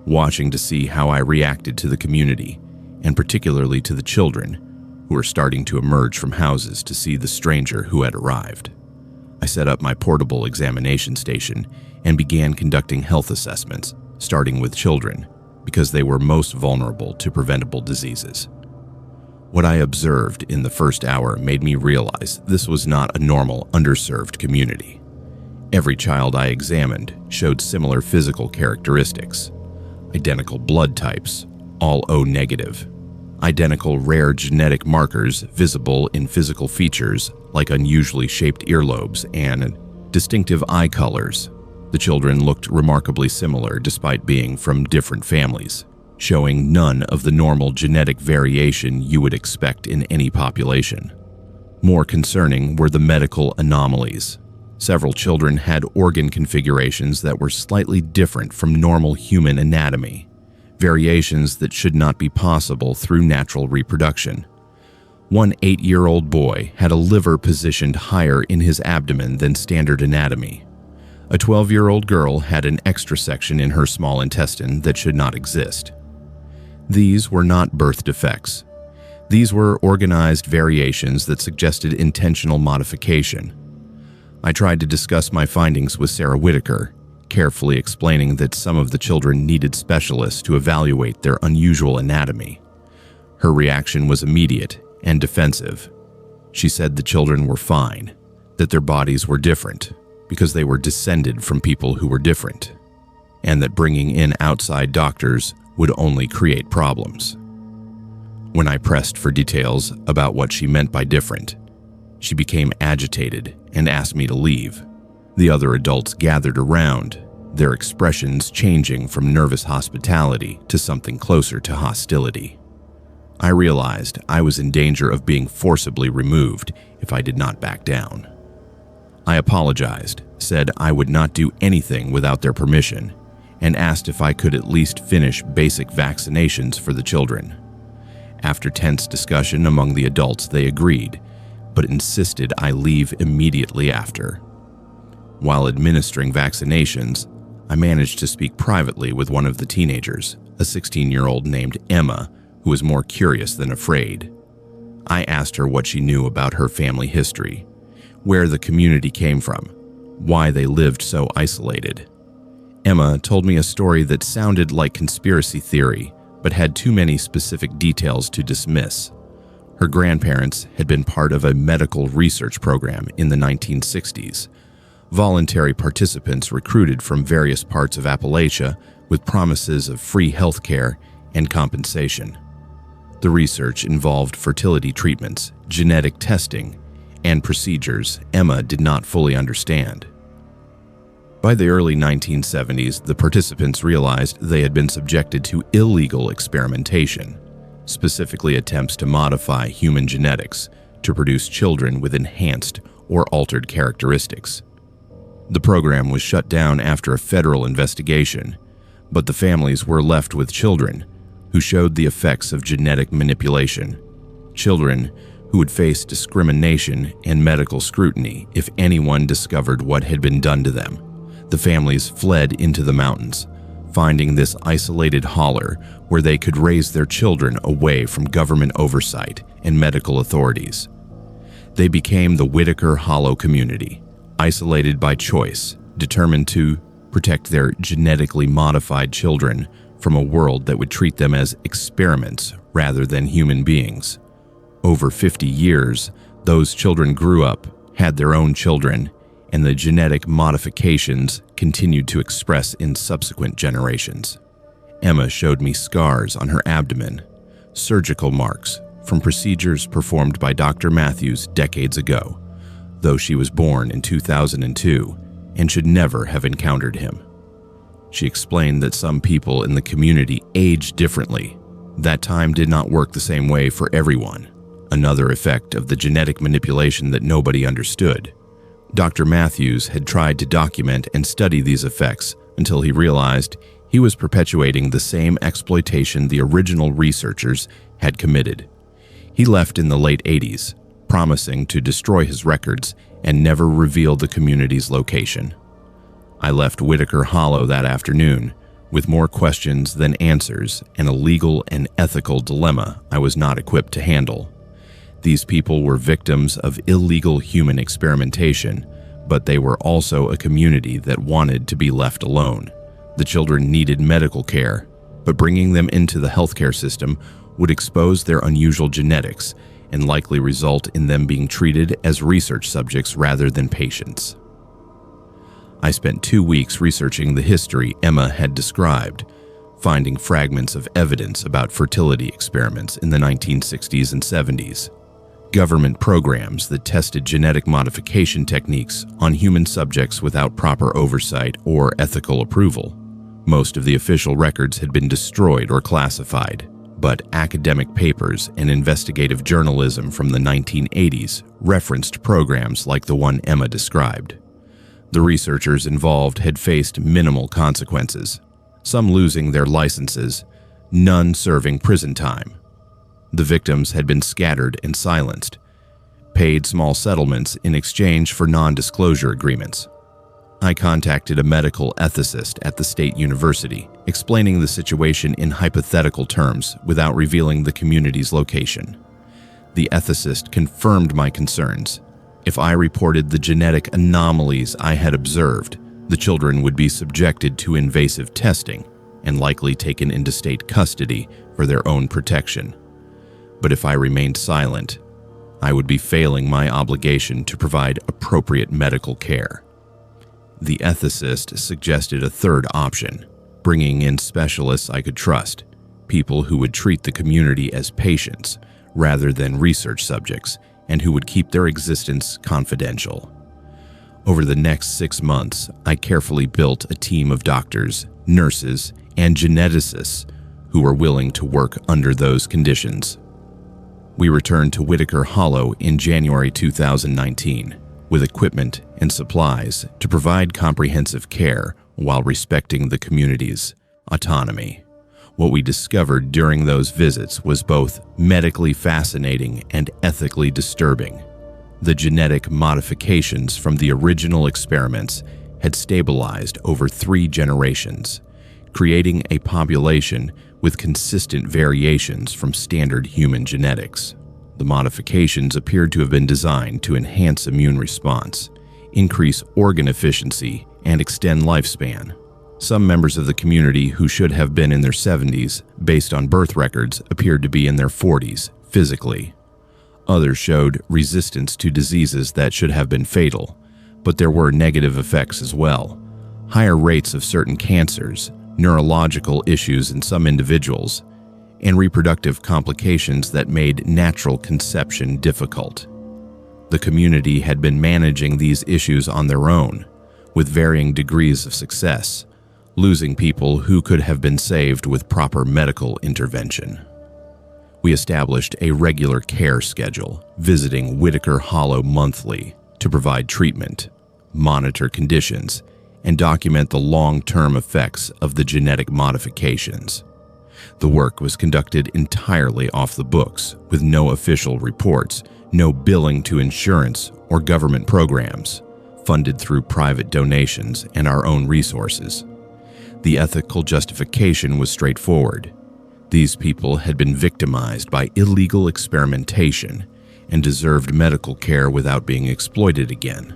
watching to see how I reacted to the community, and particularly to the children who were starting to emerge from houses to see the stranger who had arrived. I set up my portable examination station and began conducting health assessments, starting with children, because they were most vulnerable to preventable diseases. What I observed in the first hour made me realize this was not a normal, underserved community. Every child I examined showed similar physical characteristics: identical blood types, all O negative, identical rare genetic markers visible in physical features like unusually shaped earlobes and distinctive eye colors. The children looked remarkably similar despite being from different families, showing none of the normal genetic variation you would expect in any population. More concerning were the medical anomalies. Several children had organ configurations that were slightly different from normal human anatomy, variations that should not be possible through natural reproduction. One 8-year-old boy had a liver positioned higher in his abdomen than standard anatomy. A 12-year-old girl had an extra section in her small intestine that should not exist. These were not birth defects. These were organized variations that suggested intentional modification. I tried to discuss my findings with Sarah Whitaker, carefully explaining that some of the children needed specialists to evaluate their unusual anatomy. Her reaction was immediate and defensive. She said the children were fine, that their bodies were different because they were descended from people who were different, and that bringing in outside doctors would only create problems. When I pressed for details about what she meant by different, she became agitated and asked me to leave. The other adults gathered around, their expressions changing from nervous hospitality to something closer to hostility. I realized I was in danger of being forcibly removed if I did not back down. I apologized, said I would not do anything without their permission, and asked if I could at least finish basic vaccinations for the children. After tense discussion among the adults, they agreed, but insisted I leave immediately after. While administering vaccinations, I managed to speak privately with one of the teenagers, a 16-year-old named Emma, who was more curious than afraid. I asked her what she knew about her family history, where the community came from, why they lived so isolated. Emma told me a story that sounded like conspiracy theory, but had too many specific details to dismiss. Her grandparents had been part of a medical research program in the 1960s. Voluntary participants recruited from various parts of Appalachia with promises of free health care and compensation. The research involved fertility treatments, genetic testing, and procedures Emma did not fully understand. By the early 1970s, the participants realized they had been subjected to illegal experimentation, specifically attempts to modify human genetics to produce children with enhanced or altered characteristics. The program was shut down after a federal investigation, but the families were left with children who showed the effects of genetic manipulation, children who would face discrimination and medical scrutiny if anyone discovered what had been done to them. The families fled into the mountains, finding this isolated holler where they could raise their children away from government oversight and medical authorities. They became the Whitaker Hollow community, isolated by choice, determined to protect their genetically modified children from a world that would treat them as experiments rather than human beings. Over 50 years, those children grew up, had their own children, and the genetic modifications continued to express in subsequent generations. Emma showed me scars on her abdomen, surgical marks from procedures performed by Dr. Matthews decades ago, though she was born in 2002 and should never have encountered him. She explained that some people in the community age differently. That time did not work the same way for everyone, another effect of the genetic manipulation that nobody understood. Dr. Matthews had tried to document and study these effects until he realized he was perpetuating the same exploitation the original researchers had committed. He left in the late 80s, promising to destroy his records and never reveal the community's location. I left Whitaker Hollow that afternoon with more questions than answers and a legal and ethical dilemma I was not equipped to handle. These people were victims of illegal human experimentation, but they were also a community that wanted to be left alone. The children needed medical care, but bringing them into the healthcare system would expose their unusual genetics and likely result in them being treated as research subjects rather than patients. I spent 2 weeks researching the history Emma had described, finding fragments of evidence about fertility experiments in the 1960s and 70s. Government programs that tested genetic modification techniques on human subjects without proper oversight or ethical approval. Most of the official records had been destroyed or classified, but academic papers and investigative journalism from the 1980s referenced programs like the one Emma described. The researchers involved had faced minimal consequences, some losing their licenses, none serving prison time. The victims had been scattered and silenced, paid small settlements in exchange for non-disclosure agreements. I contacted a medical ethicist at the state university, explaining the situation in hypothetical terms without revealing the community's location. The ethicist confirmed my concerns. If I reported the genetic anomalies I had observed, the children would be subjected to invasive testing and likely taken into state custody for their own protection. But if I remained silent, I would be failing my obligation to provide appropriate medical care. The ethicist suggested a third option, bringing in specialists I could trust, people who would treat the community as patients rather than research subjects and who would keep their existence confidential. Over the next 6 months, I carefully built a team of doctors, nurses, and geneticists who were willing to work under those conditions. We returned to Whitaker Hollow in January 2019 with equipment and supplies to provide comprehensive care while respecting the community's autonomy. What we discovered during those visits was both medically fascinating and ethically disturbing. The genetic modifications from the original experiments had stabilized over 3 generations, creating a population with consistent variations from standard human genetics. The modifications appeared to have been designed to enhance immune response, increase organ efficiency, and extend lifespan. Some members of the community who should have been in their 70s, based on birth records, appeared to be in their 40s physically. Others showed resistance to diseases that should have been fatal, but there were negative effects as well. Higher rates of certain cancers, neurological issues in some individuals, and reproductive complications that made natural conception difficult. The community had been managing these issues on their own, with varying degrees of success, losing people who could have been saved with proper medical intervention. We established a regular care schedule, visiting Whitaker Hollow monthly to provide treatment, monitor conditions, and document the long-term effects of the genetic modifications. The work was conducted entirely off the books, with no official reports, no billing to insurance or government programs, funded through private donations and our own resources. The ethical justification was straightforward. These people had been victimized by illegal experimentation and deserved medical care without being exploited again.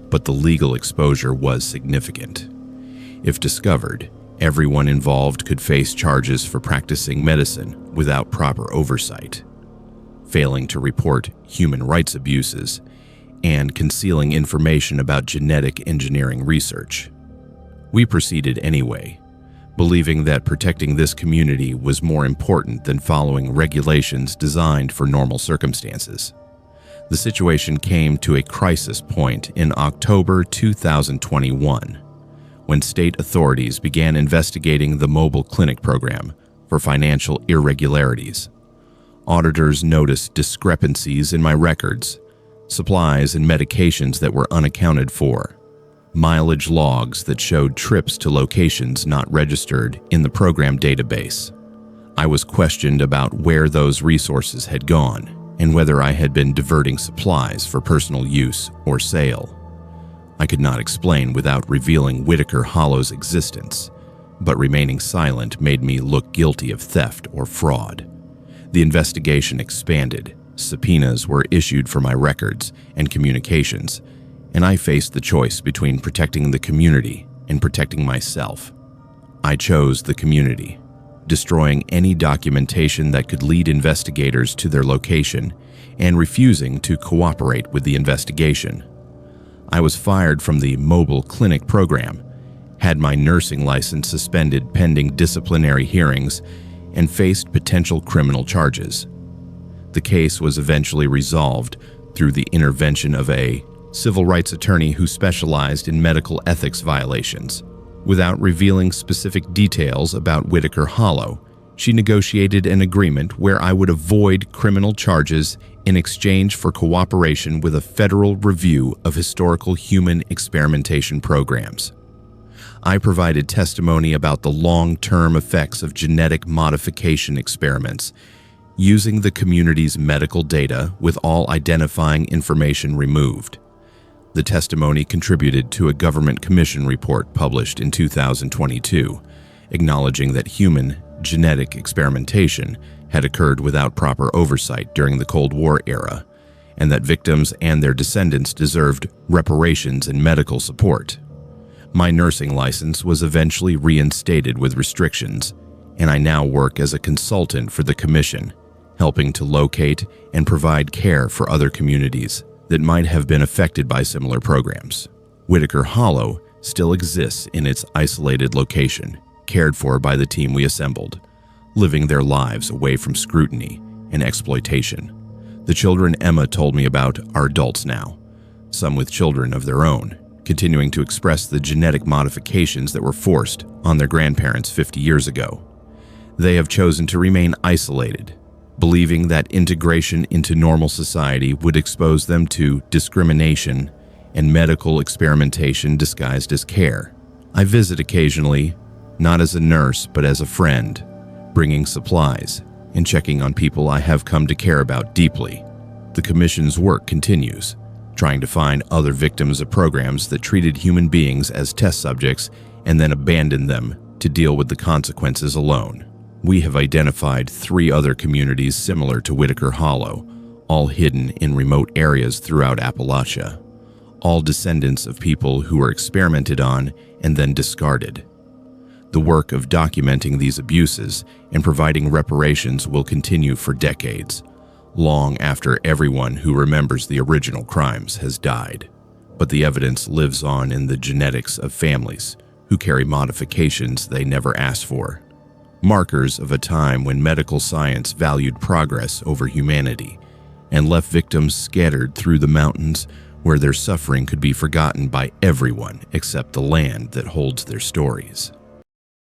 But the legal exposure was significant. If discovered, everyone involved could face charges for practicing medicine without proper oversight, failing to report human rights abuses, and concealing information about genetic engineering research. We proceeded anyway, believing that protecting this community was more important than following regulations designed for normal circumstances. The situation came to a crisis point in October 2021, when state authorities began investigating the mobile clinic program for financial irregularities. Auditors noticed discrepancies in my records, supplies and medications that were unaccounted for, mileage logs that showed trips to locations not registered in the program database. I was questioned about where those resources had gone and whether I had been diverting supplies for personal use or sale. I could not explain without revealing Whitaker Hollow's existence, but remaining silent made me look guilty of theft or fraud. The investigation expanded, subpoenas were issued for my records and communications, and I faced the choice between protecting the community and protecting myself. I chose the community, destroying any documentation that could lead investigators to their location and refusing to cooperate with the investigation. I was fired from the mobile clinic program, had my nursing license suspended pending disciplinary hearings, and faced potential criminal charges. The case was eventually resolved through the intervention of a civil rights attorney who specialized in medical ethics violations. Without revealing specific details about Whitaker Hollow, she negotiated an agreement where I would avoid criminal charges in exchange for cooperation with a federal review of historical human experimentation programs. I provided testimony about the long-term effects of genetic modification experiments, using the community's medical data with all identifying information removed. The testimony contributed to a government commission report published in 2022, acknowledging that human genetic experimentation had occurred without proper oversight during the Cold War era, and that victims and their descendants deserved reparations and medical support. My nursing license was eventually reinstated with restrictions, and I now work as a consultant for the Commission, helping to locate and provide care for other communities that might have been affected by similar programs. Whitaker Hollow still exists in its isolated location, cared for by the team we assembled, living their lives away from scrutiny and exploitation. The children Emma told me about are adults now, some with children of their own, continuing to express the genetic modifications that were forced on their grandparents 50 years ago. They have chosen to remain isolated, believing that integration into normal society would expose them to discrimination and medical experimentation disguised as care. I visit occasionally, not as a nurse but as a friend, bringing supplies and checking on people I have come to care about deeply. The Commission's work continues, trying to find other victims of programs that treated human beings as test subjects and then abandoned them to deal with the consequences alone. We have identified 3 other communities similar to Whitaker Hollow, all hidden in remote areas throughout Appalachia, all descendants of people who were experimented on and then discarded. The work of documenting these abuses and providing reparations will continue for decades, long after everyone who remembers the original crimes has died. But the evidence lives on in the genetics of families who carry modifications they never asked for. Markers of a time when medical science valued progress over humanity and left victims scattered through the mountains where their suffering could be forgotten by everyone except the land that holds their stories.